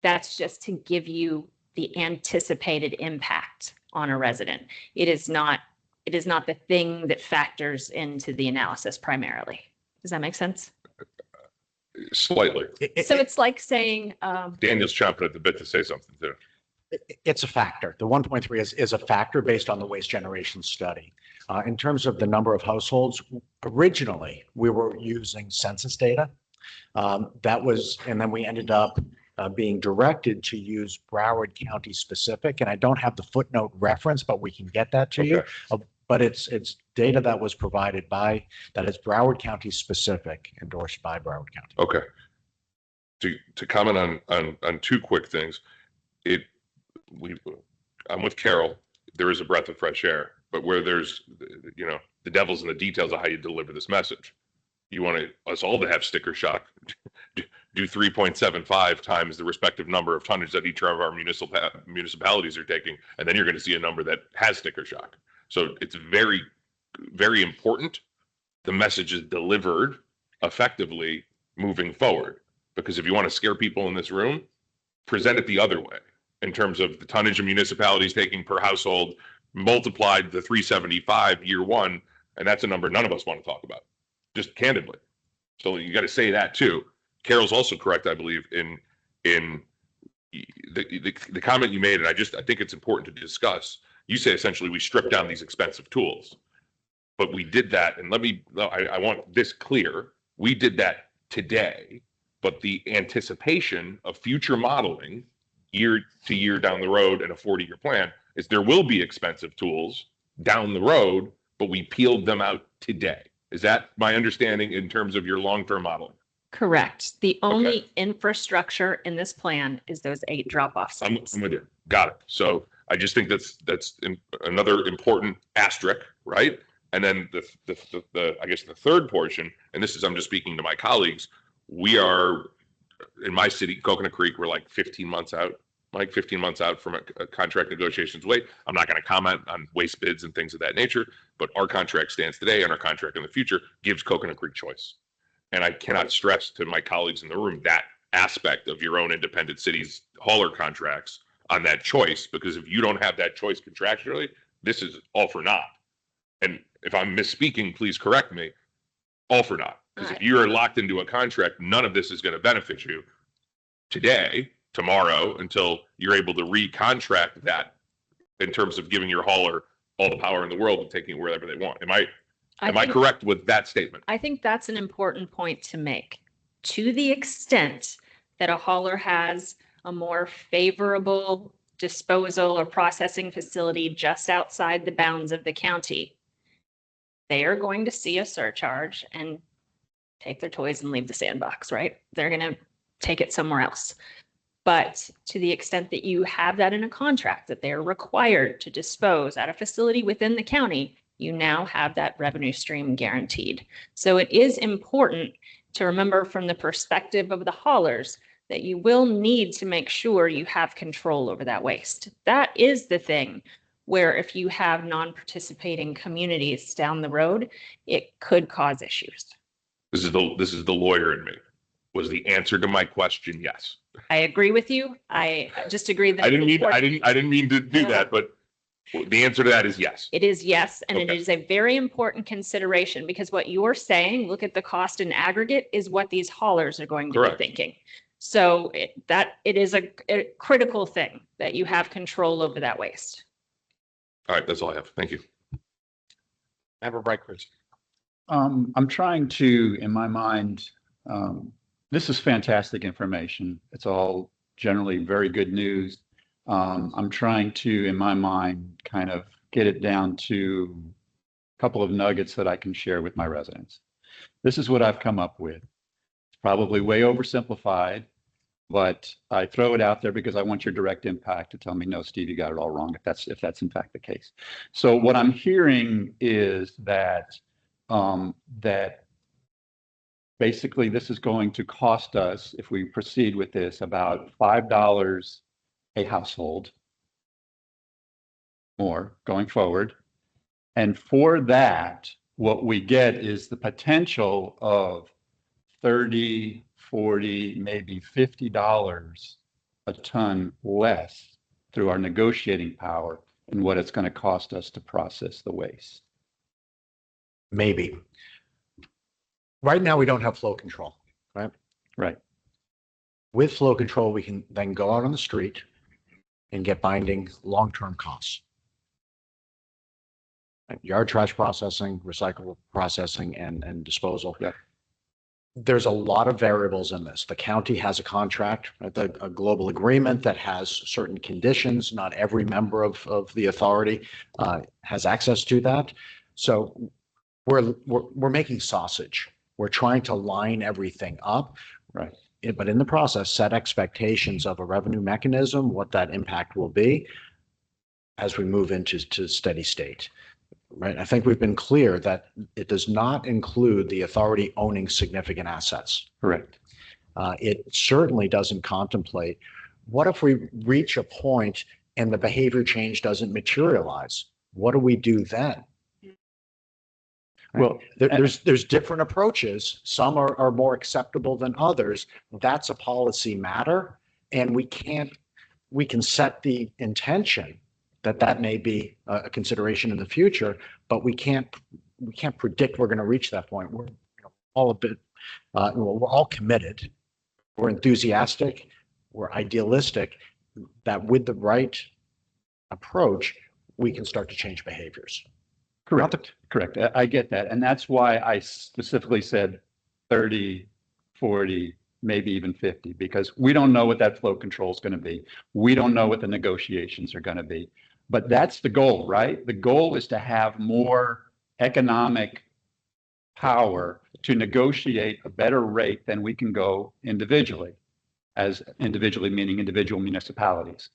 that's just to give you the anticipated impact on a resident. It is not the thing that factors into the analysis primarily. Does that make sense? Slightly. So it's like saying, Daniel's chomping at the bit to say something too. It's a factor. The 1.3 is a factor based on the waste generation study. In terms of the number of households, originally we were using census data. And then we ended up being directed to use Broward County specific, and I don't have the footnote reference, but we can get that to you. But it's data that was provided by, that is Broward County specific, endorsed by Broward County. Okay. To comment on two quick things, I'm with Carol. There is a breath of fresh air, but where there's, the devil's in the details of how you deliver this message. You want us all to have sticker shock. Do 3.75 times the respective number of tonnage that each of our municipalities are taking, and then you're going to see a number that has sticker shock. So it's very, very important the message is delivered effectively moving forward. Because if you want to scare people in this room, present it the other way in terms of the tonnage of municipalities taking per household, multiplied the 375 year one, and that's a number none of us want to talk about, just candidly. So you got to say that too. Carol's also correct, I believe, in the comment you made, and I think it's important to discuss. You say essentially we stripped down these expensive tools, but we did that, and I want this clear. We did that today, but the anticipation of future modeling year to year down the road and a 40-year plan is there will be expensive tools down the road, but we peeled them out today. Is that my understanding in terms of your long-term modeling? Correct. The only infrastructure in this plan is those 8 drop-off sites. I'm with you. Got it. So I just think that's another important asterisk, right? And then I guess the third portion, and this is, I'm just speaking to my colleagues, we are in my city, Coconut Creek, we're like 15 months out, Mike, 15 months out from a contract negotiations wait. I'm not going to comment on waste bids and things of that nature, but our contract stands today and our contract in the future gives Coconut Creek choice. And I cannot stress to my colleagues in the room that aspect of your own independent city's hauler contracts on that choice, because if you don't have that choice contractually, this is all for naught. And if I'm misspeaking, please correct me, all for naught. Because if you're locked into a contract, none of this is going to benefit you today, tomorrow, until you're able to recontract that in terms of giving your hauler all the power in the world and taking it wherever they want. Am I correct with that statement? I think that's an important point to make. To the extent that a hauler has a more favorable disposal or processing facility just outside the bounds of the county, they are going to see a surcharge and take their toys and leave the sandbox, right? They're going to take it somewhere else. But to the extent that you have that in a contract, that they're required to dispose at a facility within the county, you now have that revenue stream guaranteed. So it is important to remember from the perspective of the haulers that you will need to make sure you have control over that waste. That is the thing where if you have non-participating communities down the road, it could cause issues. This is the lawyer in me. Was the answer to my question yes? I agree with you. I just agree that I didn't mean to do that, but the answer to that is yes. It is yes, and it is a very important consideration because what you're saying, look at the cost in aggregate, is what these haulers are going to be thinking. So it is a critical thing that you have control over that waste. All right, that's all I have. Thank you. Member Brightcrest. I'm trying to, in my mind, this is fantastic information. It's all generally very good news. I'm trying to, in my mind, kind of get it down to a couple of nuggets that I can share with my residents. This is what I've come up with. It's probably way oversimplified, but I throw it out there because I want your direct impact to tell me, no, Steve, you got it all wrong, if that's in fact the case. So what I'm hearing is that that basically this is going to cost us, if we proceed with this, about $5 a household more going forward. And for that, what we get is the potential of $30, $40, maybe $50 a ton less through our negotiating power and what it's going to cost us to process the waste. Maybe. Right now, we don't have flow control, right? Right. With flow control, we can then go out on the street and get binding long-term costs. Yard trash processing, recyclable processing, and disposal. Yeah. there's a lot of variables in this. The county has a contract, right, a global agreement that has certain conditions. Not every member of the authority has access to that. So we're making sausage. We're trying to line everything up. Right. But in the process, set expectations of a revenue mechanism, what that impact will be as we move into steady state. Right. I think we've been clear that it does not include the authority owning significant assets. Correct. It certainly doesn't contemplate what if we reach a point and the behavior change doesn't materialize? What do we do then? Well, there's different approaches. Some are more acceptable than others. That's a policy matter, and we can set the intention that may be a consideration in the future, but we can't predict we're going to reach that point. We're all a bit, we're all committed. We're enthusiastic. We're idealistic that with the right approach, we can start to change behaviors. Correct. Correct. I get that. And that's why I specifically said 30, 40, maybe even 50, because we don't know what that flow control is going to be. We don't know what the negotiations are going to be. But that's the goal, right? The goal is to have more economic power to negotiate a better rate than we can go individually, as individually meaning individual municipalities.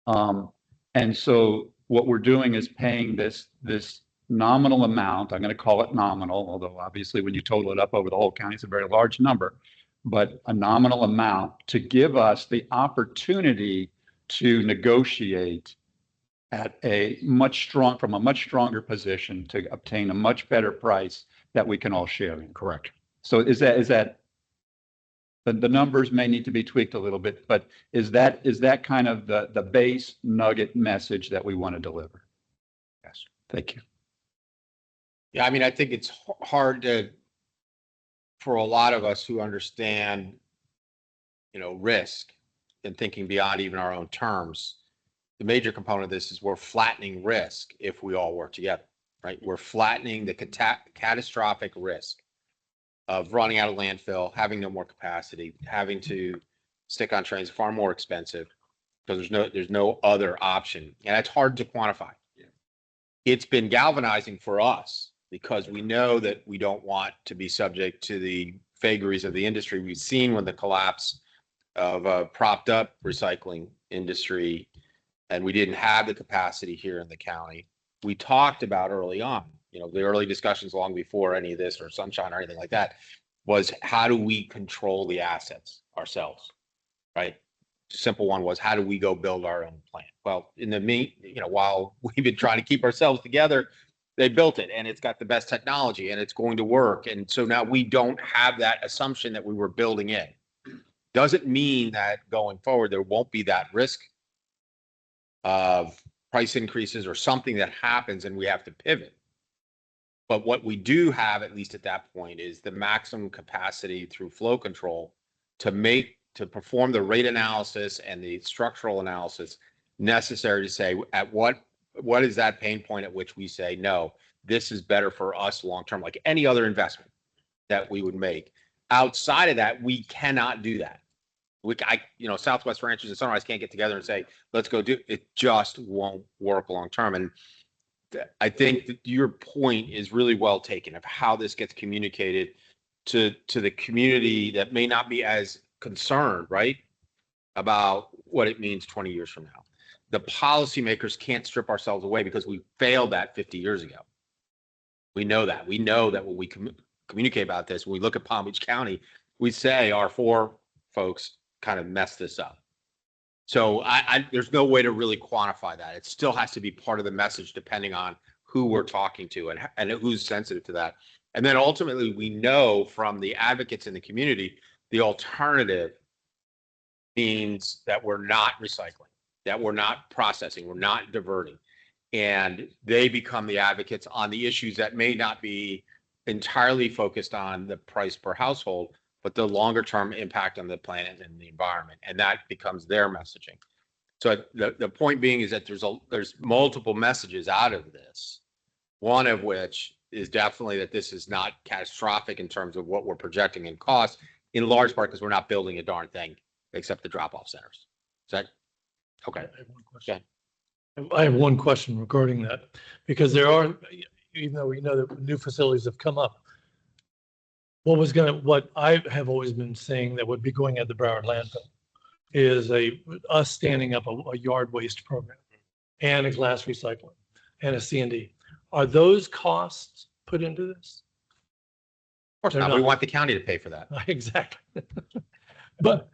And so what we're doing is paying this nominal amount. I'm going to call it nominal, although obviously when you total it up over the whole county, it's a very large number, but a nominal amount to give us the opportunity to negotiate at from a much stronger position to obtain a much better price that we can all share in. Correct. So is that the numbers may need to be tweaked a little bit, but is that kind of the base nugget message that we want to deliver? Yes. Thank you. Yeah, I mean, I think it's hard for a lot of us who understand, risk and thinking beyond even our own terms. The major component of this is we're flattening risk if we all work together, right? We're flattening the catastrophic risk of running out of landfill, having no more capacity, having to stick on trains, far more expensive because there's no other option. And it's hard to quantify. Yeah. It's been galvanizing for us because we know that we don't want to be subject to the vagaries of the industry. We've seen when the collapse of a propped up recycling industry, and we didn't have the capacity here in the county. We talked about early on, the early discussions long before any of this or sunshine or anything like that, was how do we control the assets ourselves, right? Simple one was how do we go build our own plant? Well, while we've been trying to keep ourselves together, they built it and it's got the best technology and it's going to work. And so now we don't have that assumption that we were building in. Doesn't mean that going forward, there won't be that risk of price increases or something that happens and we have to pivot. But what we do have, at least at that point, is the maximum capacity through flow control to perform the rate analysis and the structural analysis necessary to say at what is that pain point at which we say, no, this is better for us long-term, like any other investment that we would make. Outside of that, we cannot do that. Southwest Ranchers and Sunrise can't get together and say, let's go do it. It just won't work long-term. And I think that your point is really well taken of how this gets communicated to the community that may not be as concerned, right, about what it means 20 years from now. The policymakers can't strip ourselves away because we failed that 50 years ago. We know that. We know that when we communicate about this, when we look at Palm Beach County, we say our four folks kind of messed this up. So there's no way to really quantify that. It still has to be part of the message depending on who we're talking to and who's sensitive to that. And then ultimately, we know from the advocates in the community, the alternative means that we're not recycling, that we're not processing, we're not diverting. And they become the advocates on the issues that may not be entirely focused on the price per household, but the longer term impact on the planet and the environment. And that becomes their messaging. So the point being is that there's multiple messages out of this, one of which is definitely that this is not catastrophic in terms of what we're projecting in cost, in large part because we're not building a darn thing except the drop-off centers. Is that, okay. I have one question. I have one question regarding that, because there are, even though we know that new facilities have come up, what I have always been saying that would be going at the Broward landfill is us standing up a yard waste program and a glass recycling and a C&D. Are those costs put into this? Of course not. We want the county to pay for that. Exactly. But,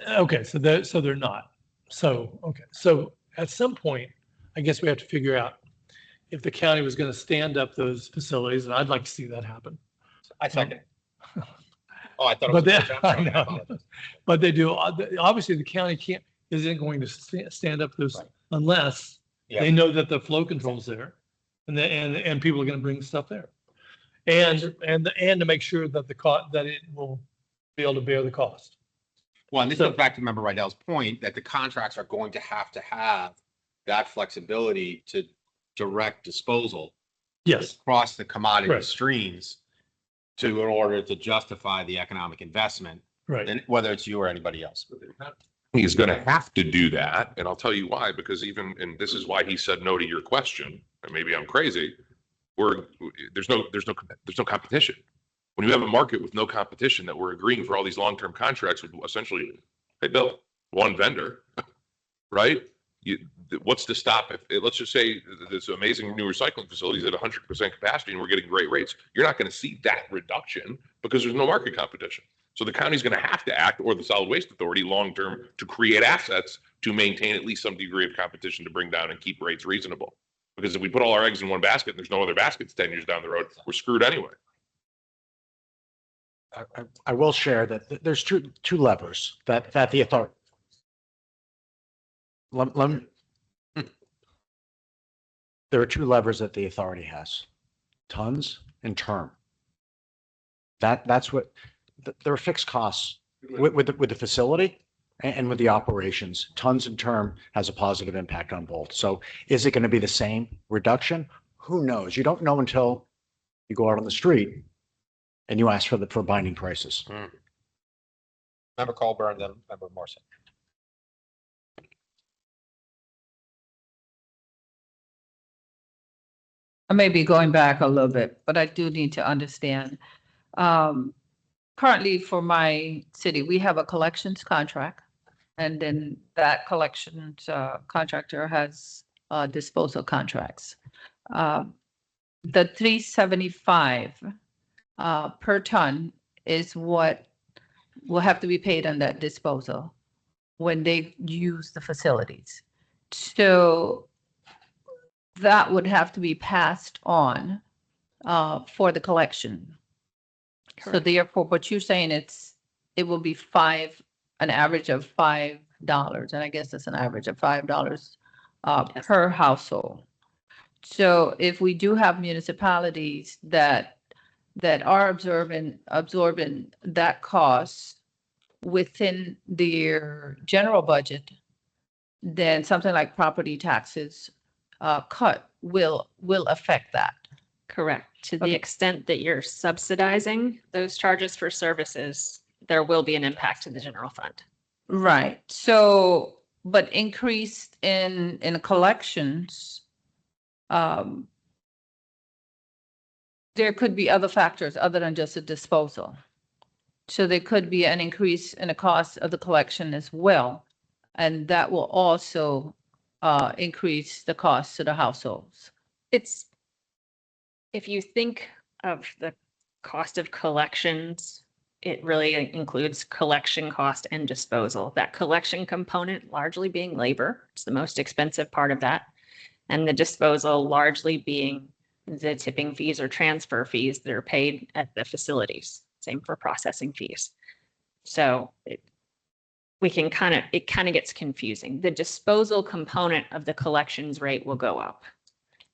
okay, so they're not. So, okay, so at some point, I guess we have to figure out if the county was going to stand up those facilities, and I'd like to see that happen. I second. Oh, I thought it was. But I know, but they do. Obviously, the county isn't going to stand up those unless they know that the flow control's there, and people are going to bring stuff there, and to make sure that that it will be able to bear the cost. Well, and this goes back to Member Rydell's point that the contracts are going to have that flexibility to direct disposal. Yes. Across the commodity Right. streams in order to justify the economic investment. Right. And whether it's you or anybody else. He's going to have to do that. And I'll tell you why, because and this is why he said no to your question, and maybe I'm crazy. There's no competition. When you have a market with no competition, that we're agreeing for all these long-term contracts with essentially, hey, Bill, one vendor, right? What's to stop if let's just say this amazing new recycling facility is at 100% capacity and we're getting great rates? You're not going to see that reduction because there's no market competition. So the county's going to have to act, or the solid waste authority, long-term, to create assets to maintain at least some degree of competition to bring down and keep rates reasonable. Because if we put all our eggs in one basket and there's no other baskets 10 years down the road, we're screwed anyway. I will share that there's two levers that the authority. There are two levers that the authority has: tons and term. That's what there are fixed costs with the facility and with the operations. Tons and term has a positive impact on both. So is it going to be the same reduction? Who knows? You don't know until you go out on the street and you ask for binding prices. Member Colburn, then Member Morrison. I may be going back a little bit, but I do need to understand. Currently for my city, we have a collections contract, and then that collections contractor has disposal contracts. The $375 per ton is what will have to be paid on that disposal when they use the facilities. So that would have to be passed on for the collection. Correct. So therefore, but you're saying it will be an average of $5, and I guess it's an average of $5 per household. So if we do have municipalities that are absorbing that cost within their general budget, then something like property taxes cut will affect that. Correct. To the extent that you're subsidizing those charges for services, there will be an impact to the general fund. Right. So, but increase in collections, there could be other factors other than just a disposal. So there could be an increase in the cost of the collection as well. And that will also increase the cost to the households. If you think of the cost of collections, it really includes collection cost and disposal. That collection component largely being labor, it's the most expensive part of that. And the disposal largely being the tipping fees or transfer fees that are paid at the facilities. Same for processing fees. So it kind of gets confusing. The disposal component of the collections rate will go up.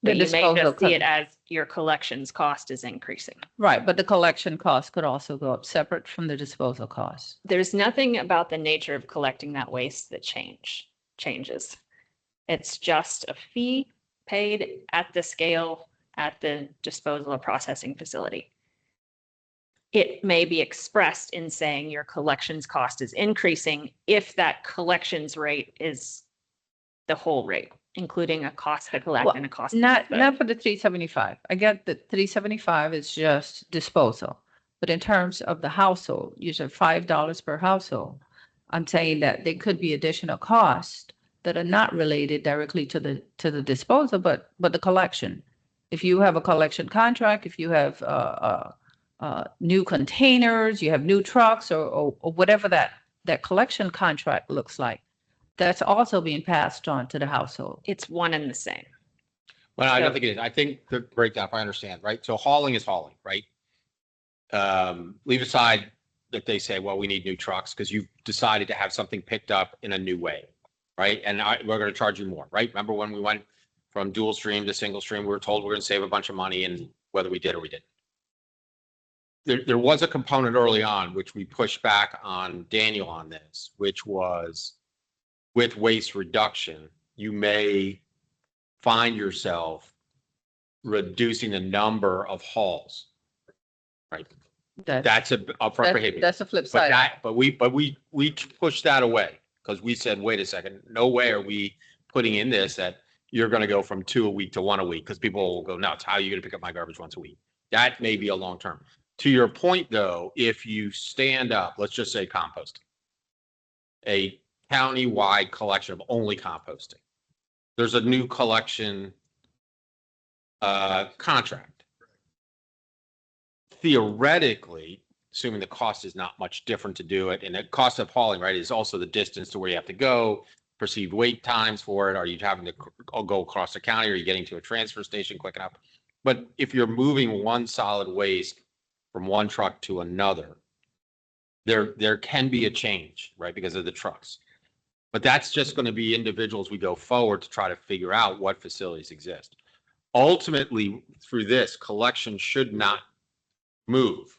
But you may just see it as your collections cost is increasing. Right, but the collection cost could also go up separate from the disposal cost. There's nothing about the nature of collecting that waste that changes. It's just a fee paid at the scale at the disposal or processing facility. It may be expressed in saying your collections cost is increasing if that collections rate is the whole rate, including a cost to collect and a cost. to Not dispose. for the 375. I get that 375 is just disposal. But in terms of the household, you said $5 per household. I'm saying that there could be additional costs that are not related directly to the disposal, but the collection. If you have a collection contract, if you have new containers, you have new trucks, or whatever that collection contract looks like, that's also being passed on to the household. It's one and the same. Well, I don't So- think it is. I think the breakdown, if I understand, right? So hauling is hauling, right? Leave aside that they say, well, we need new trucks because you've decided to have something picked up in a new way, right? And we're going to charge you more, right? Remember when we went from dual stream to single stream, we were told we're going to save a bunch of money, and whether we did or we didn't. There was a component early on, which we pushed back on Daniel on this, which was with waste reduction, you may find yourself reducing the number of hauls, right? That's a upfront behavior. That's a flip But side. that, but we pushed that away because we said, wait a second, no way are we putting in this that you're going to go from 2 a week to 1 a week because people will go nuts. How are you going to pick up my garbage once a week? That may be a long term. To your point, though, if you stand up, let's just say composting, a county-wide collection of only composting, there's a new collection contract. Theoretically, assuming the cost is not much different to do it, and the cost of hauling, right, is also the distance to where you have to go, perceived wait times for it. Are you having to go across the county? Are you getting to a transfer station quick enough? But if you're moving one solid waste from one truck to another, there can be a change, right, because of the trucks. But that's just going to be individuals we go forward to try to figure out what facilities exist. Ultimately, through this, collection should not move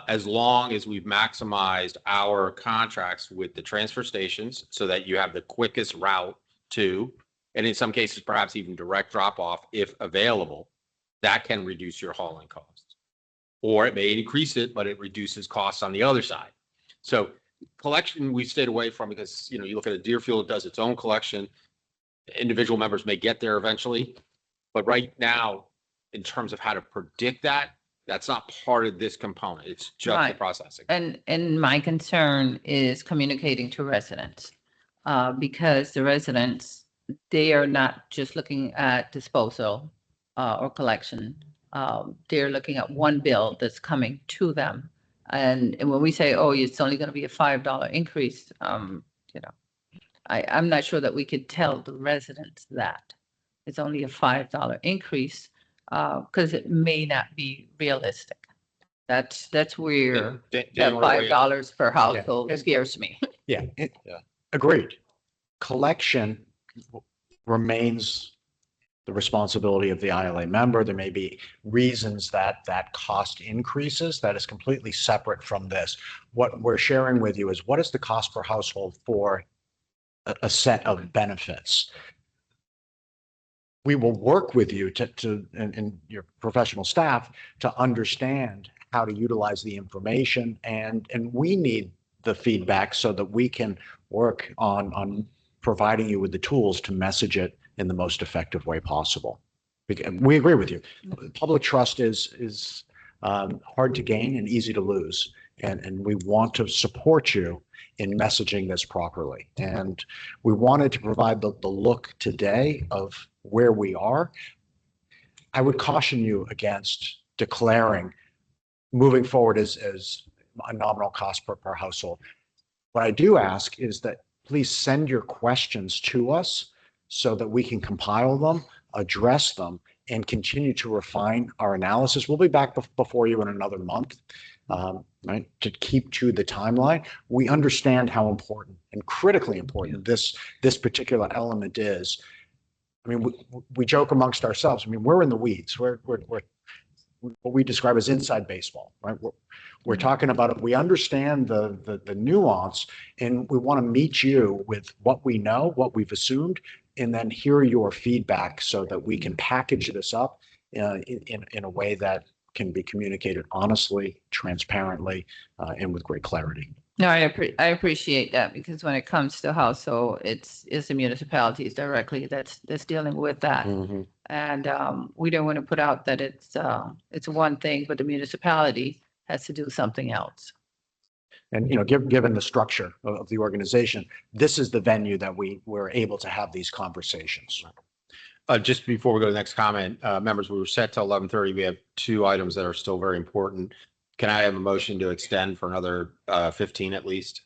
as long as we've maximized our contracts with the transfer stations so that you have the quickest route to, and in some cases, perhaps even direct drop off if available. That can reduce your hauling costs. Or it may increase it, but it reduces costs on the other side. So collection we stayed away from because, you look at a Deerfield, it does its own collection. Individual members may get there eventually. But right now, in terms of how to predict that, that's not part of this component. It's just the Right. processing. And my concern is communicating to residents, because the residents, they are not just looking at disposal or collection. They're looking at one bill that's coming to them. And when we say, oh, it's only going to be a $5 increase, I'm not sure that we could tell the residents that it's only a $5 increase, because it may not be realistic. That's where that $5 per household scares me. Yeah, agreed. Collection remains the responsibility of the ILA member. There may be reasons that cost increases. That is completely separate from this. What we're sharing with you is what is the cost per household for a set of benefits. We will work with you and your professional staff to understand how to utilize the information, and we need the feedback so that we can work on providing you with the tools to message it in the most effective way possible. We agree with you. Public trust is hard to gain and easy to lose, and we want to support you in messaging this properly. And we wanted to provide the look today of where we are. I would caution you against declaring moving forward as a nominal cost per household. What I do ask is that please send your questions to us so that we can compile them, address them, and continue to refine our analysis. We'll be back before you in another month, right, to keep to the timeline. We understand how important and critically important this particular element is. I mean, we joke amongst ourselves. I mean, we're in the weeds. We're what we describe as inside baseball, right? We're talking about it. We understand the nuance, and we want to meet you with what we know, what we've assumed, and then hear your feedback so that we can package this up in a way that can be communicated honestly, transparently, and with great clarity. No, I appreciate that, because when it comes to household, it's the municipalities directly that's dealing with that. And we don't want to put out that it's one thing, but the municipality has to do something else. And, given the structure of the organization, this is the venue that we were able to have these conversations. Just before we go to the next comment, members, we were set to 11:30. We have 2 items that are still very important. Can I have a motion to extend for another 15 at least?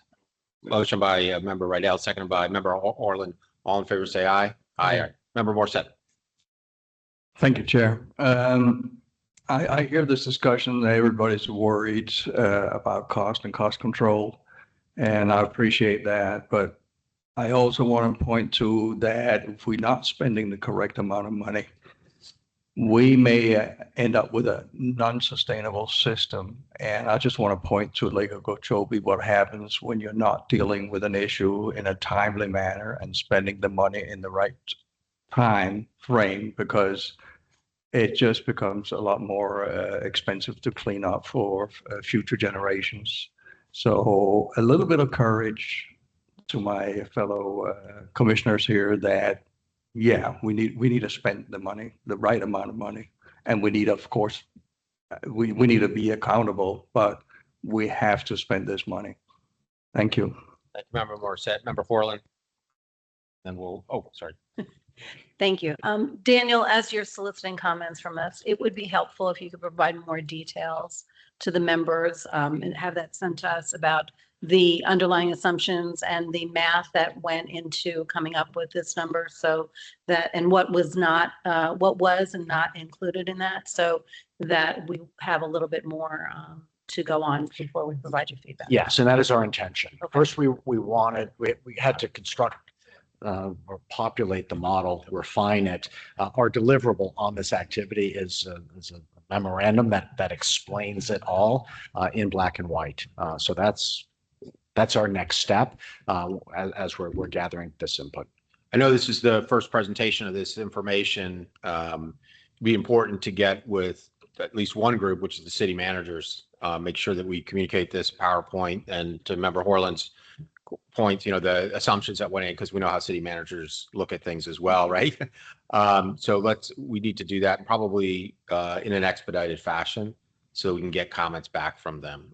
Motion by member Rydell, seconded by member Orland. All in favor, say aye. Aye. Member Morset. Thank you, Chair. I hear this discussion, everybody's worried about cost and cost control, and I appreciate that. But I also want to point to that if we're not spending the correct amount of money, we may end up with a non-sustainable system. And I just want to point to Lake Okeechobee, what happens when you're not dealing with an issue in a timely manner and spending the money in the right time frame, because it just becomes a lot more expensive to clean up for future generations. So a little bit of courage to my fellow commissioners here that, yeah, we need to spend the money, the right amount of money. And we need, of course, we need to be accountable, but we have to spend this money. Thank you. Thank you, member Morset. Member Orland. Then sorry. Thank you. Daniel, as you're soliciting comments from us, it would be helpful if you could provide more details to the members and have that sent to us about the underlying assumptions and the math that went into coming up with this number, so that, and what was not, what was and not included in that, so that we have a little bit more to go on before we provide you feedback. Yes, and that is our intention. Okay. First, we had to construct or populate the model, refine it. Our deliverable on this activity is a memorandum that explains it all in black and white. So that's our next step as we're gathering this input. I know this is the first presentation of this information. It'd be important to get with at least one group, which is the city managers, make sure that we communicate this PowerPoint, and to member Orland's point, the assumptions that went in, because we know how city managers look at things as well, right? So we need to do that probably in an expedited fashion so we can get comments back from them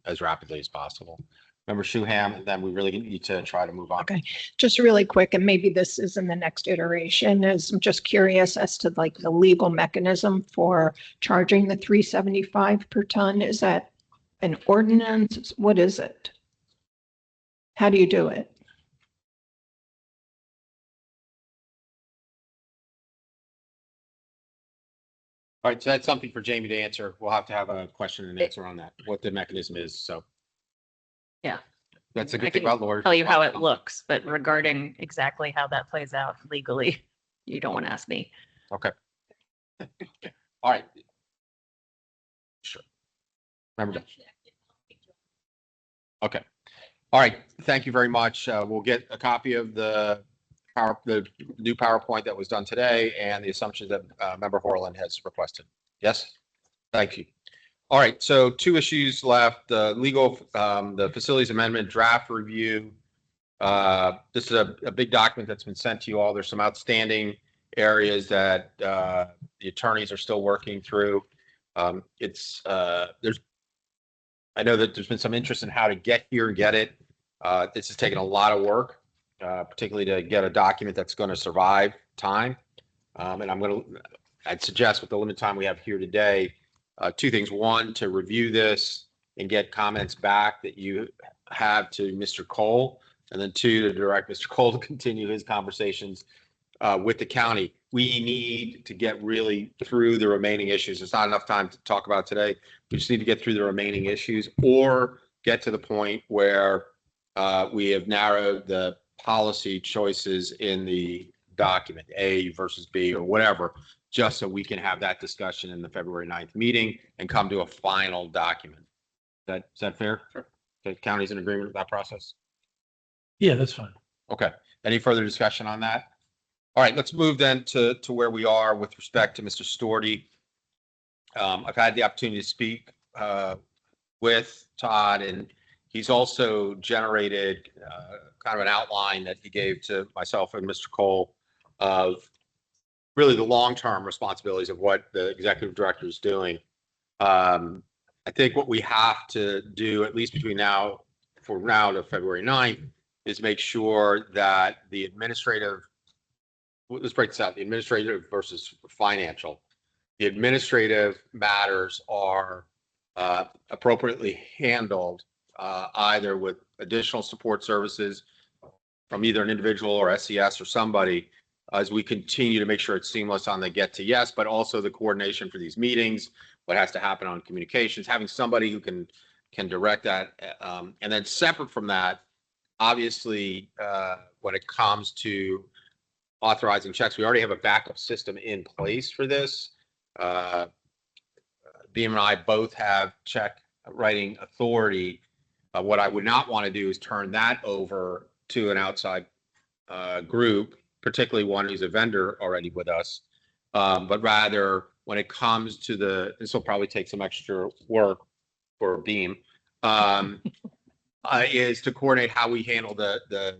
as rapidly as possible. Member Shuham, and then we really need to try to move on. Okay, just really quick, and maybe this is in the next iteration, I'm just curious as to like the legal mechanism for charging the $375 per ton. Is that an ordinance? What is it? How do you do it? All right, so that's something for Jamie to answer. We'll have to have a question and answer on that, what the mechanism is. So yeah, that's a good thing about lawyers. Tell you how it looks, but regarding exactly how that plays out legally, you don't want to ask me. Okay. All right. Sure. Remember. Okay. All right. Thank you very much. We'll get a copy of the new PowerPoint that was done today and the assumptions that member Orland has requested. Yes. Thank you. All right. So 2 issues left. The the facilities amendment draft review. This is a big document that's been sent to you all. There's some outstanding areas that the attorneys are still working through. I know that there's been some interest in how to get here and get it. This has taken a lot of work, particularly to get a document that's going to survive time. And I'd suggest with the limited time we have here today, 2 things. 1, to review this and get comments back that you have to Mr. Cole. And then 2, to direct Mr. Cole to continue his conversations with the county. We need to get really through the remaining issues. There's not enough time to talk about today. We just need to get through the remaining issues, or get to the point where we have narrowed the policy choices in the document, A versus B or whatever, just so we can have that discussion in the February 9th meeting and come to a final document. Is that fair? Sure. Okay, county's in agreement with that process? Yeah, that's fine. Okay. Any further discussion on that? All right, let's move then to where we are with respect to Mr. Storti. I've had the opportunity to speak with Todd, and he's also generated kind of an outline that he gave to myself and Mr. Cole of really the long-term responsibilities of what the executive director is doing. I think what we have to do, at least between now to February 9th, is make sure that the administrative, let's break this out, the administrative versus financial. The administrative matters are appropriately handled either with additional support services from either an individual or SES or somebody, as we continue to make sure it's seamless on the get to yes, but also the coordination for these meetings, what has to happen on communications, having somebody who can direct that. And then separate from that, obviously, when it comes to authorizing checks, we already have a backup system in place for this. Beam and I both have check writing authority. What I would not want to do is turn that over to an outside group, particularly one who's a vendor already with us. But rather, when it comes to this will probably take some extra work for Beam, is to coordinate how we handle the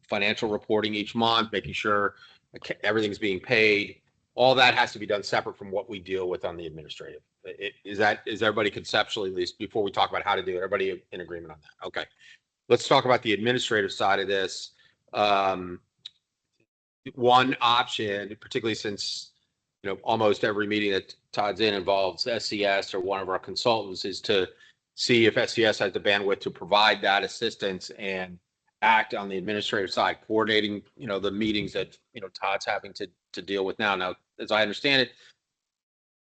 financial reporting each month, making sure everything's being paid. All that has to be done separate from what we deal with on the administrative. Is everybody conceptually, at least before we talk about how to do it, everybody in agreement on that? Okay. Let's talk about the administrative side of this. One option, particularly since almost every meeting that Todd's in involves SES or one of our consultants, is to see if SES has the bandwidth to provide that assistance and act on the administrative side, coordinating the meetings that Todd's having to deal with now. Now, as I understand it,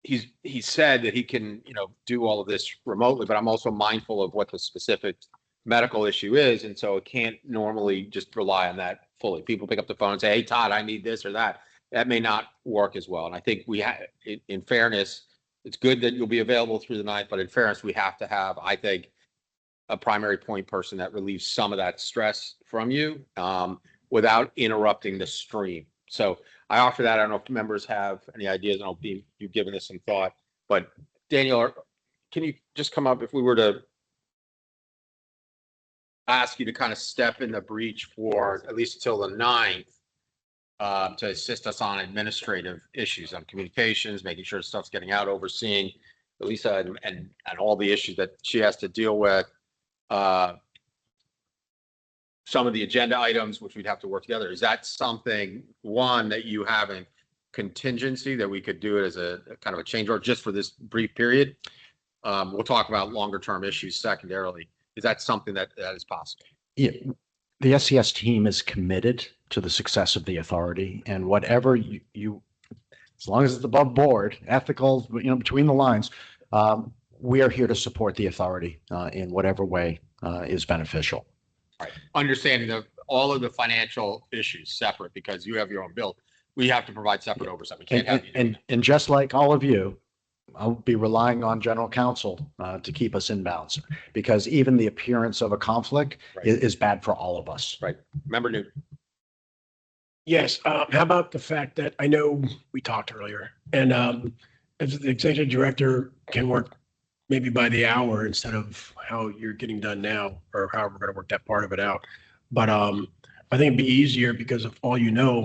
he said that he can do all of this remotely, but I'm also mindful of what the specific medical issue is, and so it can't normally just rely on that fully. People pick up the phone and say, "Hey, Todd, I need this or that." That may not work as well. And I think we have, in fairness, it's good that you'll be available through the night, but in fairness, we have to have, I think, a primary point person that relieves some of that stress from you without interrupting the stream. So I offer that. I don't know if members have any ideas. I don't know if you've given this some thought, but Daniel, can you just come up if we were to ask you to kind of step in the breach for at least until the 9th to assist us on administrative issues, on communications, making sure stuff's getting out, overseeing Lisa and all the issues that she has to deal with. Some of the agenda items, which we'd have to work together. Is that something, one, that you have in contingency that we could do it as a kind of a change order just for this brief period? We'll talk about longer term issues secondarily. Is that something that is possible? Yeah, the SES team is committed to the success of the authority, and whatever you as long as it's above board, ethical, between the lines, we are here to support the authority in whatever way is beneficial. All right. Understanding all of the financial issues separate, because you have your own bill. We have to provide separate oversight. We can't have and just like all of you, I'll be relying on general counsel to keep us in balance, because even the appearance of a conflict is bad for all of us. Right. Member Newton. Yes. How about the fact that I know we talked earlier, and as the executive director can work maybe by the hour instead of how you're getting done now, or how we're going to work that part of it out. But I think it'd be easier because of all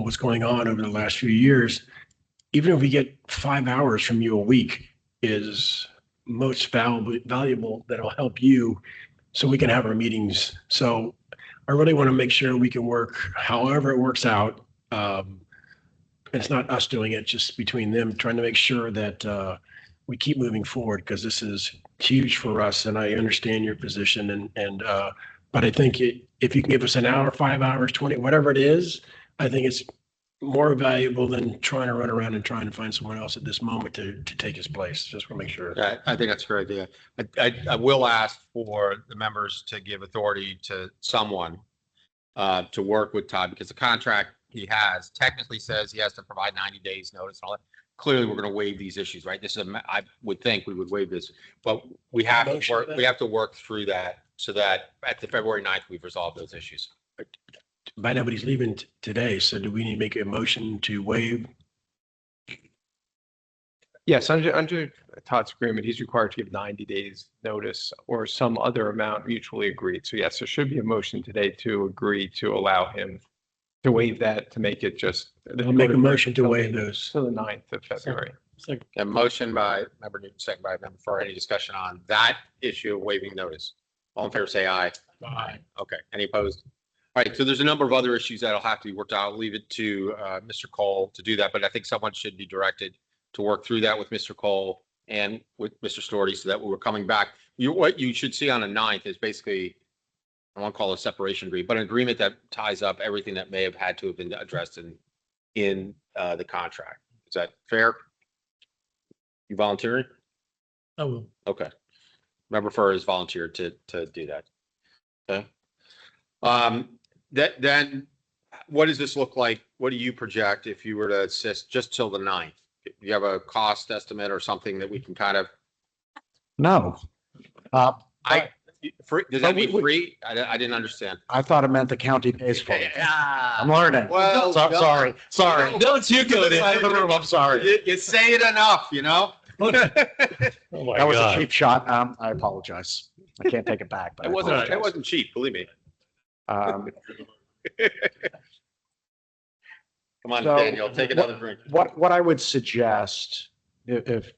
what's going on over the last few years. Even if we get 5 hours from you a week is most valuable. That'll help you so we can have our meetings. So I really want to make sure we can work however it works out. It's not us doing it, just between them, trying to make sure that we keep moving forward, because this is huge for us. And I understand your position. But I think if you can give us an hour, 5 hours, 20, whatever it is, I think it's more valuable than trying to run around and trying to find someone else at this moment to take his place. Just want to make sure. I think that's a great idea. I will ask for the members to give authority to someone to work with Todd, because the contract he has technically says he has to provide 90 days notice and all that. Clearly, we're going to waive these issues, right? This is I would think we would waive this, but we have to work. We have to work through that so that at the February 9th we've resolved those issues. but nobody's leaving today. So do we need to make a motion to waive? Yes, under Todd's agreement, he's required to give 90 days notice or some other amount mutually agreed. So yes, there should be a motion today to agree to allow him to waive that, to make it just. I'll make a motion to waive those. Till the 9th of February. A motion by member Newton, second by member Farrar. Any discussion on that issue of waiving notice? All in favor, say aye. Aye. Okay. Any opposed? All right. So there's a number of other issues that'll have to be worked out. I'll leave it to Mr. Cole to do that, but I think someone should be directed to work through that with Mr. Cole and with Mr. Storty so that when we're coming back, what you should see on the 9th is basically, I won't call it a separation agreement, but an agreement that ties up everything that may have had to have been addressed in the contract. Is that fair? You volunteering? I will. Okay. Member Farrar has volunteered to do that. Okay. Then what does this look like? What do you project if you were to assist just till the 9th? Do you have a cost estimate or something that we can kind of? No. Does that mean free? I didn't understand. I thought it meant the county pays for it. Yeah. I'm learning. Well, Sorry. Don't you go to the room. I'm sorry. You say it enough, you know? Oh my That was God. a cheap shot. I apologize. I can't take it back, but It wasn't cheap, believe me. Um, Come on, So, Daniel, take another drink. What I would suggest, if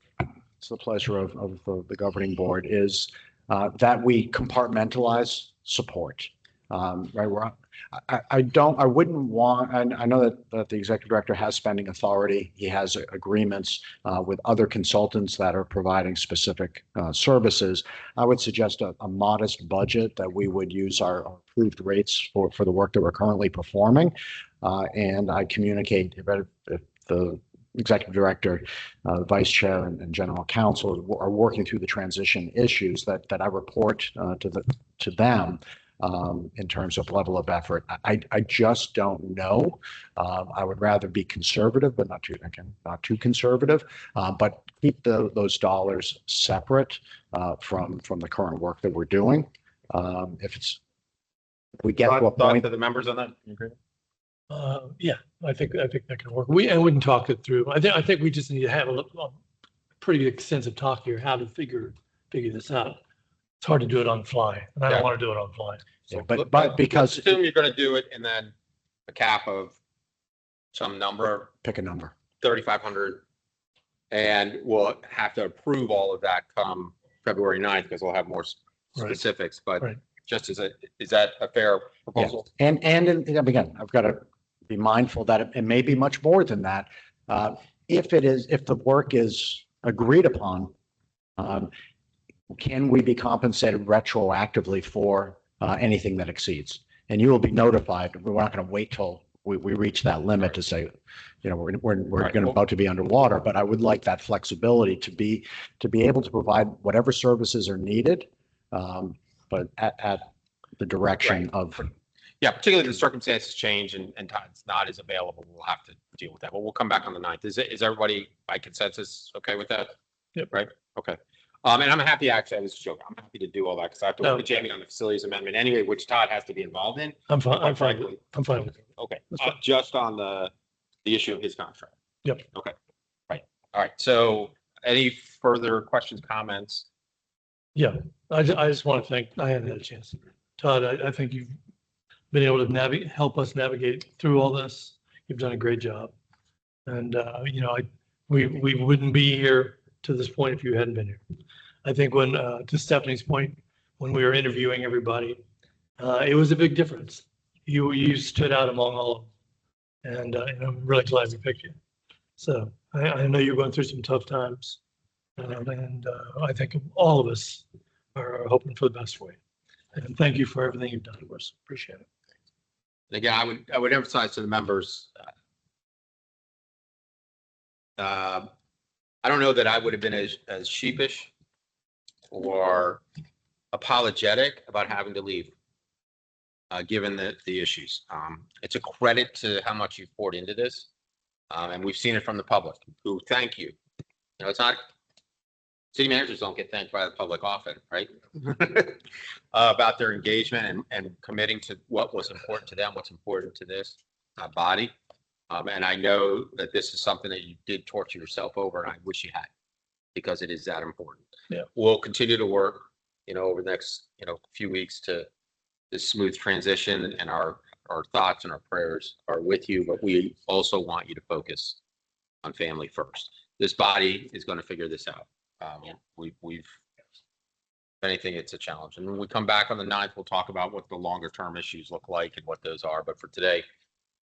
it's the pleasure of the governing board, is that we compartmentalize support. Right, I wouldn't want, and I know that the executive director has spending authority. He has agreements with other consultants that are providing specific services. I would suggest a modest budget that we would use our approved rates for the work that we're currently performing. And I communicate if the executive director, vice chair, and general counsel are working through the transition issues that I report to them. In terms of level of effort, I just don't know. I would rather be conservative, but not too conservative. But keep those dollars separate from the current work that we're doing. If we get to a point. To the members on that. You agree? Yeah, I think that can work. We can talk it through. I think we just need to have a pretty extensive talk here, how to figure this out. It's hard to do it on the fly, and I don't want to do it on the fly. So, Yeah, but because assume you're going to do it, and then a cap of some number, pick a number, 3,500, and we'll have to approve all of that come February 9th because we'll have more specifics. But just is that a fair proposal? Yeah. And again, I've got to be mindful that it may be much more than that. If the work is agreed upon, can we be compensated retroactively for anything that exceeds? And you will be notified. We're not going to wait till we reach that limit to say, we're going to about to be underwater. But I would like that flexibility to be able to provide whatever services are needed, but at the direction of. Yeah, particularly if the circumstances change and Todd's not as available, we'll have to deal with that. But we'll come back on the 9th. Is everybody by consensus okay with that? Yep. Right. Okay. And I'm happy, actually, I was joking. I'm happy to do all that because I have to work with Jamie on the facilities amendment anyway, which Todd has to be involved in. I'm fine. I'm fine with it. Okay. Just on the issue of his contract. Yep. Okay. Right. All right. So any further questions, comments? Yeah, I just want to thank, I haven't had a chance. Todd, I think you've been able to help us navigate through all this. You've done a great job. And, we wouldn't be here to this point if you hadn't been here. I think when, to Stephanie's point, when we were interviewing everybody, it was a big difference. You stood out among all of them. And I'm really glad we picked you. So I know you're going through some tough times. And I think all of us are hoping for the best for you. And thank you for everything you've done for us. Appreciate it. And again, I would emphasize to the members, I don't know that I would have been as sheepish or apologetic about having to leave, given the issues. It's a credit to how much you've poured into this. And we've seen it from the public who thank you. It's not City managers don't get thanked by the public often, right? About their engagement and committing to what was important to them, what's important to this body. And I know that this is something that you did torture yourself over, and I wish you had, because it is that important. Yeah. We'll continue to work, over the next, few weeks to this smooth transition, and our thoughts and our prayers are with you, but we also want you to focus on family first. This body is going to figure this out. We've, if anything, it's a challenge. And when we come back on the 9th, we'll talk about what the longer term issues look like and what those are. But for today,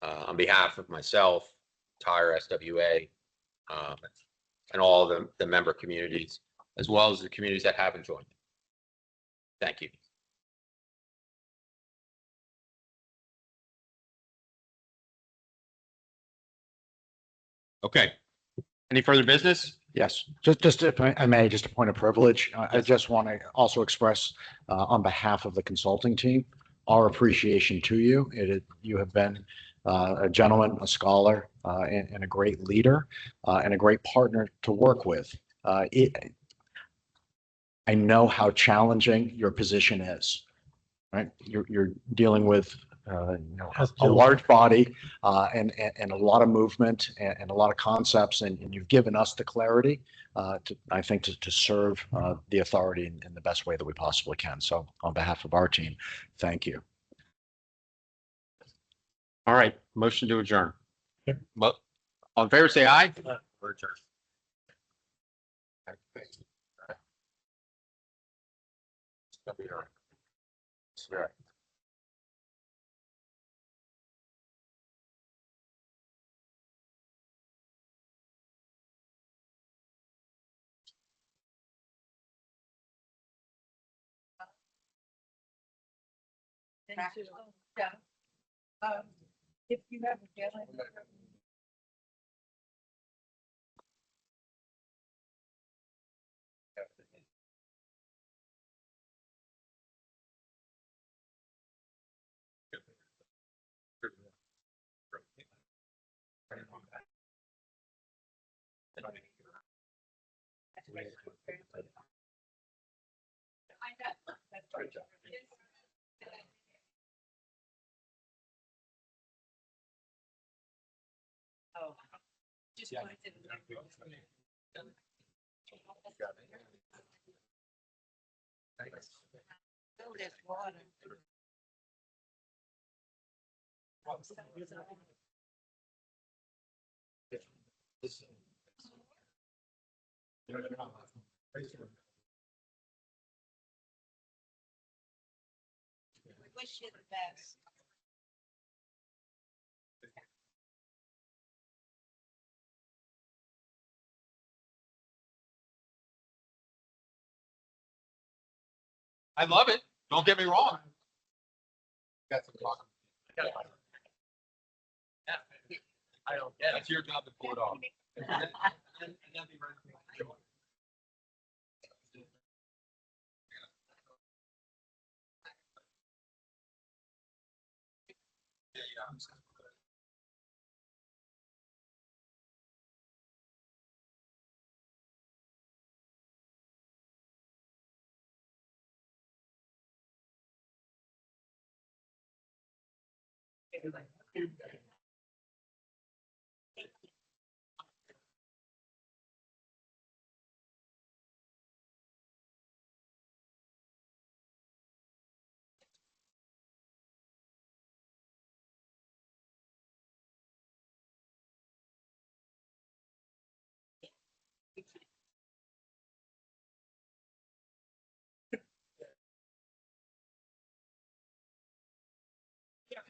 on behalf of myself, entire SWA, and all the member communities, as well as the communities that haven't joined. Thank you. Okay. Any further business? Yes, just if I may, just a point of privilege. I just want to also express on behalf of the consulting team, our appreciation to you. You have been a gentleman, a scholar, and a great leader, and a great partner to work with. I know how challenging your position is, right? You're dealing with a large body and a lot of movement and a lot of concepts, and you've given us the clarity I think to serve the authority in the best way that we possibly can. So on behalf of our team, thank you. All right, motion to adjourn. Well, all in favor, say aye. We're adjourned. If you have a feeling. Oh, just wanted to. Oh, there's water. We wish you the best. I love it. Don't get me wrong. Got some talk. Yeah. I don't get it. That's your job to pull it off. And then be ready for it. Yeah.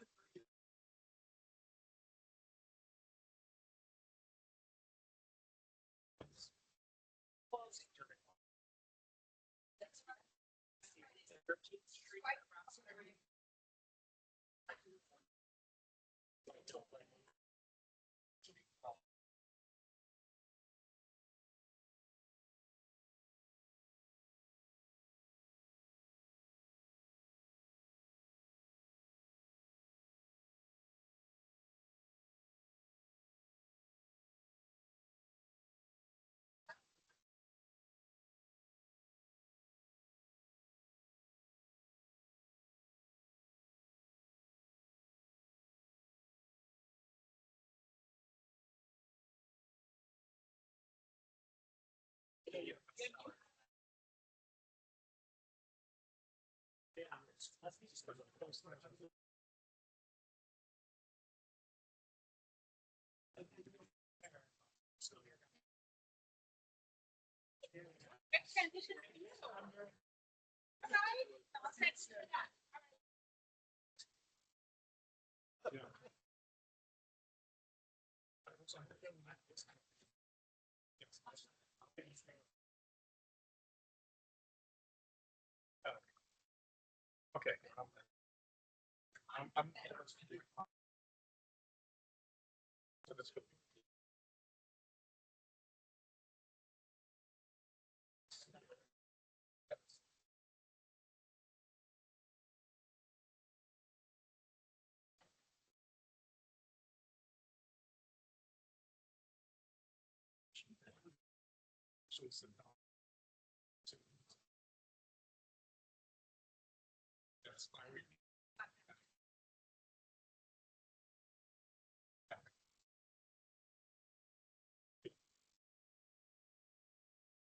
Okay. I'm so that's good. So it's